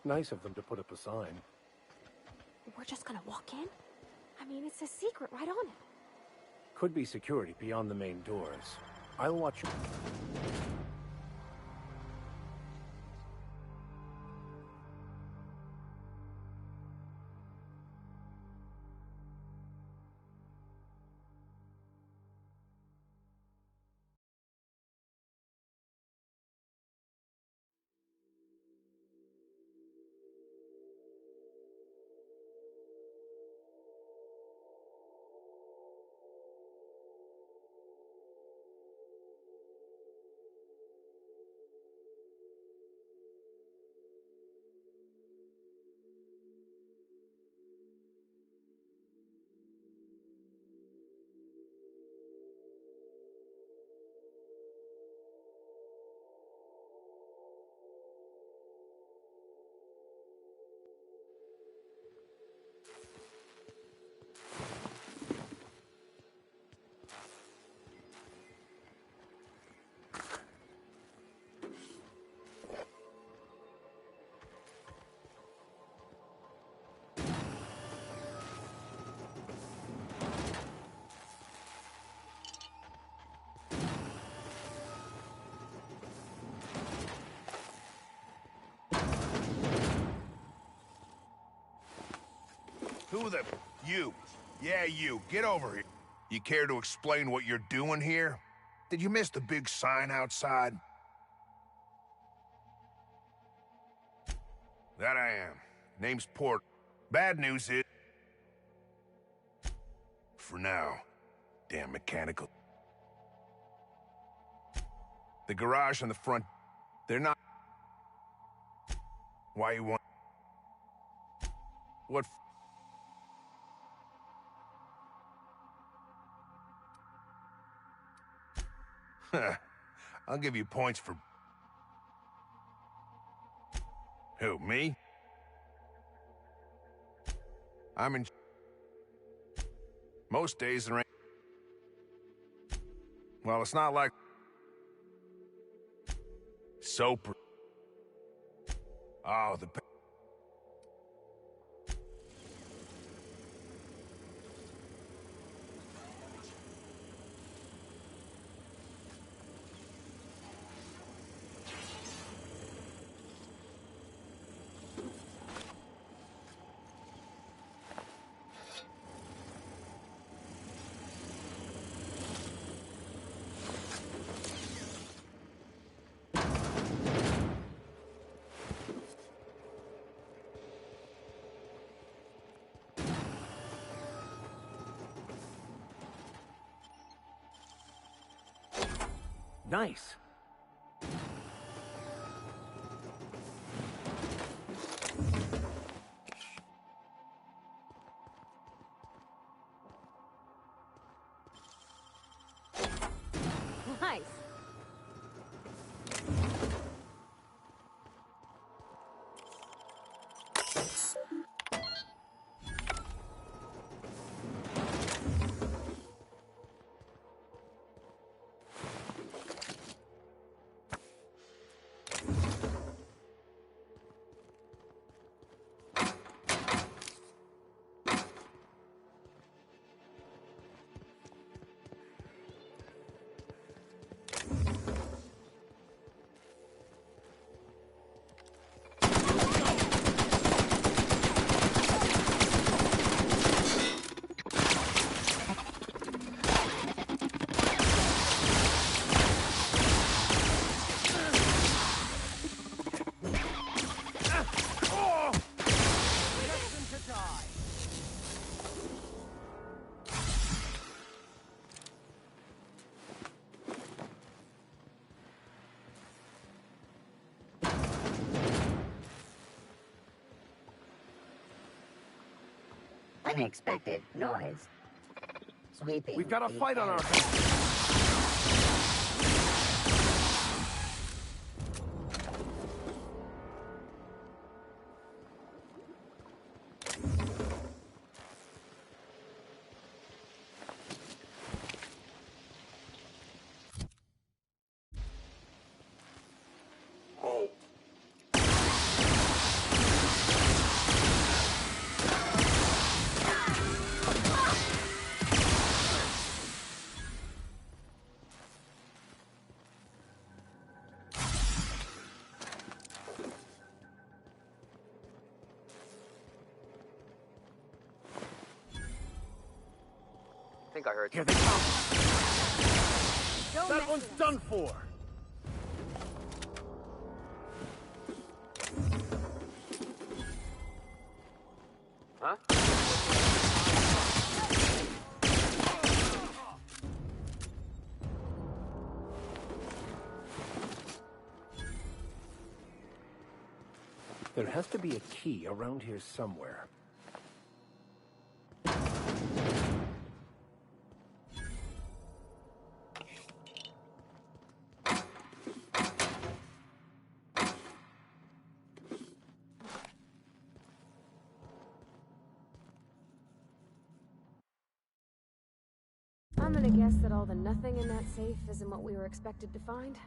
Nice of them to put up a sign. We're just gonna walk in? I mean, it's a secret right on it. Could be security beyond the main doors. I'll watch. Who the... You. Yeah, you. Get over here. You care to explain what you're doing here? Did you miss the big sign outside? That I am. Name's Port. Bad news is... For now. Damn mechanical. The garage and the front... They're not... Why you want... What... I'll give you points for... Who, me? I'm in... Most days there ain't... Well, it's not like... Soap... Oh, the... Nice. Nice. Unexpected noise. Sweeping. We've got a fight on our think I heard. Here they come. That one's done for. Huh? There has to be a key around here somewhere. I'm gonna guess that all the nothing in that safe isn't what we were expected to find.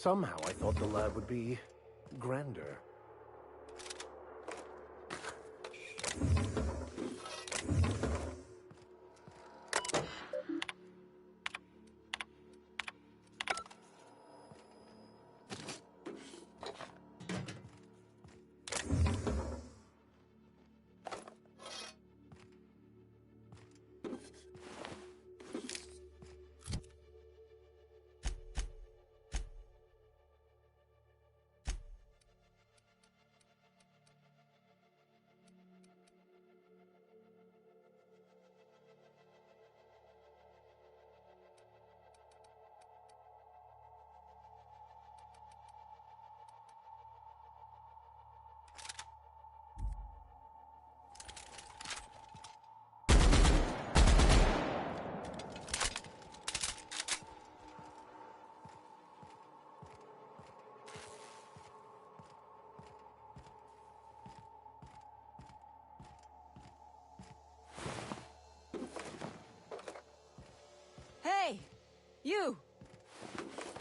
Somehow I thought the lab would be grander. You!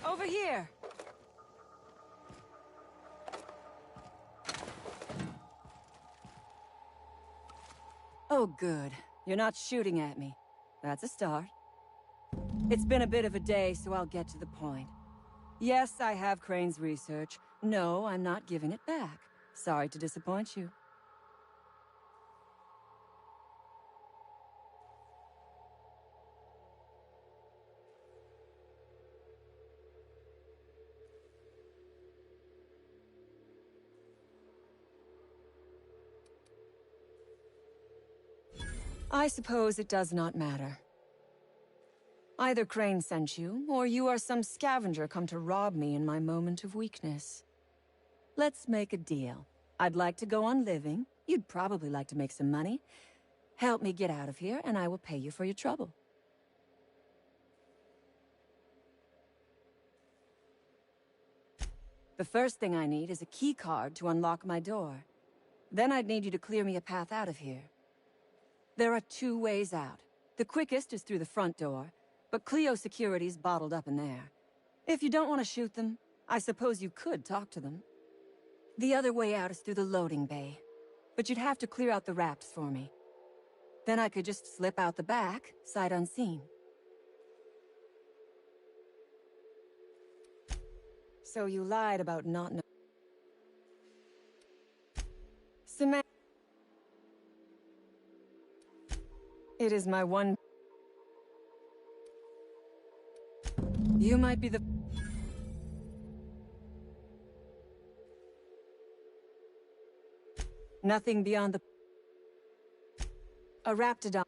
Over here! Oh, good. You're not shooting at me. That's a start. It's been a bit of a day, so I'll get to the point. Yes, I have Crane's research. No, I'm not giving it back. Sorry to disappoint you. I suppose it does not matter. Either Crane sent you, or you are some scavenger come to rob me in my moment of weakness. Let's make a deal. I'd like to go on living. You'd probably like to make some money. Help me get out of here, and I will pay you for your trouble. The first thing I need is a key card to unlock my door. Then I'd need you to clear me a path out of here. There are 2 ways out. The quickest is through the front door, but Cleo Security's bottled up in there. If you don't want to shoot them, I suppose you could talk to them. The other way out is through the loading bay, but you'd have to clear out the rafts for me. Then I could just slip out the back, sight unseen. So you lied about not knowing. Samantha. It is my one... You might be the... Nothing beyond the... A raptidon.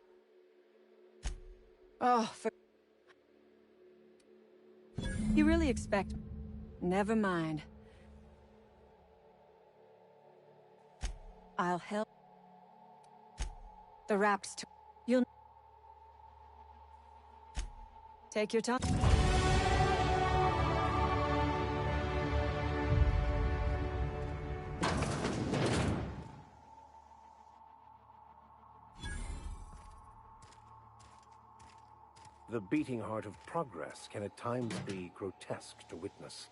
Oh, for... You really expect... Never mind. I'll help. The raps... You'll... Take your time. The beating heart of progress can at times be grotesque to witness.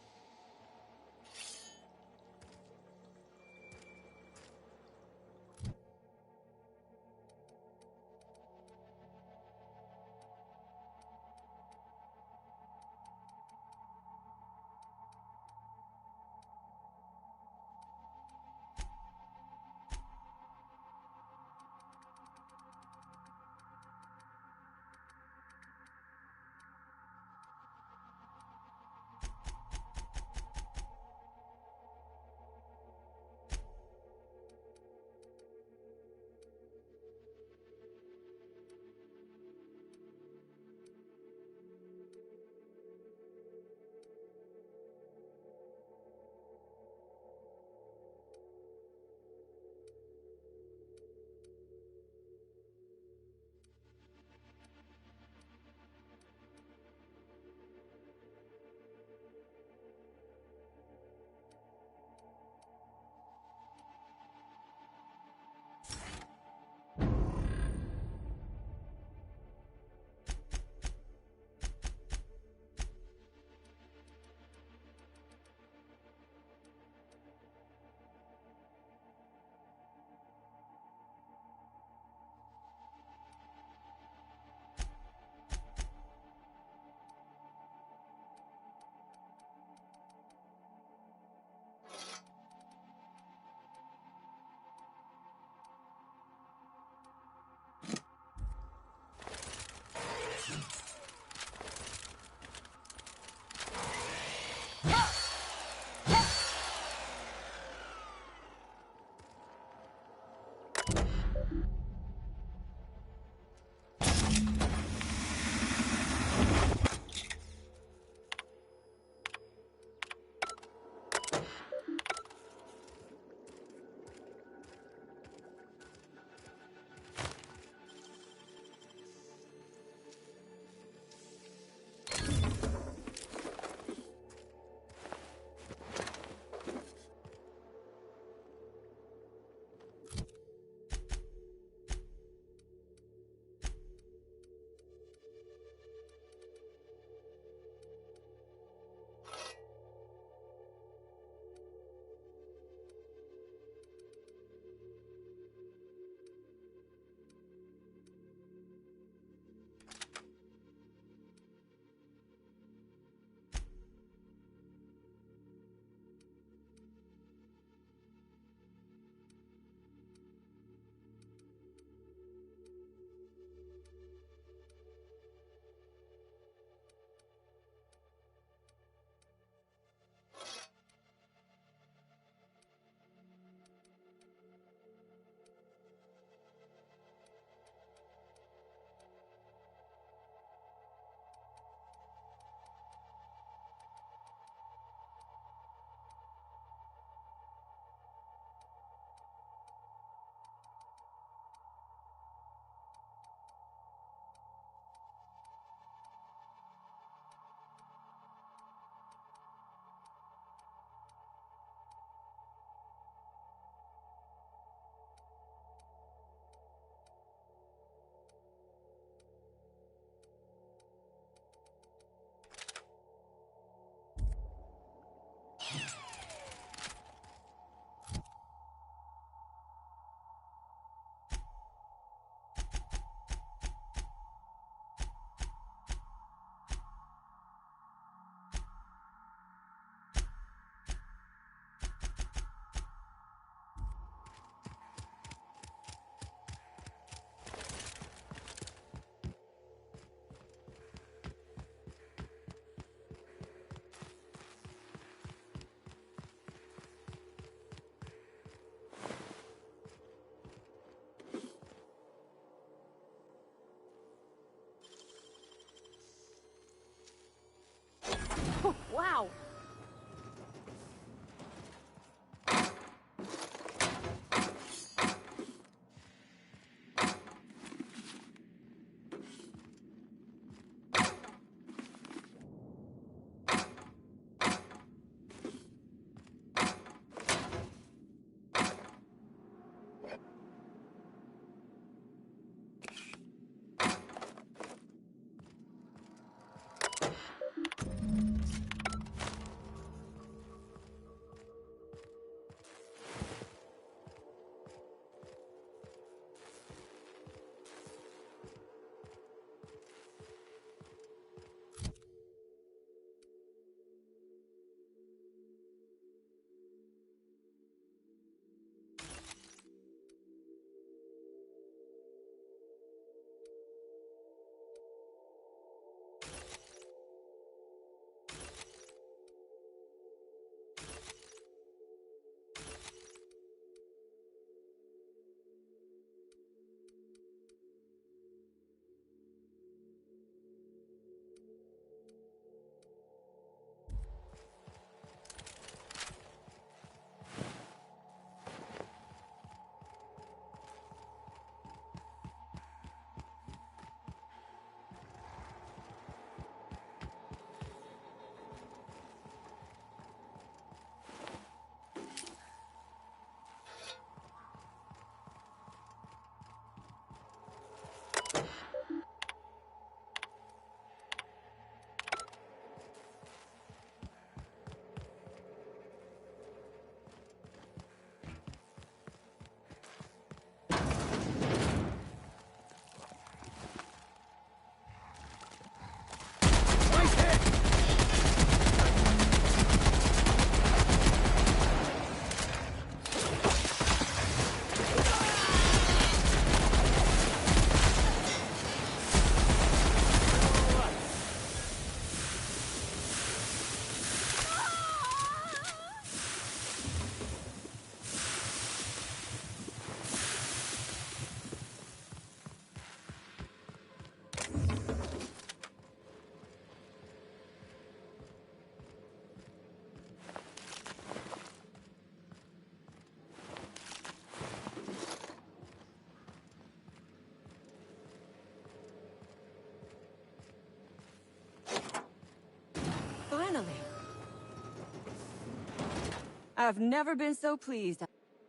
I've never been so pleased.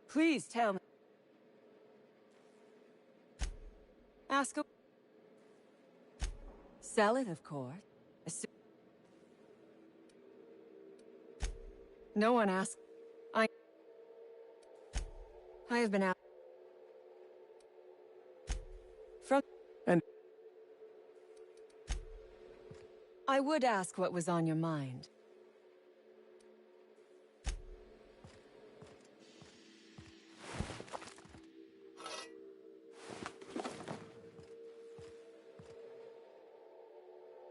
Please tell me. Ask a... Sell it, of course. No one asked. I have been out. From... And... I would ask what was on your mind.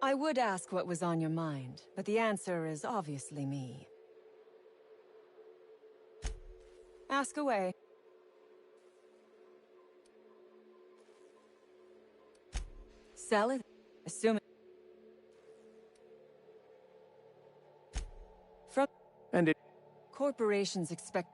I would ask what was on your mind, but the answer is obviously me. Ask away. Sell it, assuming... From... And it... Corporations expect...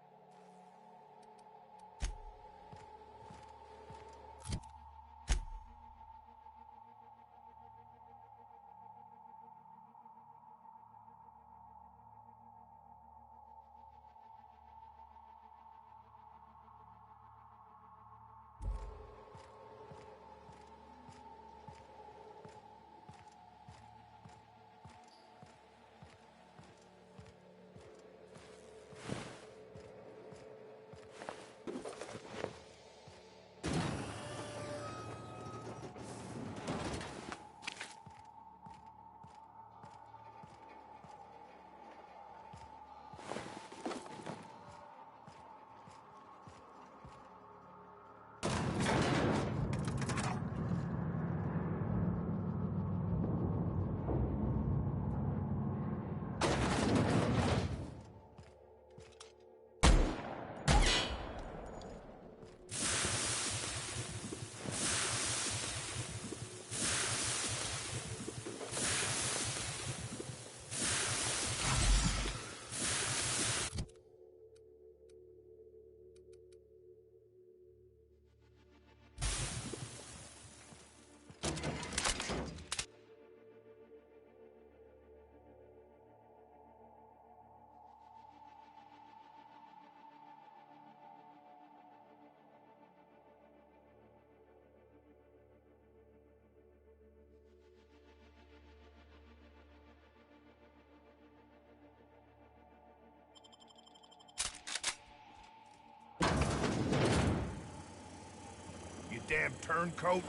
Damn turncoat.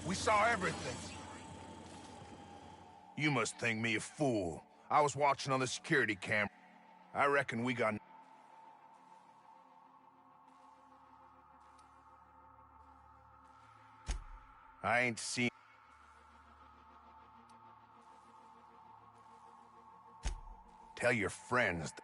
We saw everything. You must think me a fool. I was watching on the security camera. I reckon we got... I ain't seen... Tell your friends...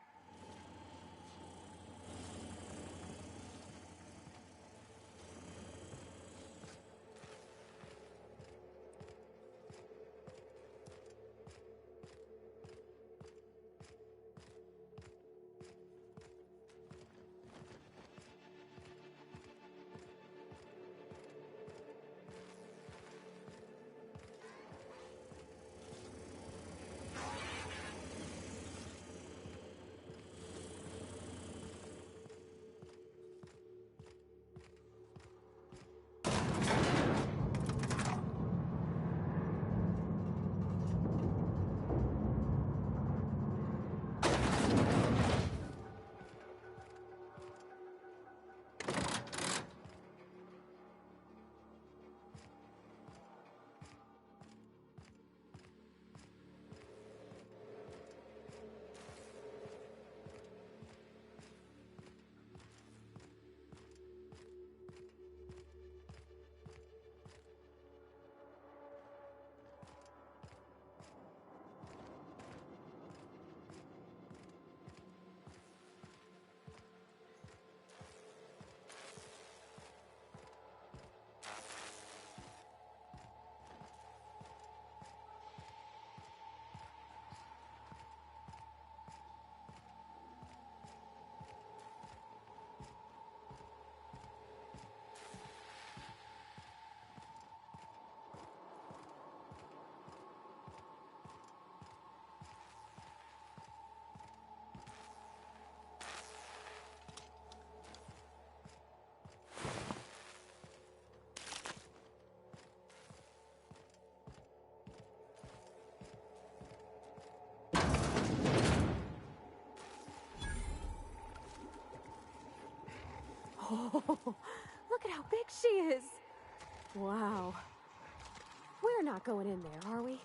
Oh, look at how big she is. Wow. We're not going in there, are we?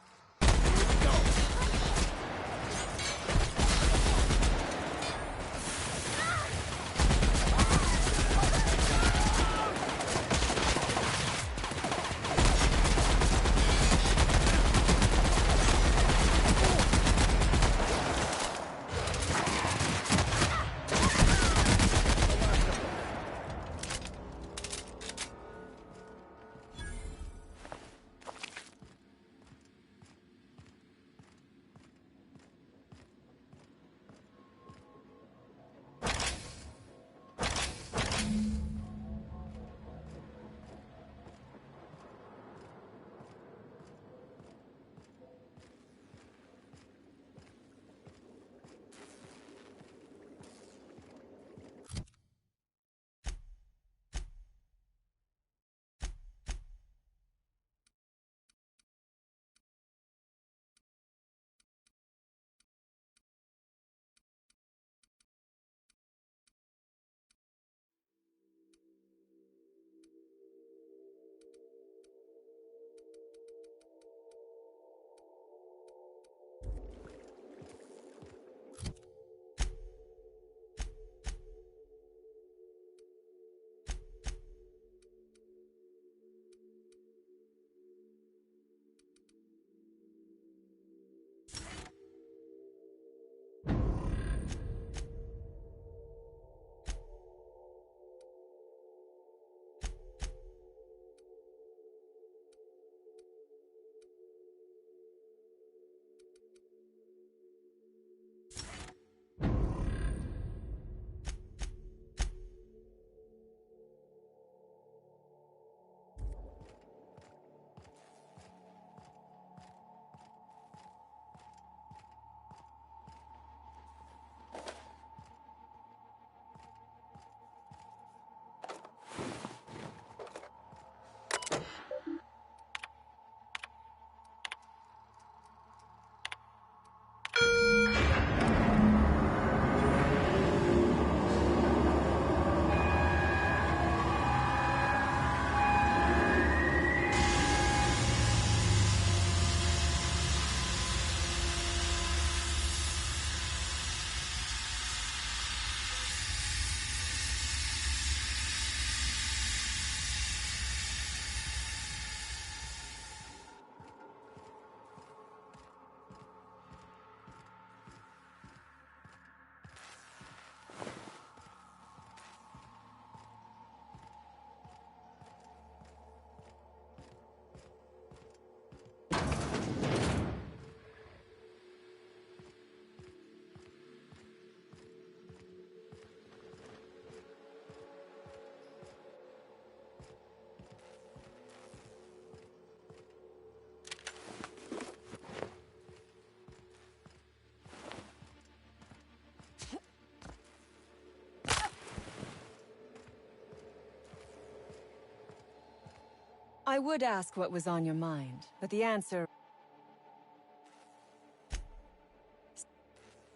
I would ask what was on your mind, but the answer...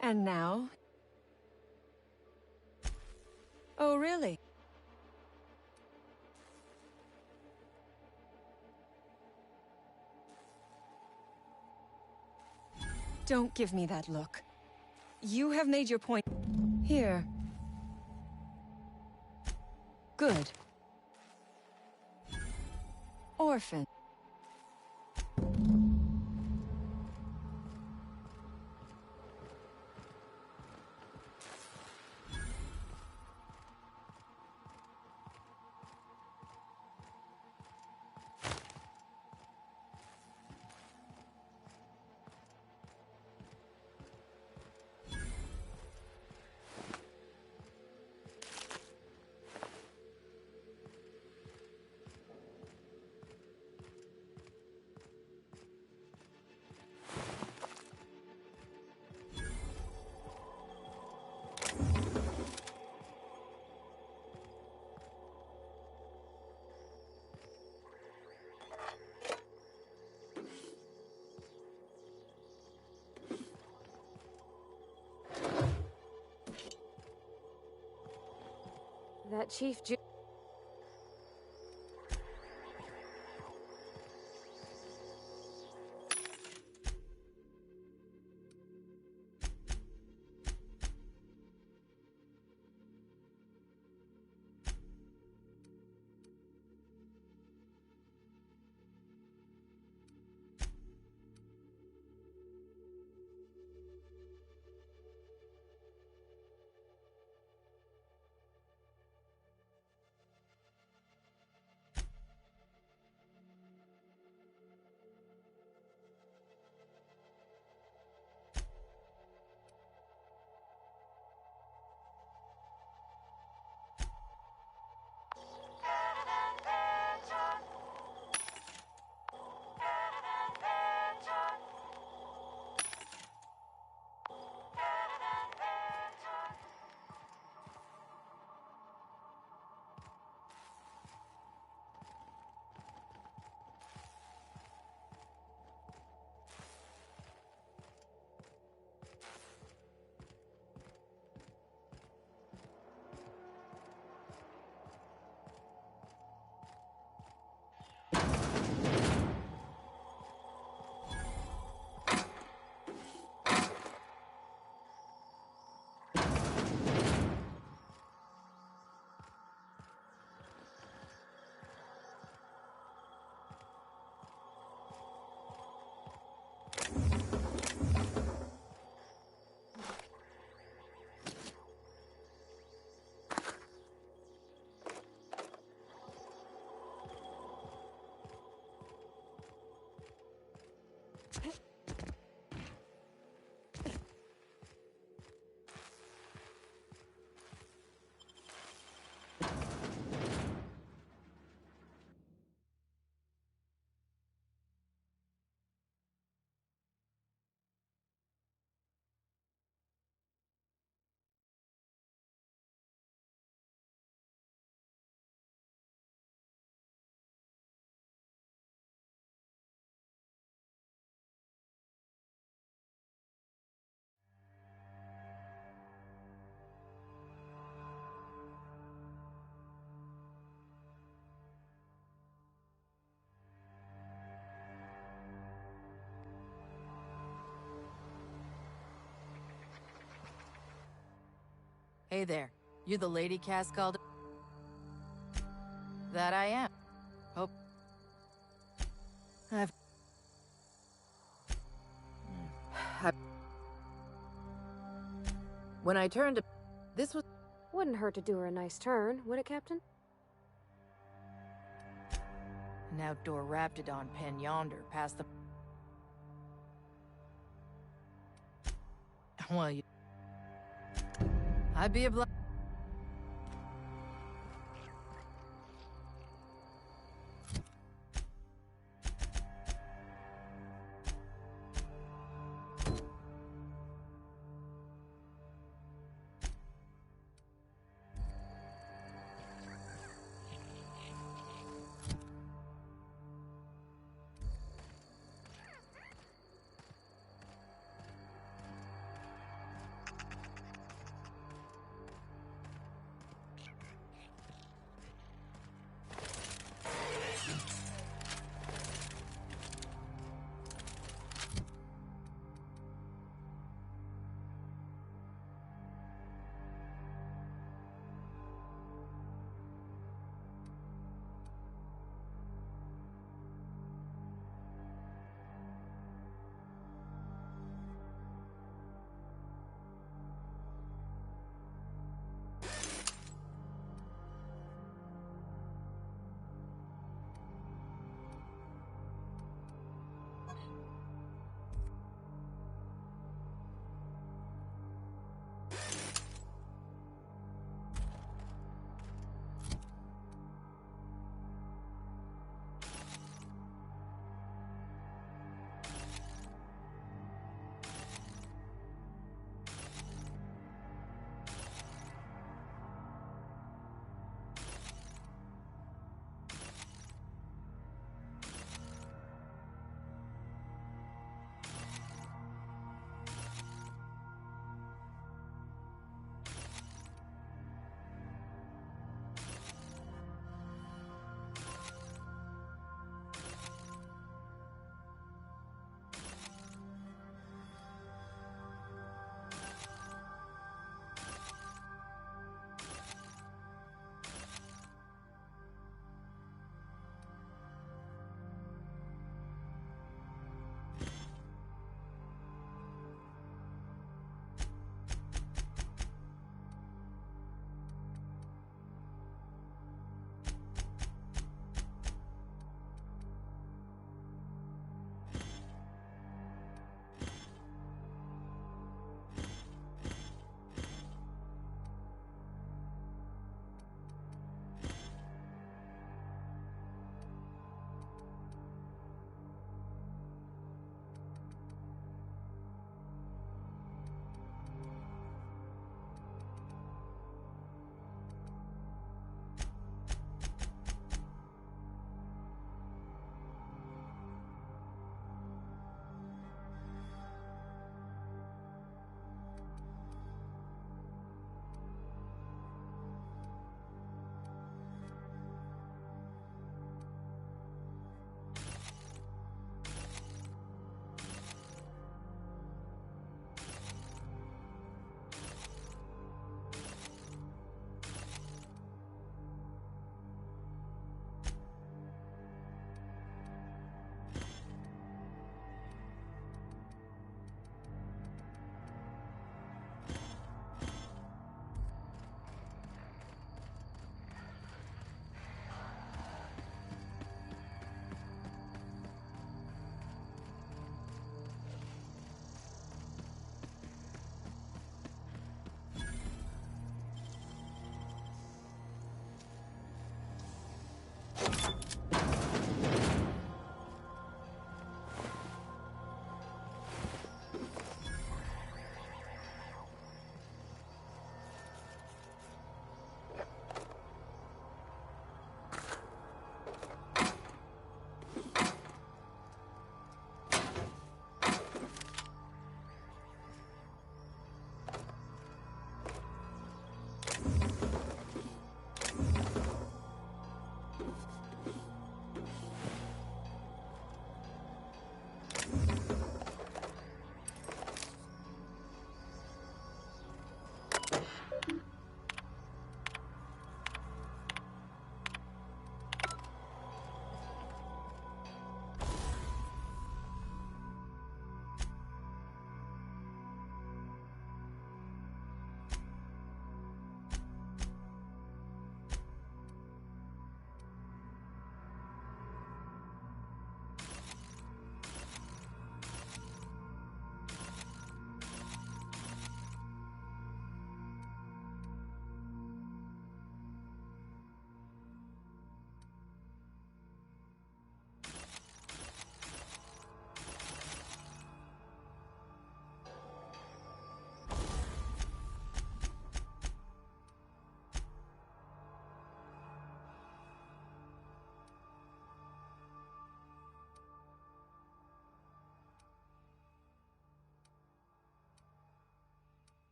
And now? Oh, really? Don't give me that look. You have made your point. Here. Good. Orphan. that Chief Ju- Hey there. You the lady Cass called? That I am. Hope. When I turned to... This was... Wouldn't hurt to do her a nice turn, would it, Captain? An outdoor raptidon pen yonder, past the... Well, you... I'd be obliged...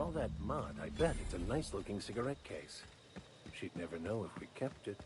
all that mud, I bet it's a nice-looking cigarette case. She'd never know if we kept it.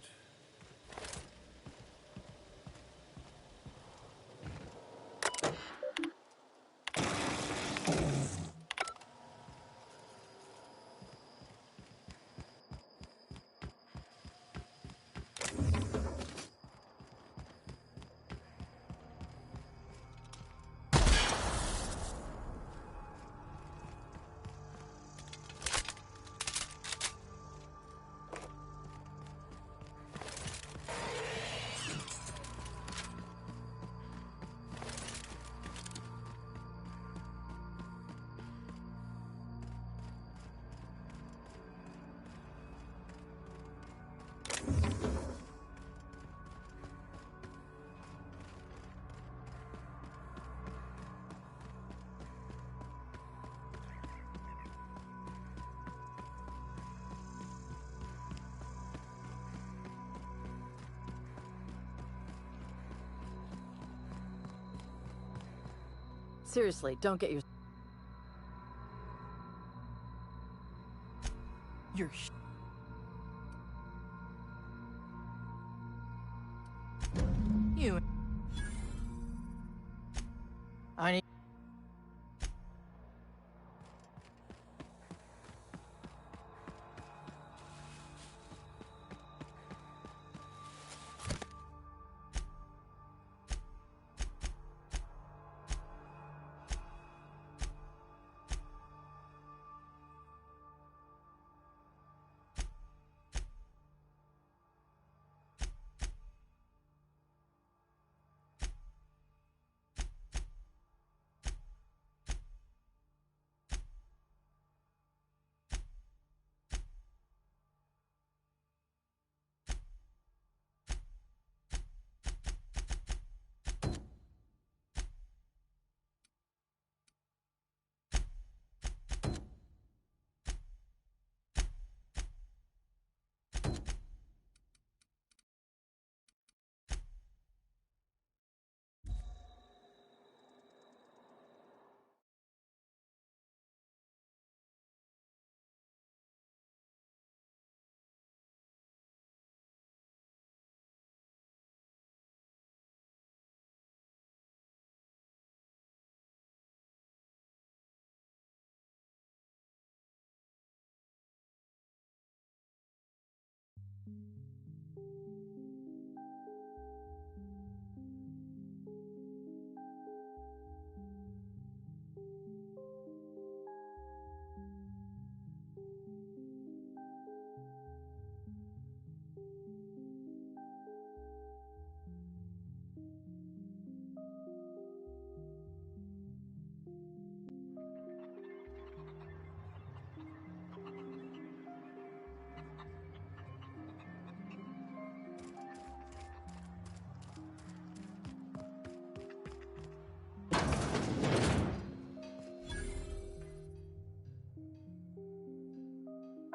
Seriously, don't get your... You... I need...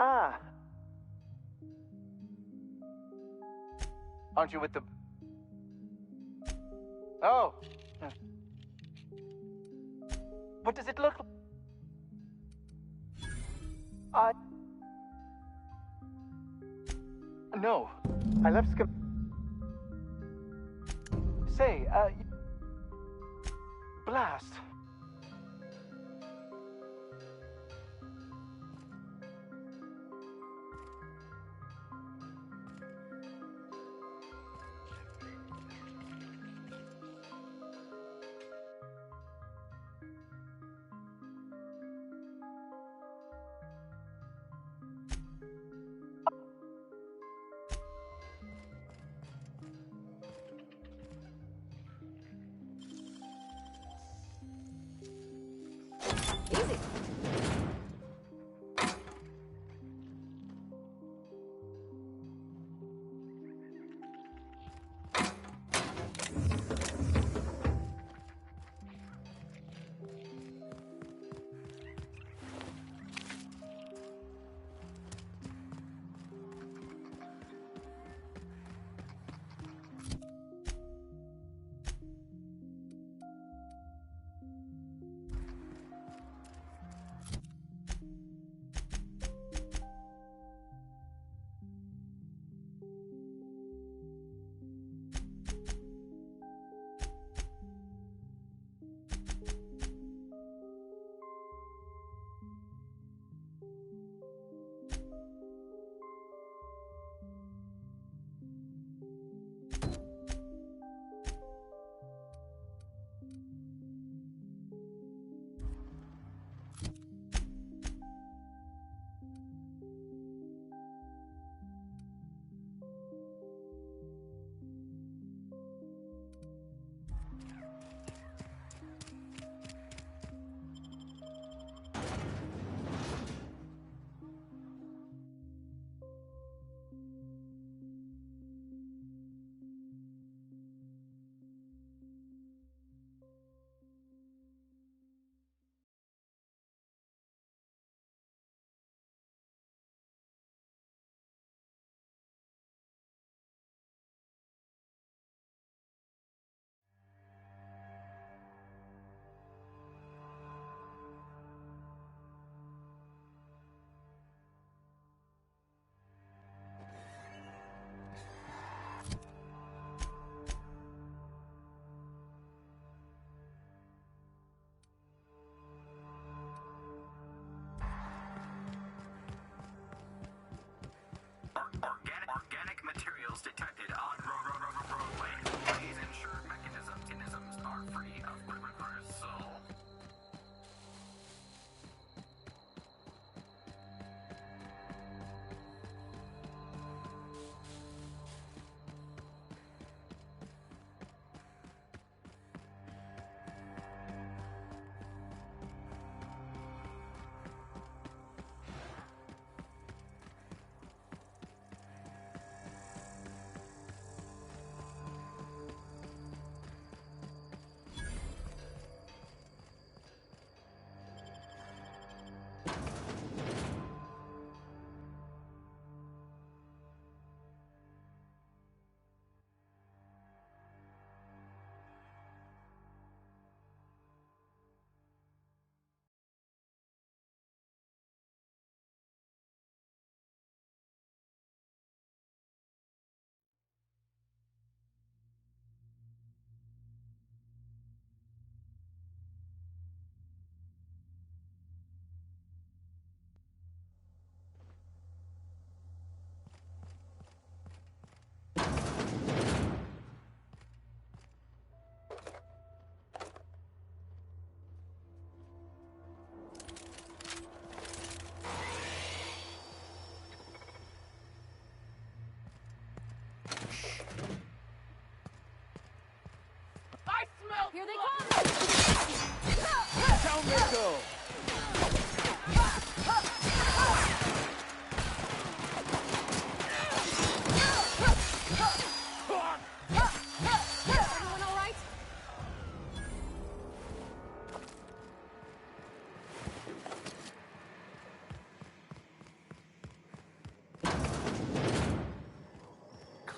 Ah. Aren't you with the... Oh. What does it look like? No. I left Say, Blast.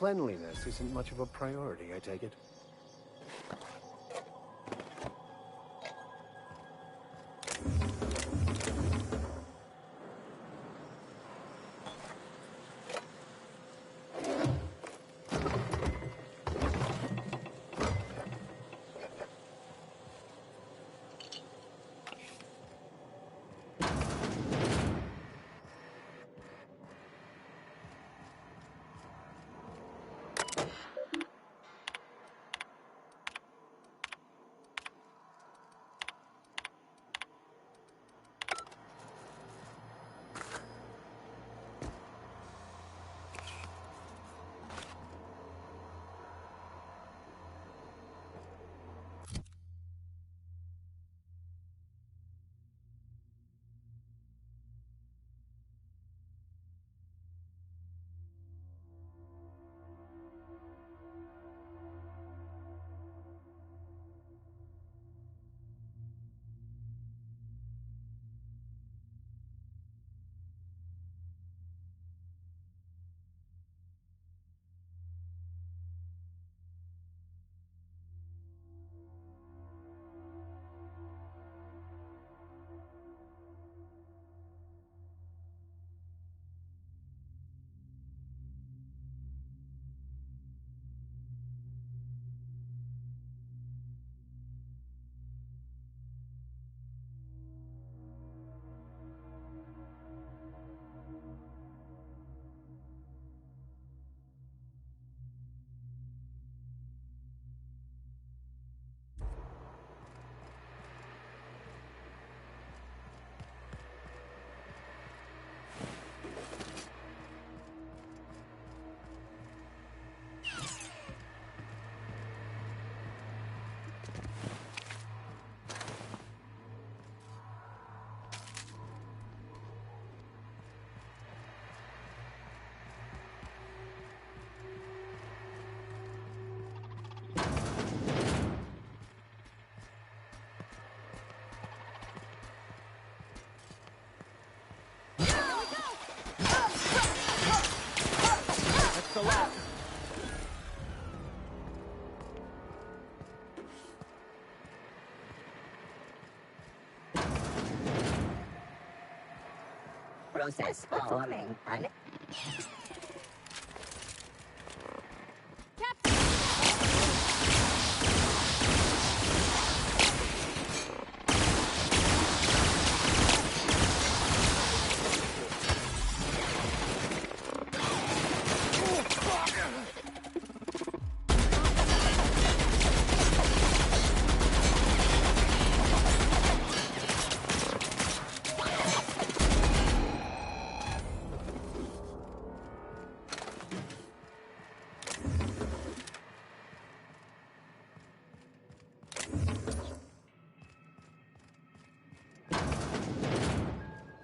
Cleanliness isn't much of a priority, I take it. The lap. Process performing.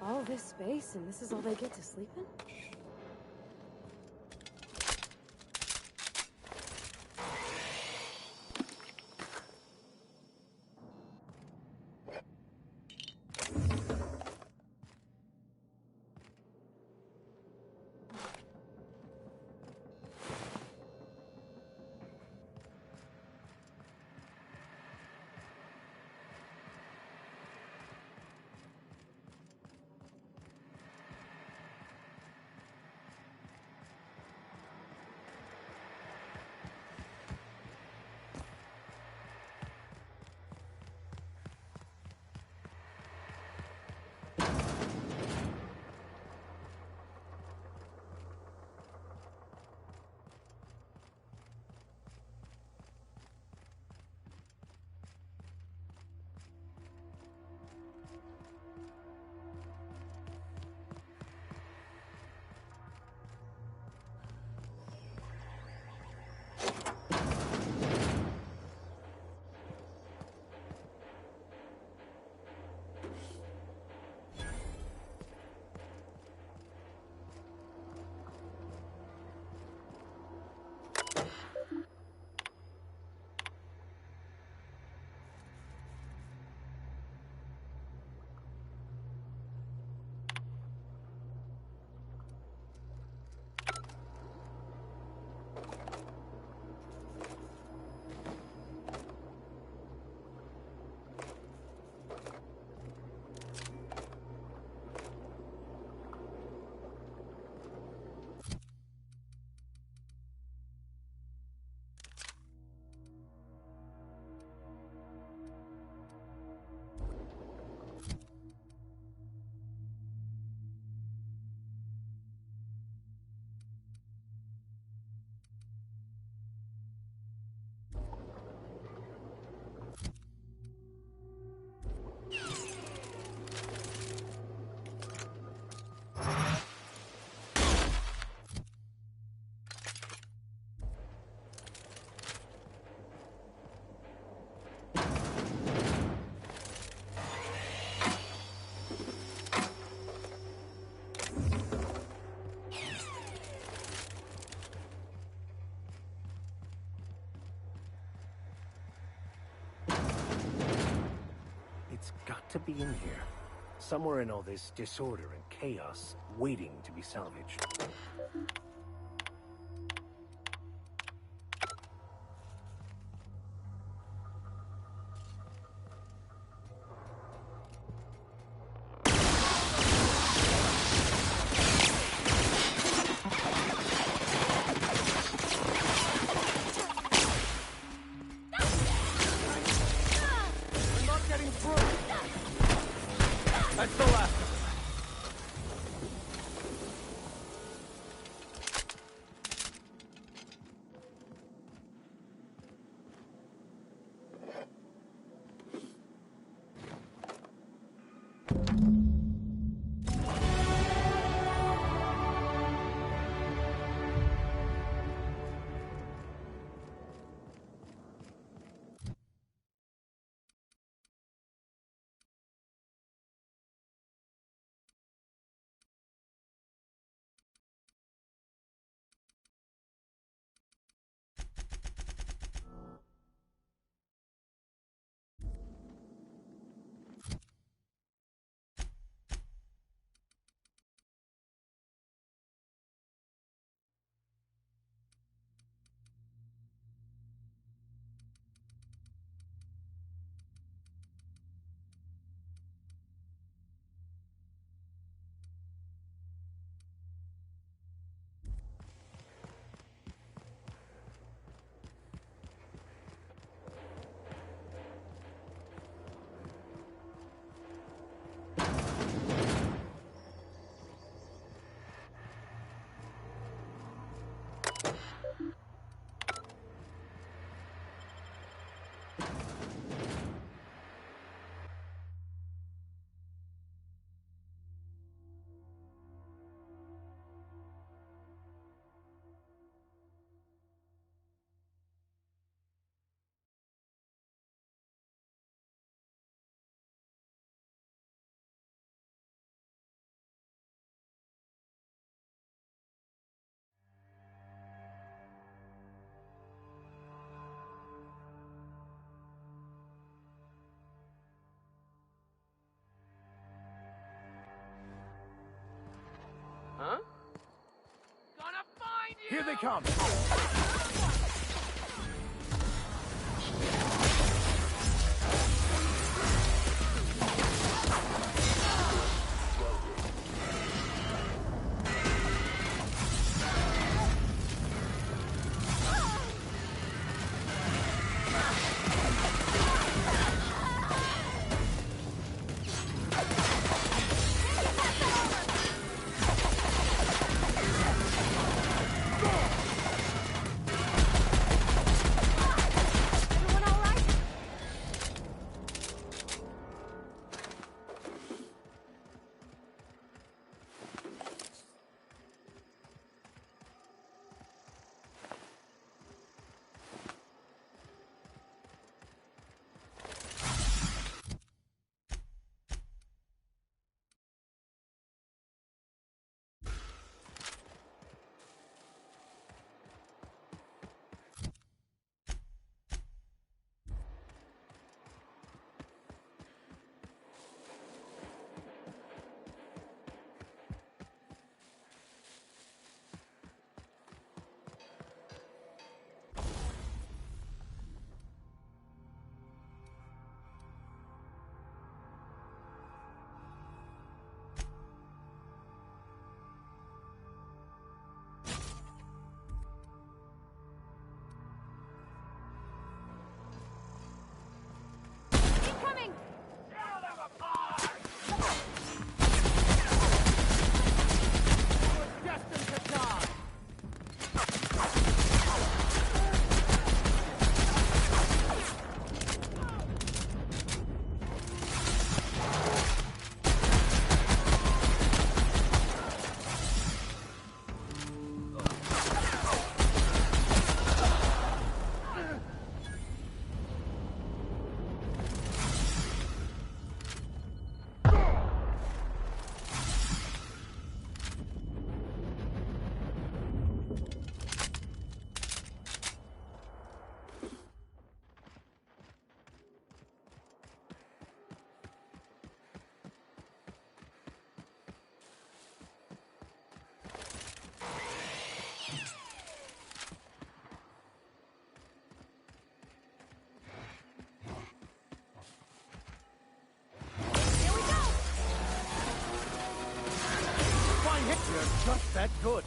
All this space, and this is all they get to sleep in? be in here. Somewhere in all this disorder and chaos, waiting to be salvaged. That's the last of them. Huh? Gonna find you! Here they come! just that good.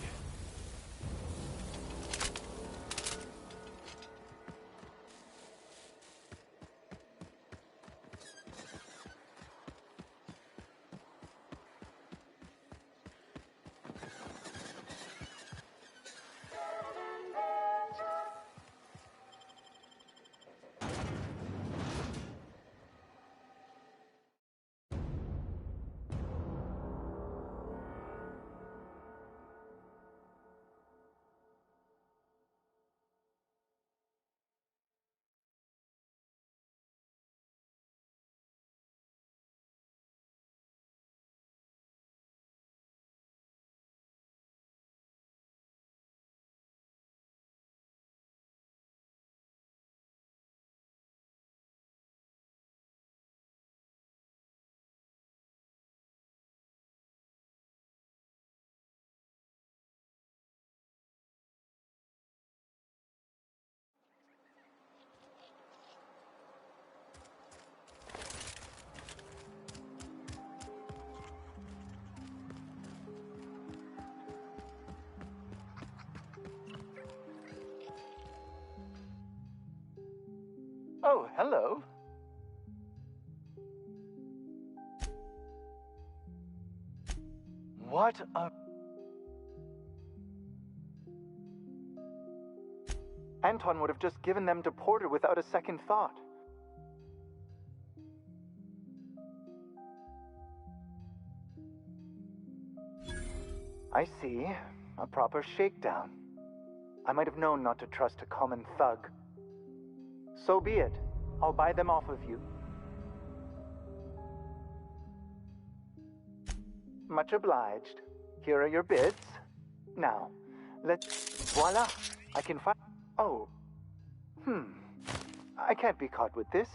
Oh, hello. What a... Anton would have just given them to Porter without a second thought. I see. A proper shakedown. I might have known not to trust a common thug. So be it. I'll buy them off of you. Much obliged. Here are your bids. Now, let's... Voila! I can find... Oh. I can't be caught with this.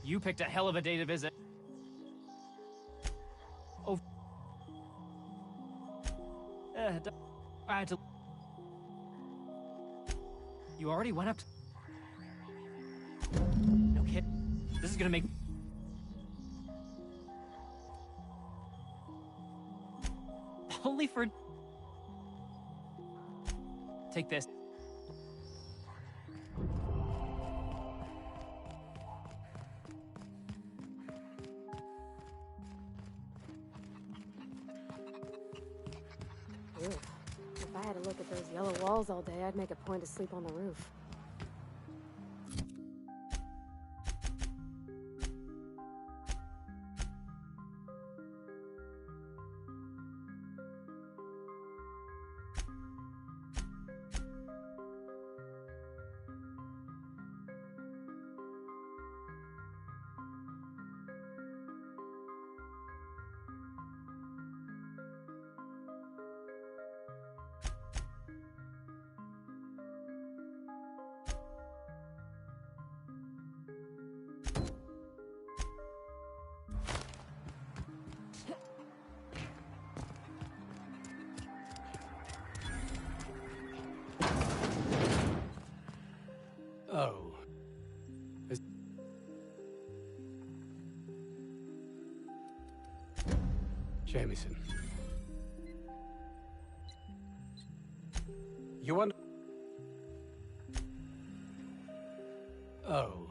You picked a hell of a day to visit. Oh. I had to... You already went up to... No kid. This is gonna make... Only for... Take this. Ew. If I had to look at those yellow walls all day, I'd make a point to sleep on the roof. Jameson. You want... Oh.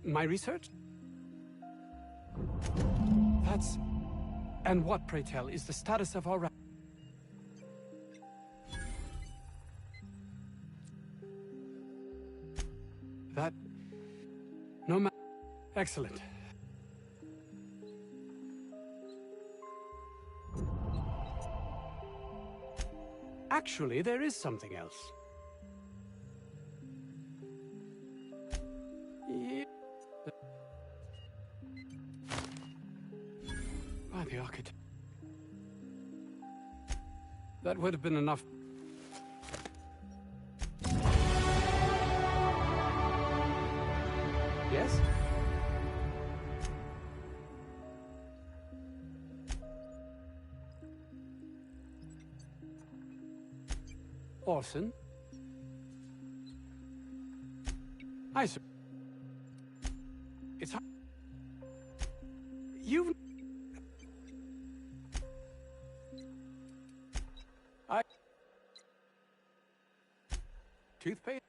My research? That's... And what, pray tell, is the status of our... That... No matter... Excellent. Actually, there is something else. Yeah. By the architect. That would have been enough. Yes? Orson? Hi, sir. It's hard. You... Toothpaste?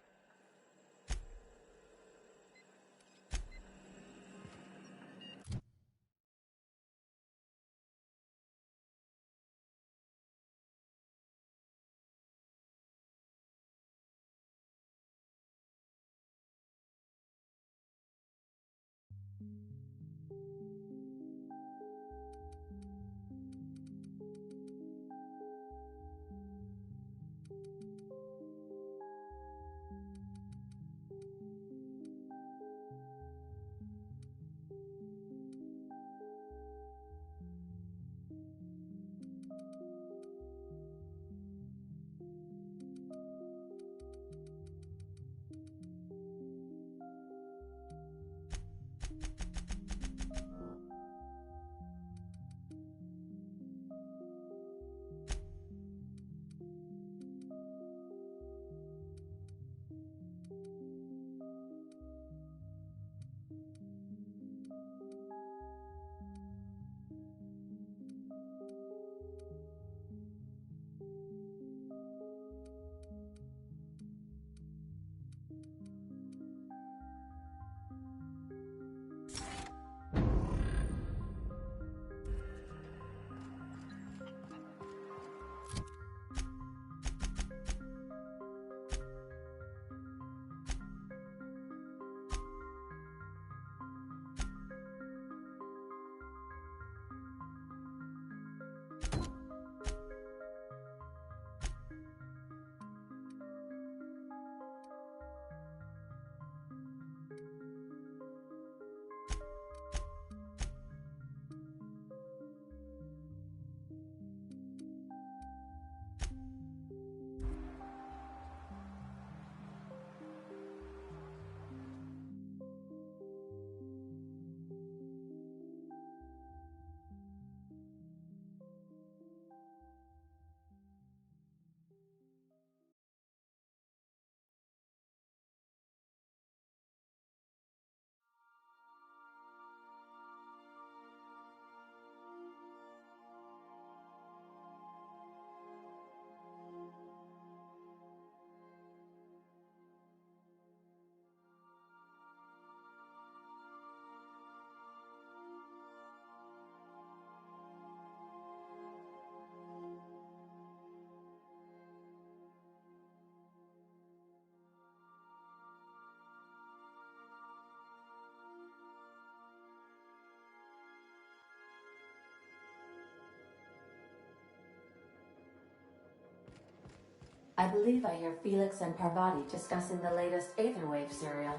I believe I hear Felix and Parvati discussing the latest Aetherwave serial.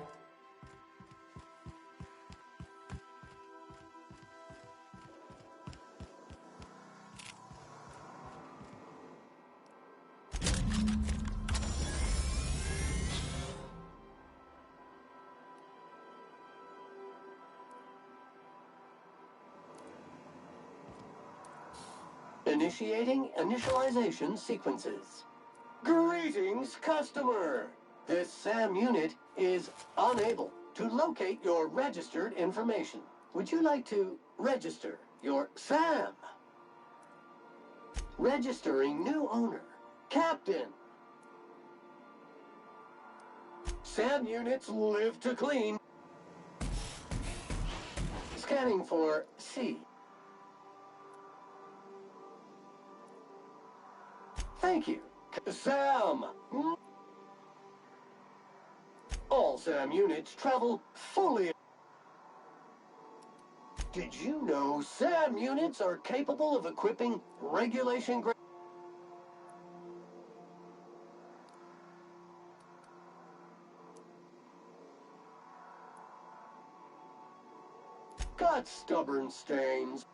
Initiating initialization sequences. Greetings, customer! This SAM unit is unable to locate your registered information. Would you like to register your Sam? Registering new owner. Captain. Sam units live to clean. Scanning for C. Thank you. Sam! All Sam units travel fully. Did you know Sam units are capable of equipping regulation grade? Got stubborn stains.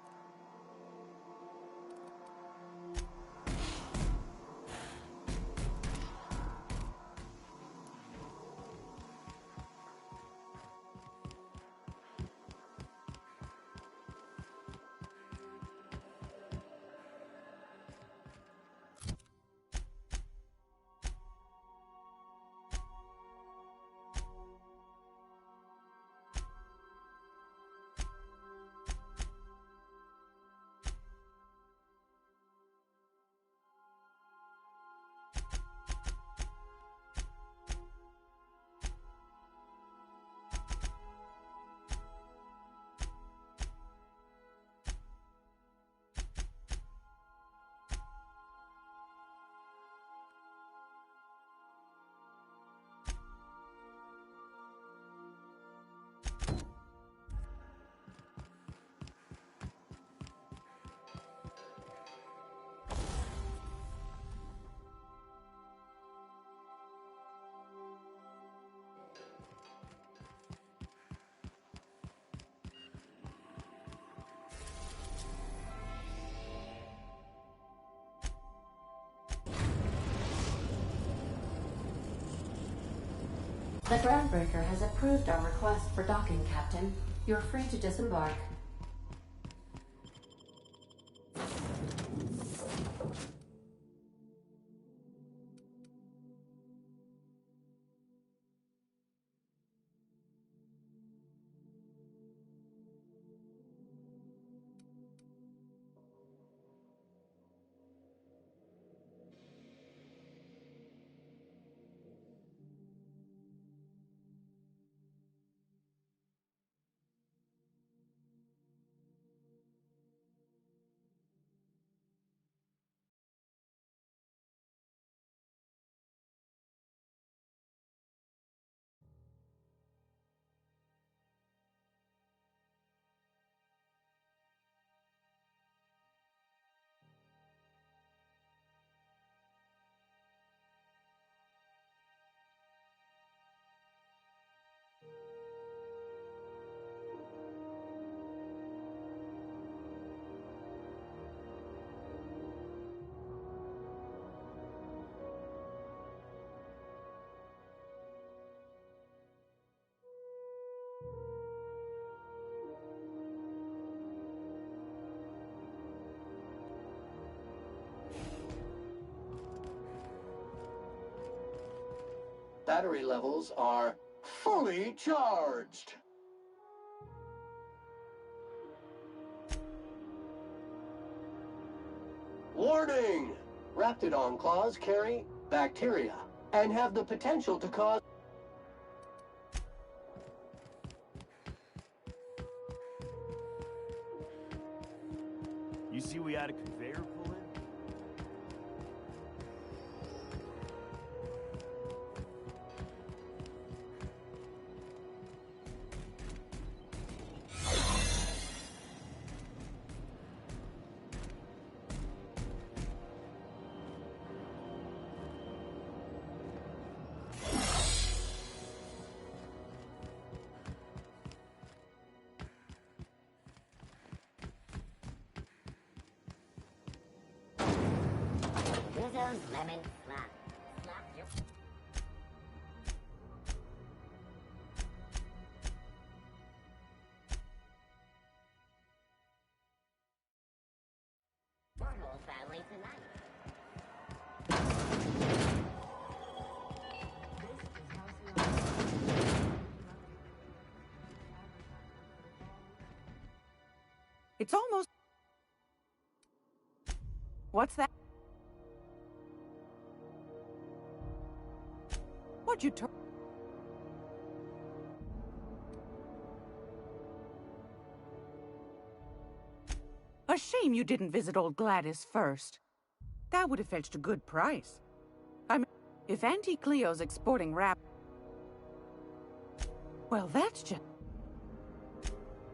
The groundbreaker has approved our request for docking, Captain. You're free to disembark. Battery levels are fully charged. Warning! Raptidon claws carry bacteria and have the potential to cause... You see we had a conveyor pull in? Lemon slap. Slap your... Wormhole family tonight. It's almost... What's that? What'd you turn? A shame you didn't visit old Gladys first. That would have fetched a good price. I mean, if Auntie Cleo's exporting rap... Well, that's just...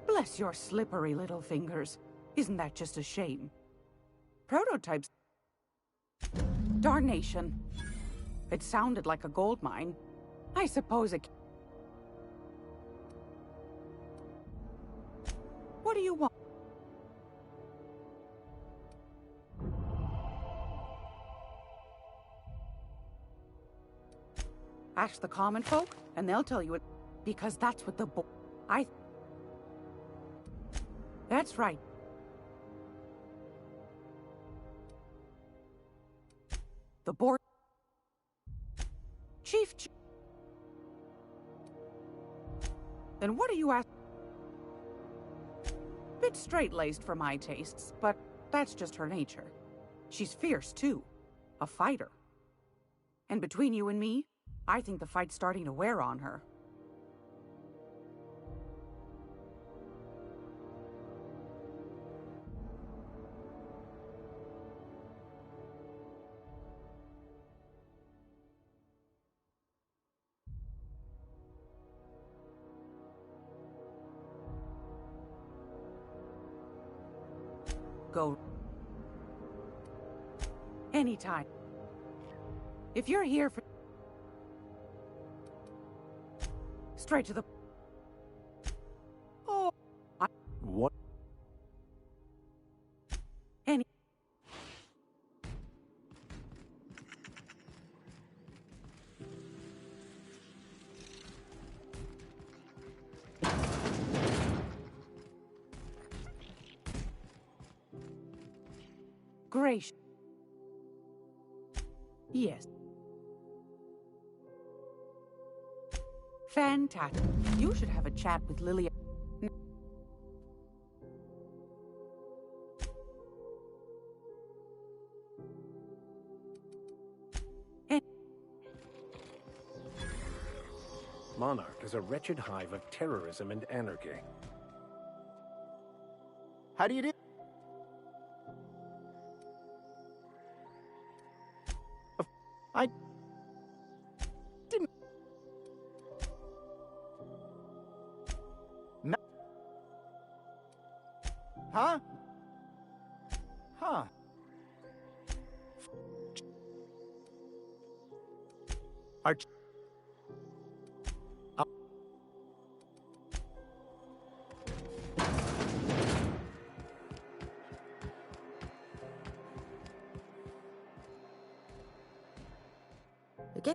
Bless your slippery little fingers. Isn't that just a shame? Prototypes... Darnation. It sounded like a gold mine. I suppose it... What do you want? Ask the common folk, and they'll tell you it, because that's what the That's right. The board... Chief... Then what do you ask? Bit straight-laced for my tastes, but that's just her nature. She's fierce, too. A fighter. And between you and me, I think the fight's starting to wear on her. Go. Anytime. If you're here for... Straight to the... Oh... What? Any... Gracious. Yes. Fantastic. You should have a chat with Lilia. Monarch is a wretched hive of terrorism and anarchy. How do you do? I didn't. No. Huh? Huh. Arch. Okay.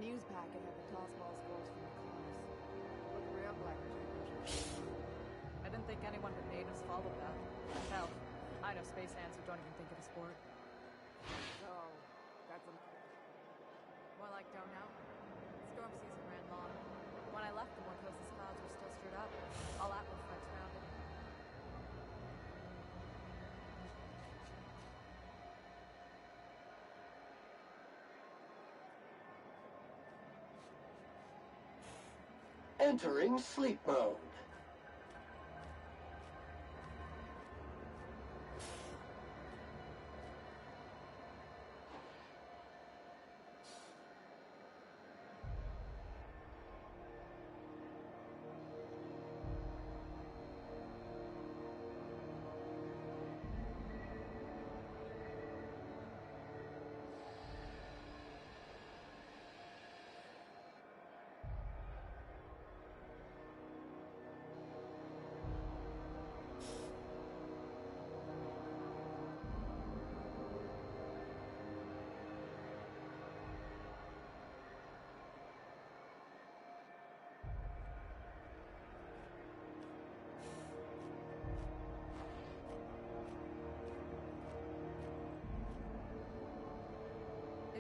news packet had the tossball scores from the cars. Looked real like a championship. I didn't think anyone but natives followed that. Hell, I know space hands who don't even think it a sport. So, that's more like don't know. Storm season ran long. When I left, the more coast's clouds were still stirred up. All that was fronts around it. Entering sleep mode.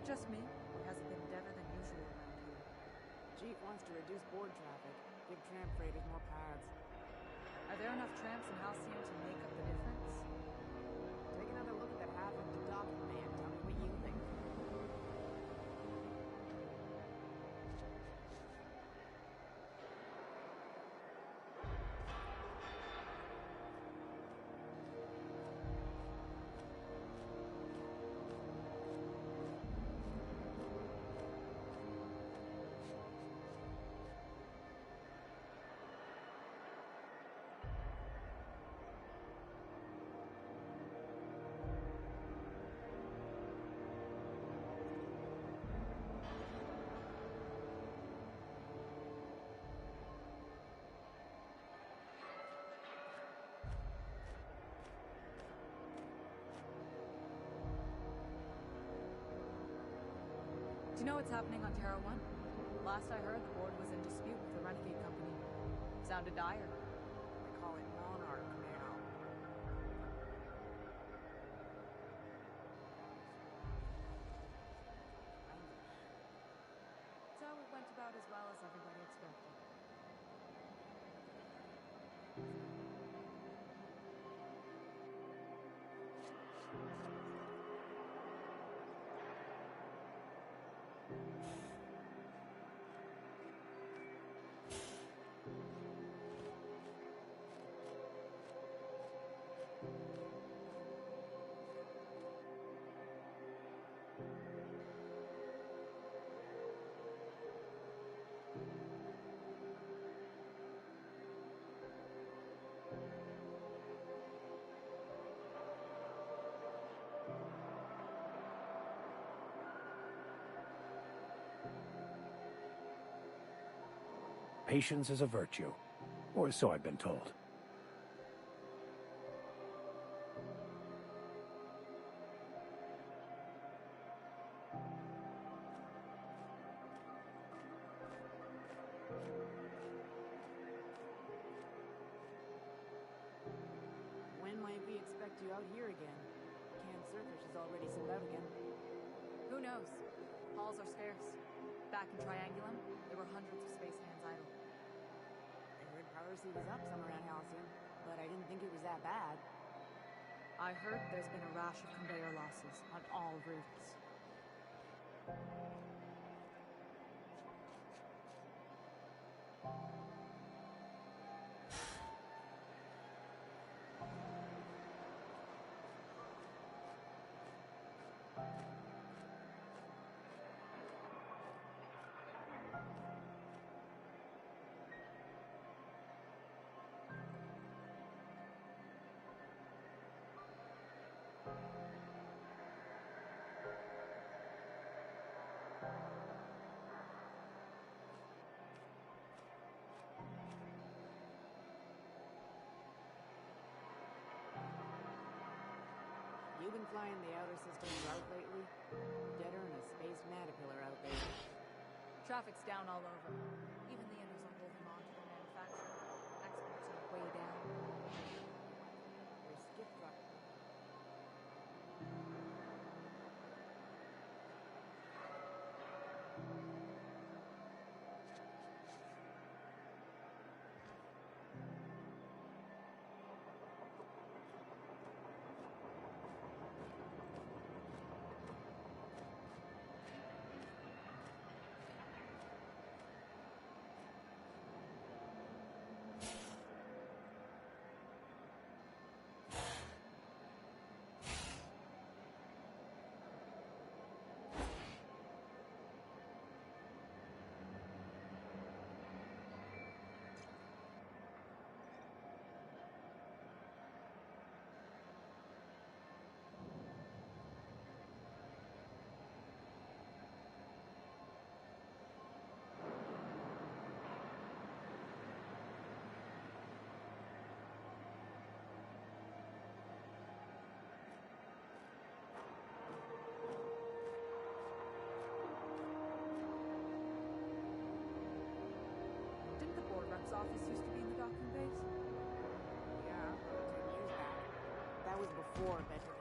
Just me? Or has it been deader than usual around here? Chief wants to reduce board traffic, give tramp freighters more paths. Are there enough tramps in Halcyon to make up the difference? Take another look at that half-empty docking man. Tell me what you think. Do you know what's happening on Terra 1? Last I heard, the board was in dispute with the Renegade Company. Sounded dire. They call it Monarch now. So it went about as well as everybody expected. Patience is a virtue, or so I've been told. When might we expect you out here again? Canned surface is already sold out again. Who knows? Halls are scarce. Back in Triangulum, there were hundreds of space hands idle. I heard piracy was up some around Halcyon, but I didn't think it was that bad. I heard there's been a rash of conveyor losses on all routes. You been flying the outer system route lately? Deader than a space caterpillar out there. Traffic's down all over. Even the Indus are holding on to their manufacturing. Exports are way down. There's skip truck. Didn't the board rep's office used to be in the docking base? Yeah, 10 years back. That was before Bedford.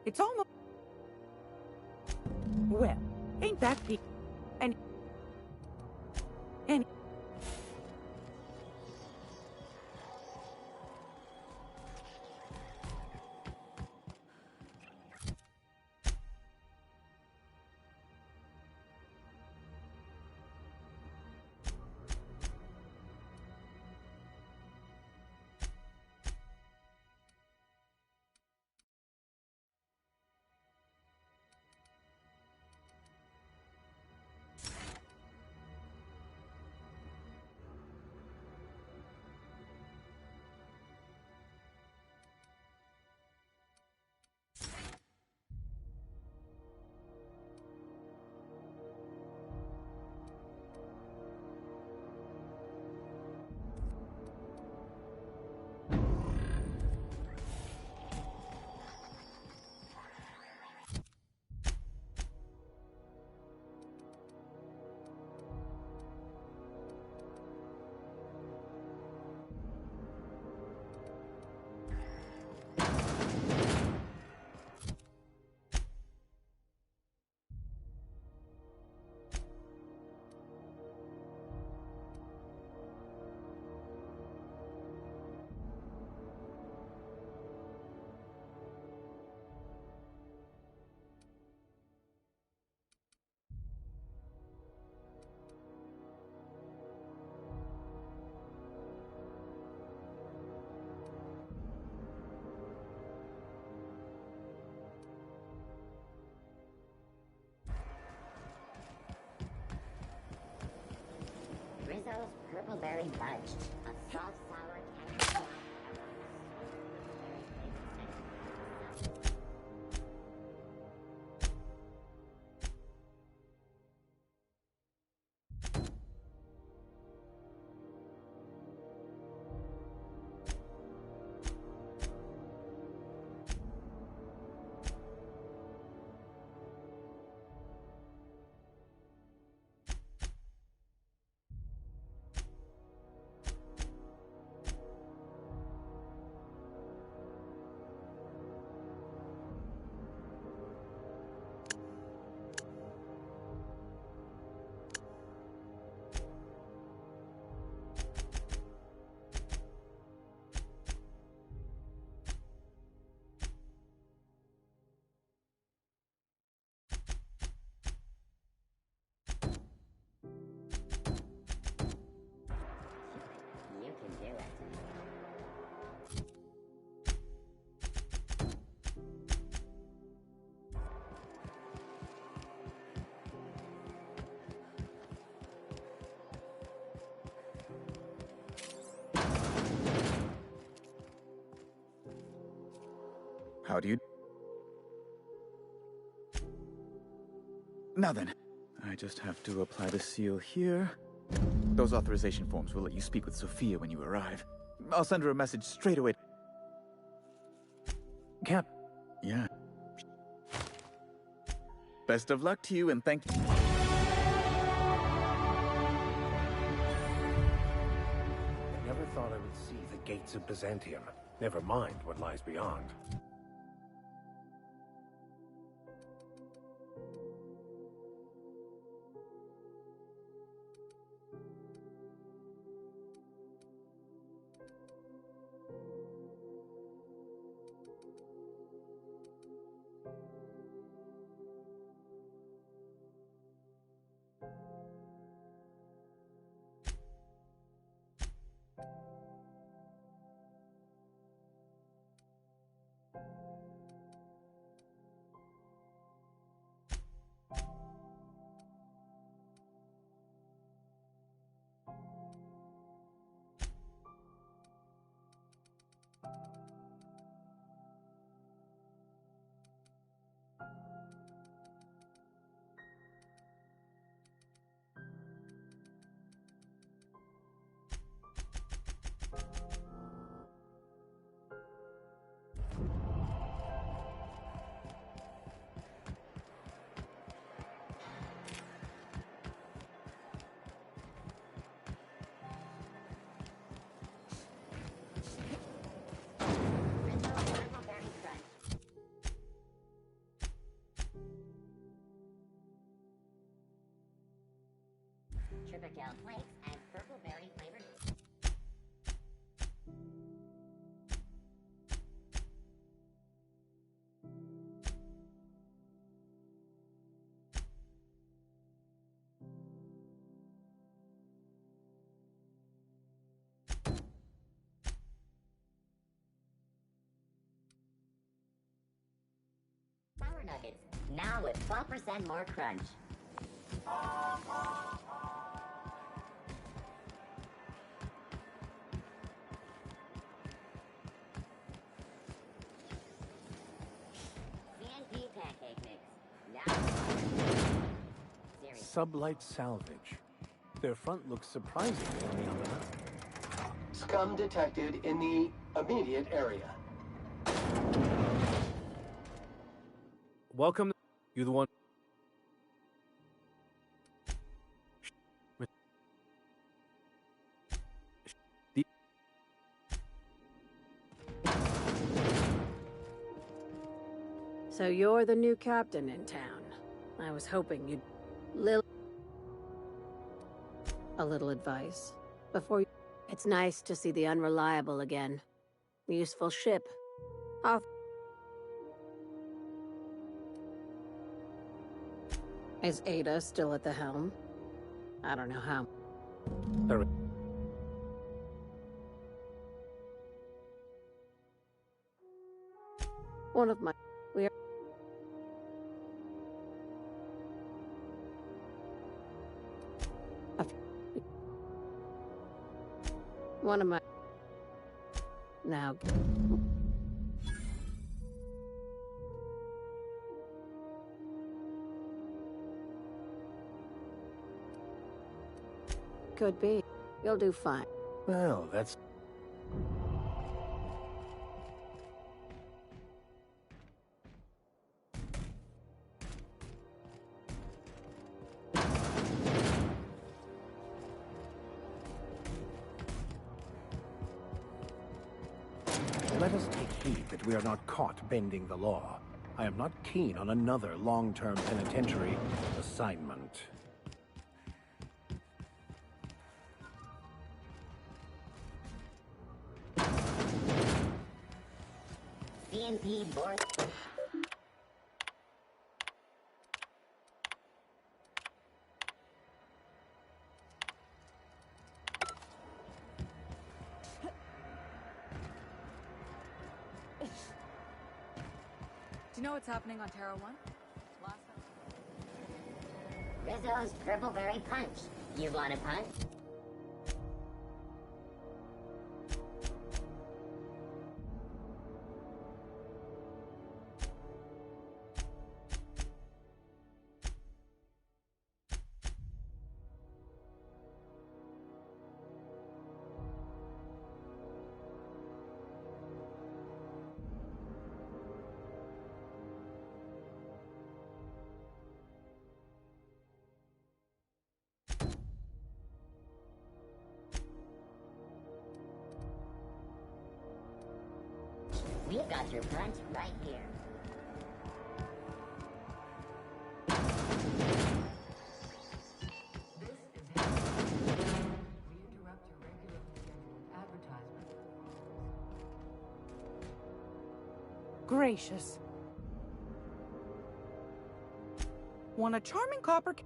It's almost... Well, ain't that the... And... Rizzo's purple berry fudge, a soft sour candy. How do you... Now then, I just have to apply the seal here. Those authorization forms will let you speak with Sophia when you arrive. I'll send her a message straight away. Cap. Yeah. Best of luck to you and thank you. I never thought I would see the gates of Byzantium. Never mind what lies beyond. Triple flakes and purple berry flavored. Sour nuggets, now with 12% more crunch. Sublight salvage. Their front looks surprisingly on the other hand. Scum detected in the immediate area. Welcome. You the one. So you're the new captain in town. I was hoping you'd... A little advice. Before you... It's nice to see the Unreliable again. Useful ship. Is Ada still at the helm? I don't know how. One of my... We are... One of my... Now... Could be. You'll do fine. Well, that's... Let us take heed that we are not caught bending the law. I am not keen on another long-term penitentiary assignment. CNP board. Do you know what's happening on Terra 1? Rizzo's Purple Berry Punch. You want a punch? We've got your brunch right here. Gracious. Want a charming copper...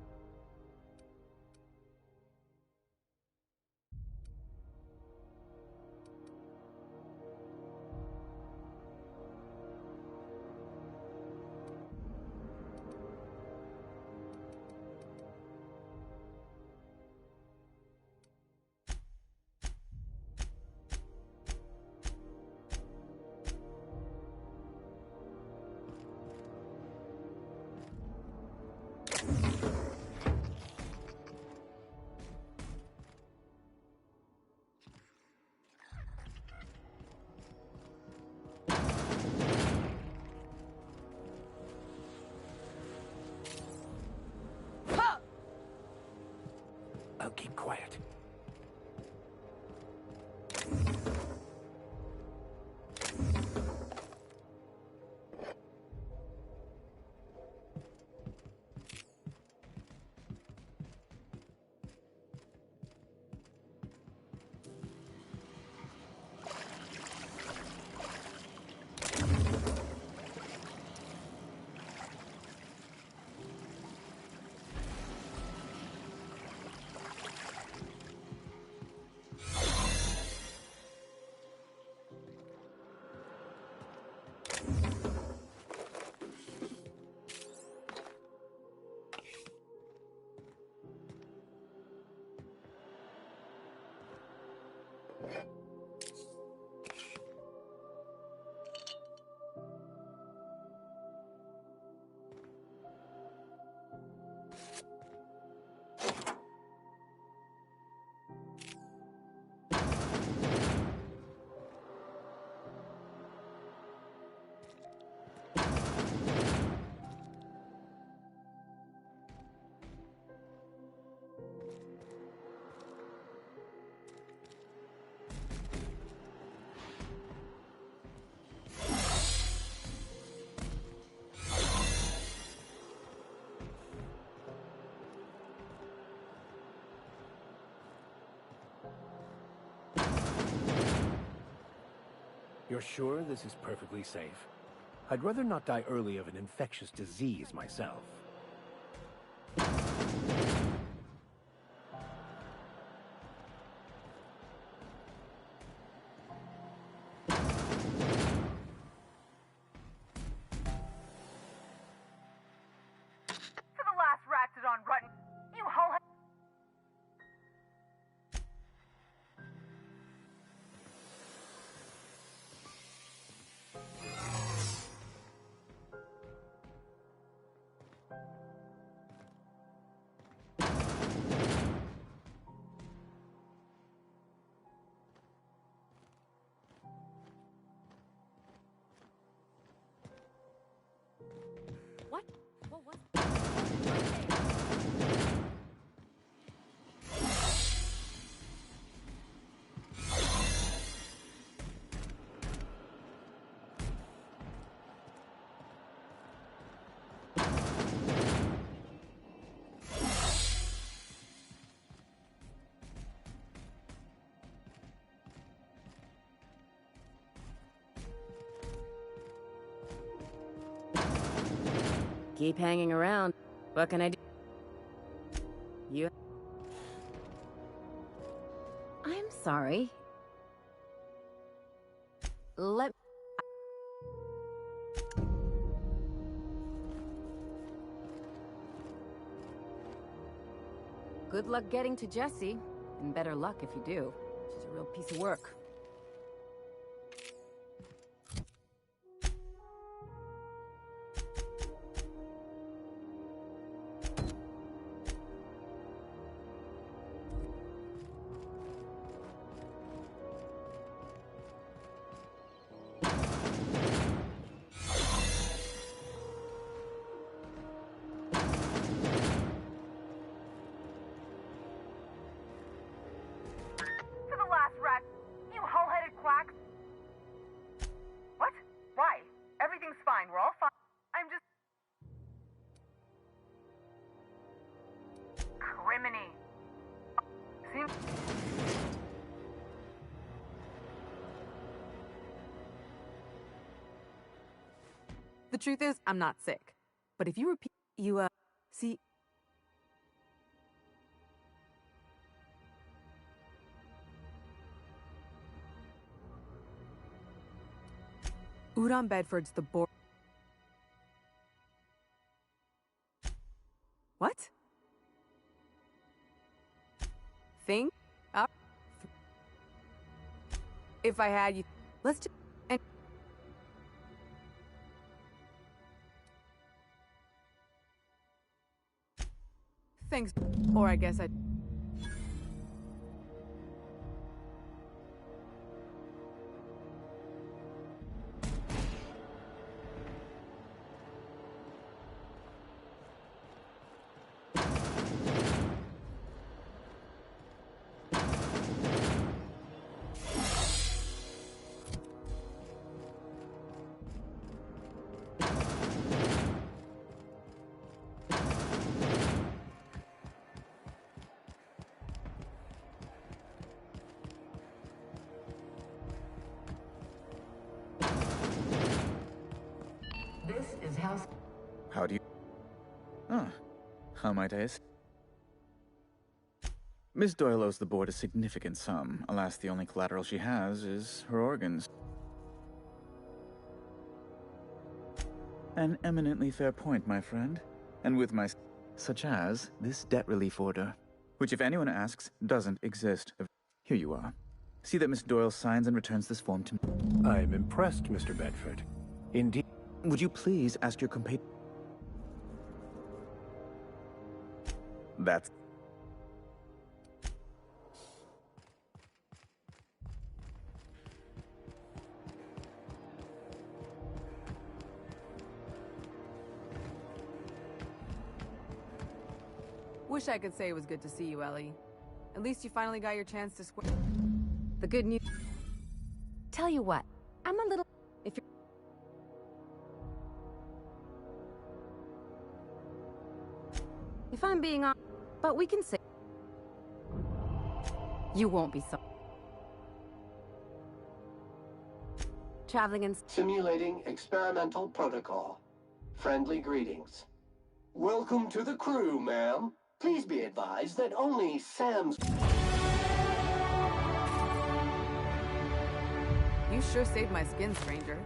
I'll keep quiet. You're sure this is perfectly safe? I'd rather not die early of an infectious disease myself. For the last ratted on rotten, you whole... What? What was... Keep hanging around. What can I do? You... I'm sorry. Let... Good luck getting to Jessie, and better luck if you do. She's a real piece of work. For the last rat, you The truth is, I'm not sick. But if you repeat, see. Udon Bedford's the board. What? Think up. If I had you, let's just. And thanks. Or I guess I. This is house. How do you... Ah, how might I assist? Miss Doyle owes the board a significant sum. Alas, the only collateral she has is her organs. An eminently fair point, my friend. And with my... such as this debt relief order, which, if anyone asks, doesn't exist. Here you are. See that Miss Doyle signs and returns this form to me. I'm impressed, Mr. Bedford. Indeed. Would you please ask your compatriot? That's... Wish I could say it was good to see you, Ellie. At least you finally got your chance to square. The good news. Tell you what, I'm a little. If you're. If I'm being honest, but we can say. You won't be so. Traveling in. Simulating experimental protocol. Friendly greetings. Welcome to the crew, ma'am. Please be advised that only Sam's... You sure saved my skin, stranger.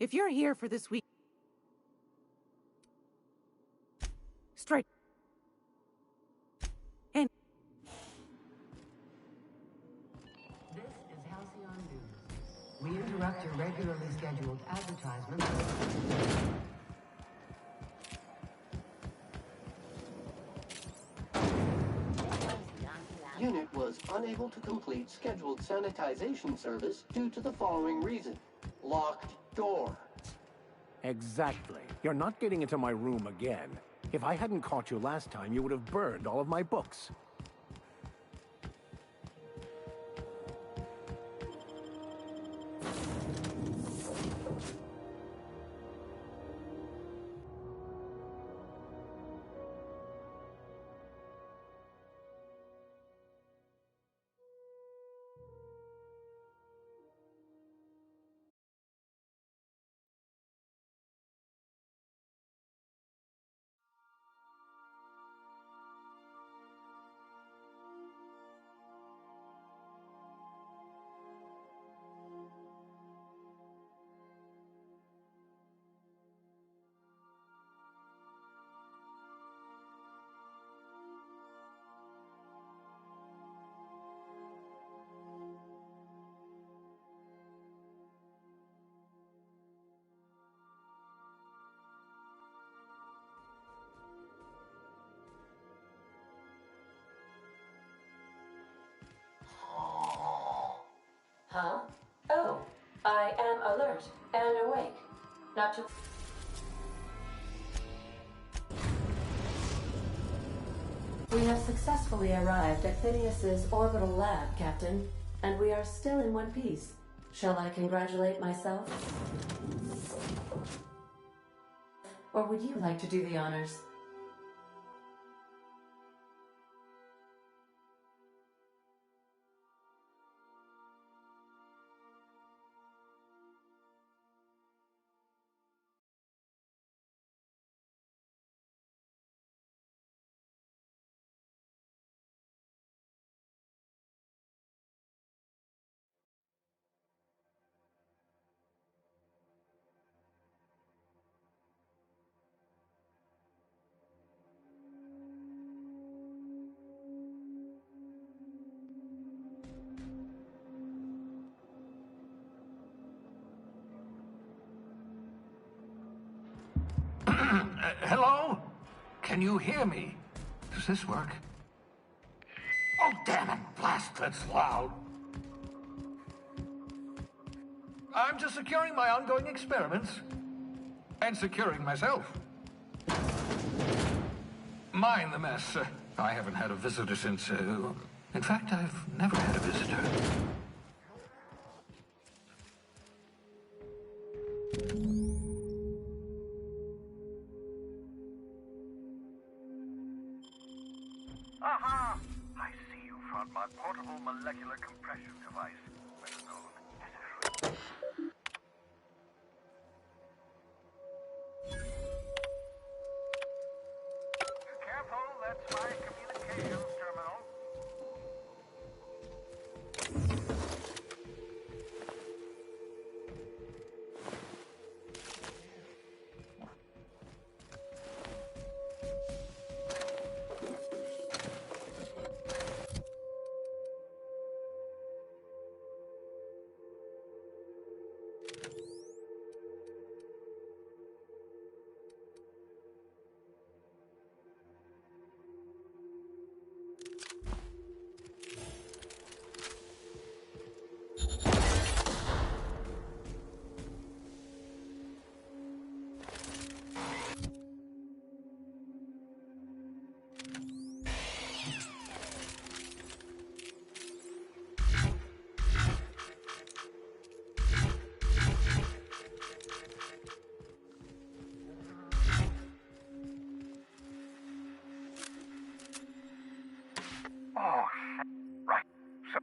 If you're here for this week... Straight... And... This is Halcyon News. We interrupt your regularly scheduled advertisements. Unit was unable to complete scheduled sanitization service due to the following reason. Locked door. Exactly. You're not getting into my room again. If I hadn't caught you last time, you would have burned all of my books. Huh? Oh, I am alert and awake. Not to... We have successfully arrived at Phineas's orbital lab, Captain, and we are still in one piece. Shall I congratulate myself? Or would you like to do the honors? Hello? Can you hear me? Does this work? Oh, damn it! Blast, that's loud. I'm just securing my ongoing experiments. And securing myself. Mind the mess. I haven't had a visitor since... in fact, I've never had a visitor. Aha! I see you found my portable molecular compression device, better known as a... Careful, that's my communications terminal. Oh, shit. Right. So...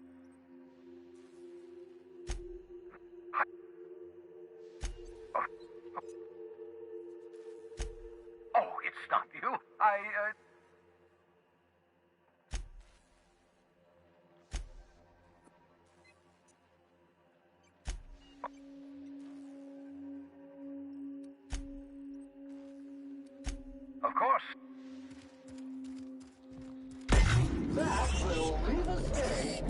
Oh, it's not you. Of course. That will leave us stay.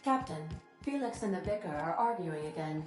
Captain, Felix and the Vicar are arguing again.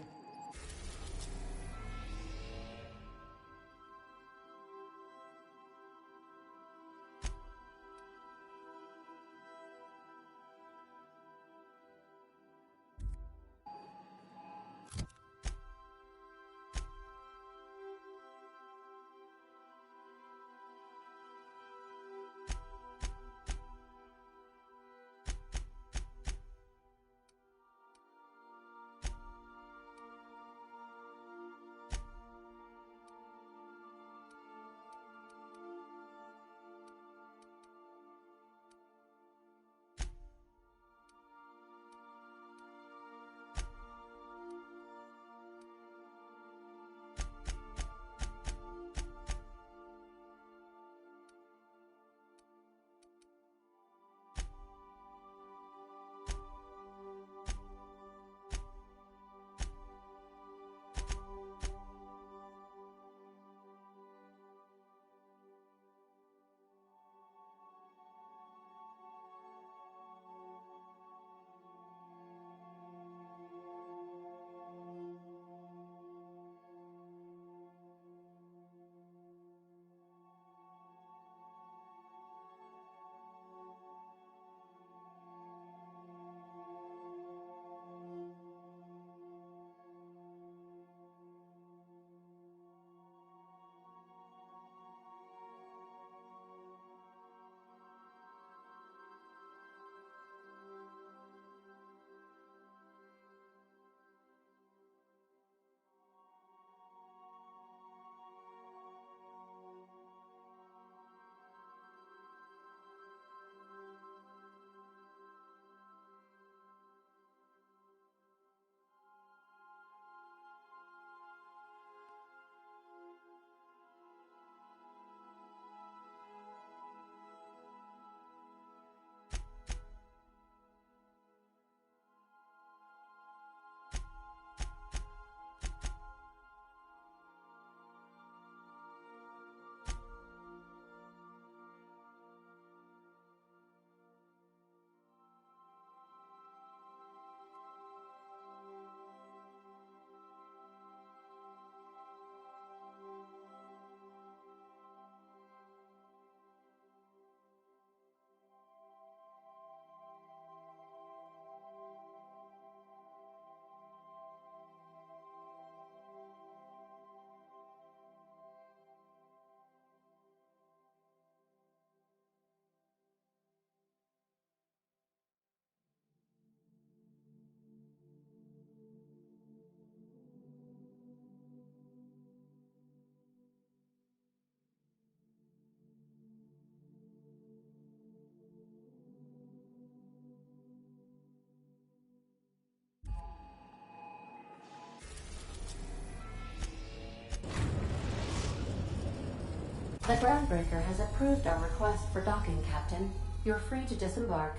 The groundbreaker has approved our request for docking, Captain. You're free to disembark.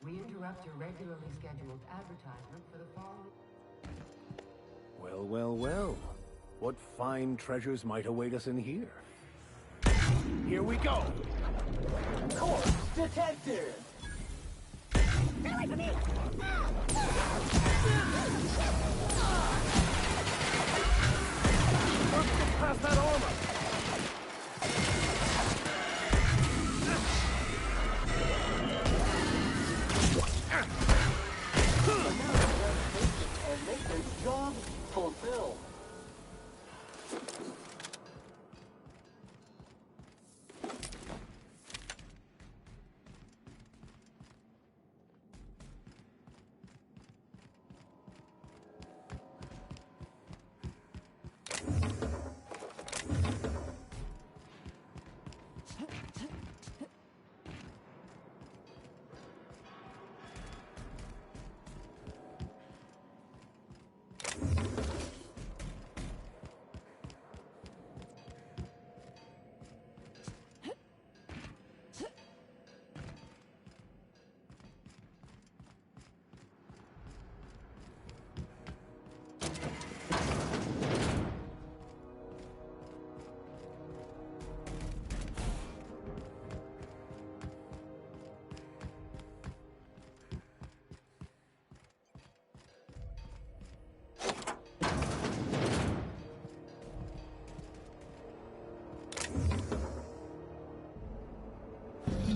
Interrupt your regularly scheduled advertisement for the following. Well, well, well. What fine treasures might await us in here? Here we go! Course detected! Get away from me! Let's get past that armor! Job fulfilled.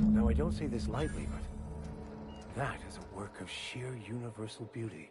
Now, I don't say this lightly, but that is a work of sheer universal beauty.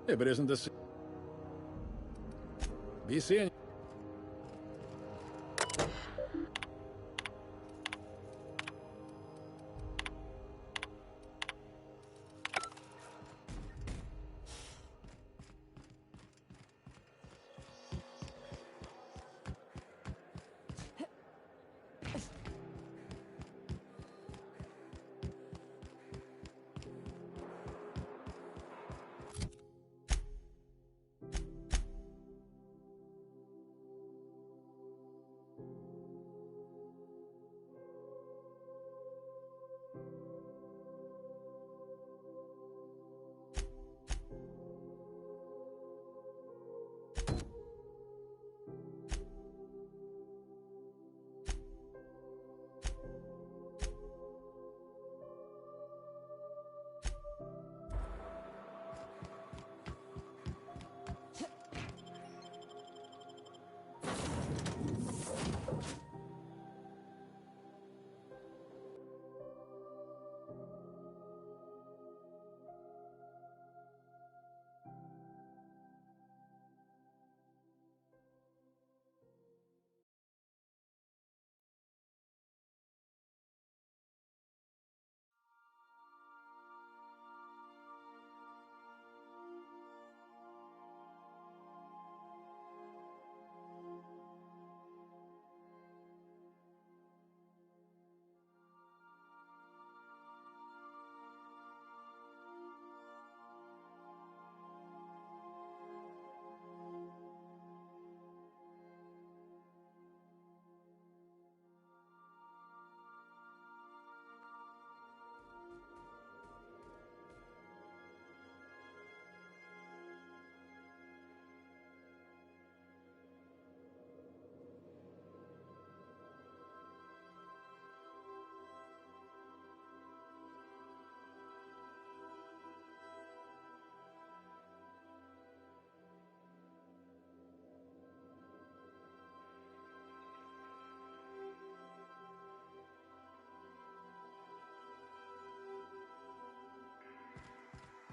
Yeah, but isn't this... Be seeing...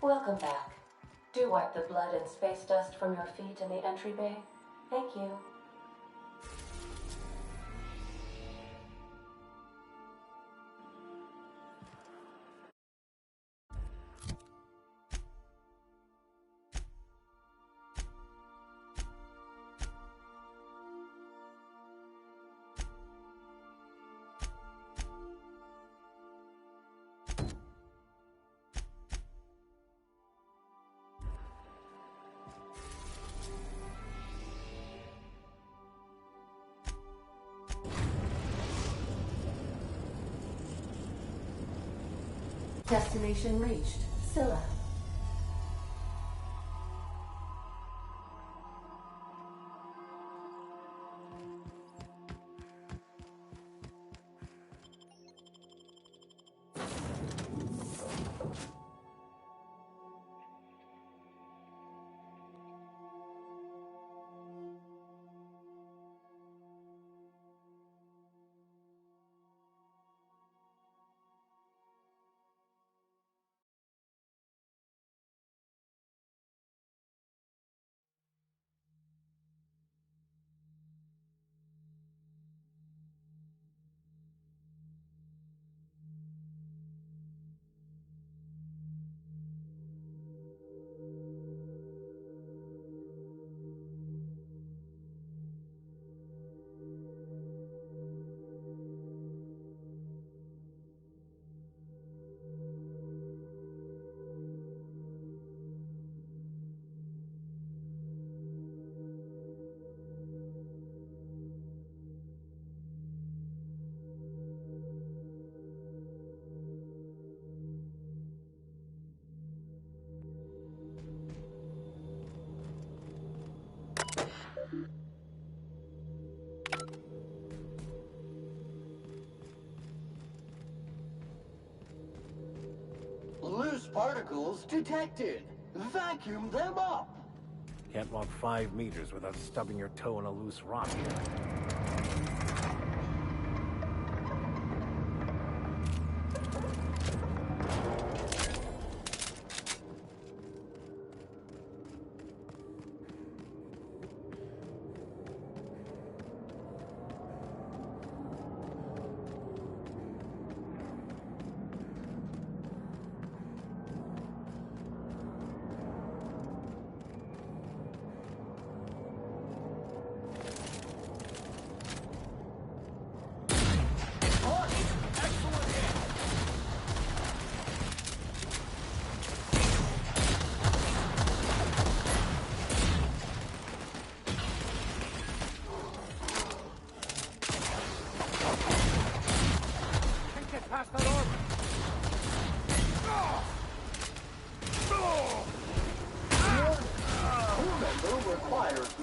Welcome back. Do wipe the blood and space dust from your feet in the entry bay. Thank you. Destination reached. Scylla. Loose particles detected. Vacuum them up. Can't walk 5 meters without stubbing your toe in a loose rock here.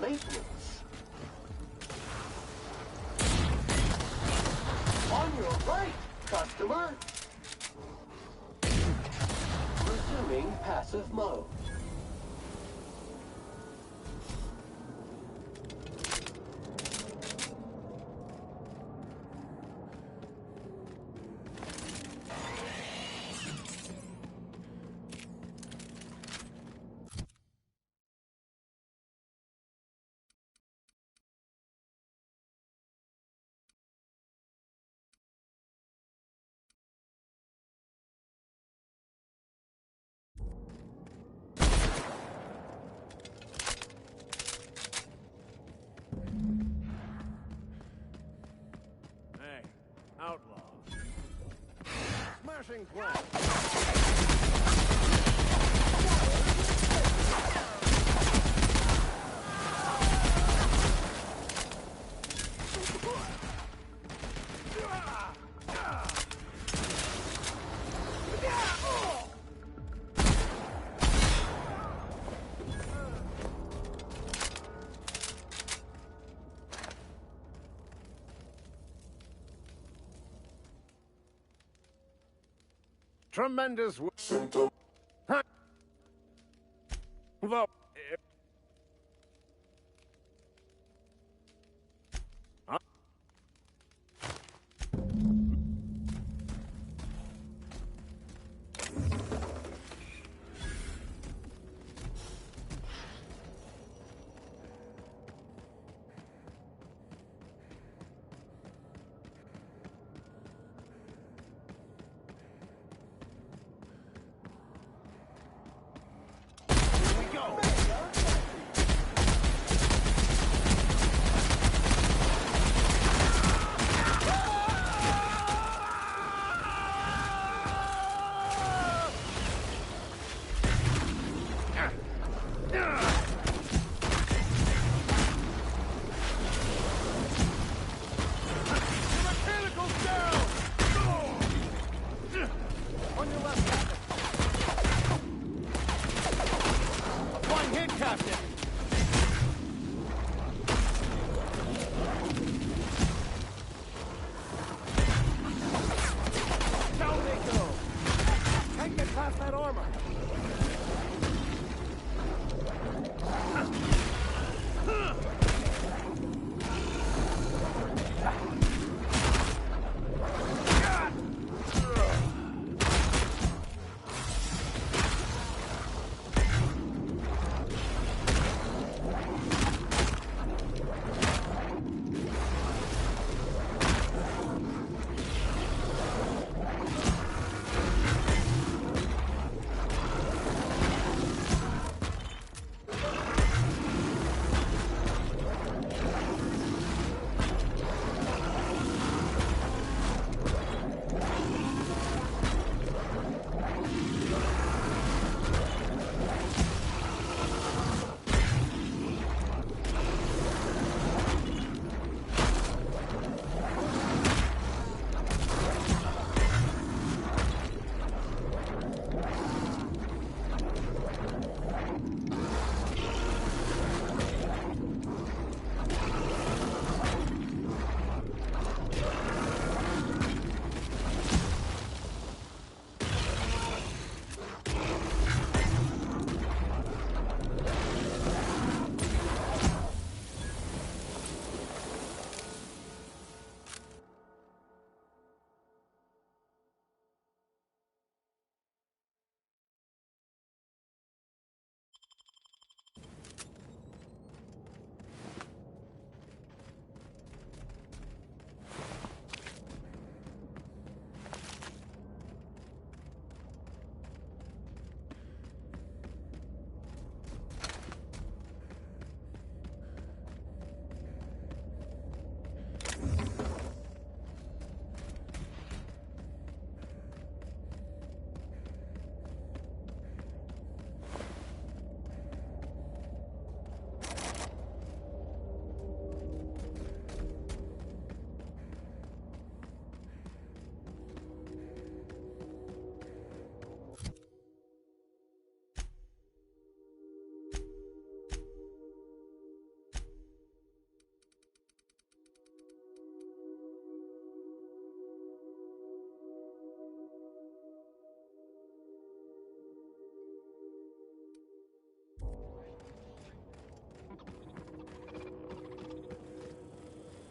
maintenance. On your right, customer. Resuming passive mode. Outlaw. Smashing plan. Tremendous work.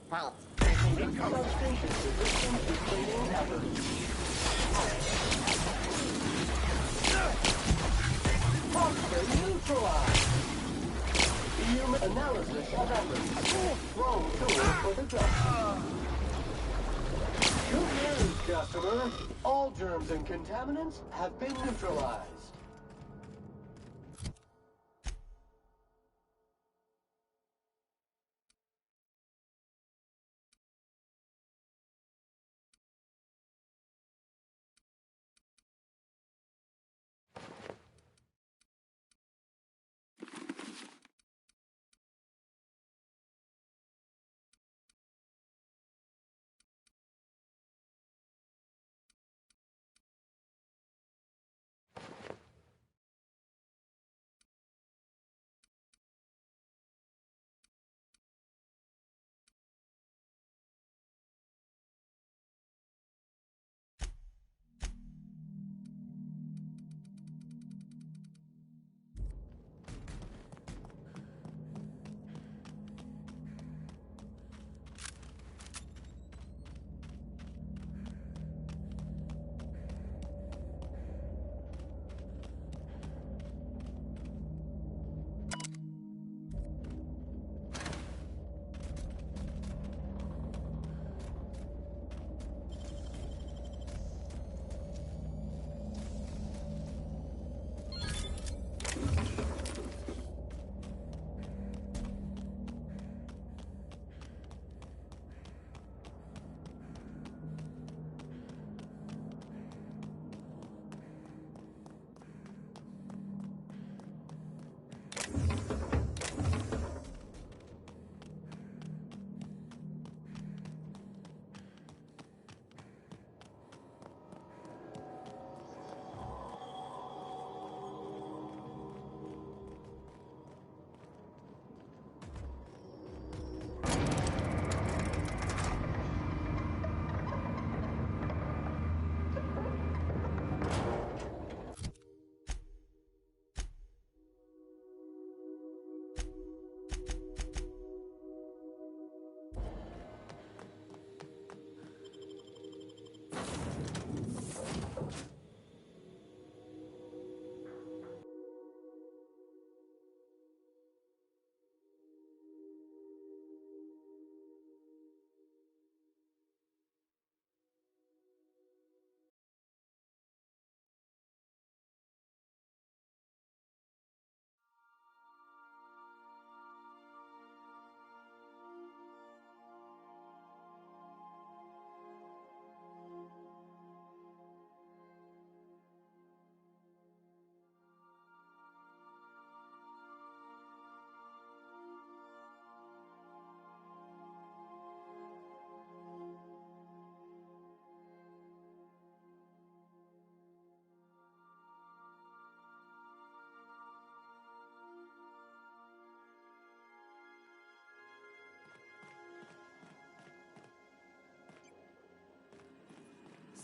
False. Substation resistance is cleaning efforts. Toxin neutralized. Human analysis of efforts. Wrong tool for the job. Good news, customer. All germs and contaminants have been neutralized.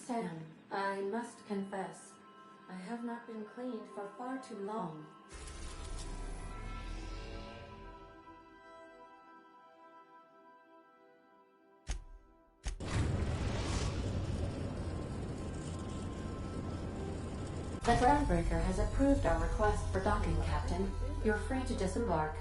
Sam, I must confess, I have not been cleaned for far too long. The Groundbreaker has approved our request for docking, Captain. You're free to disembark.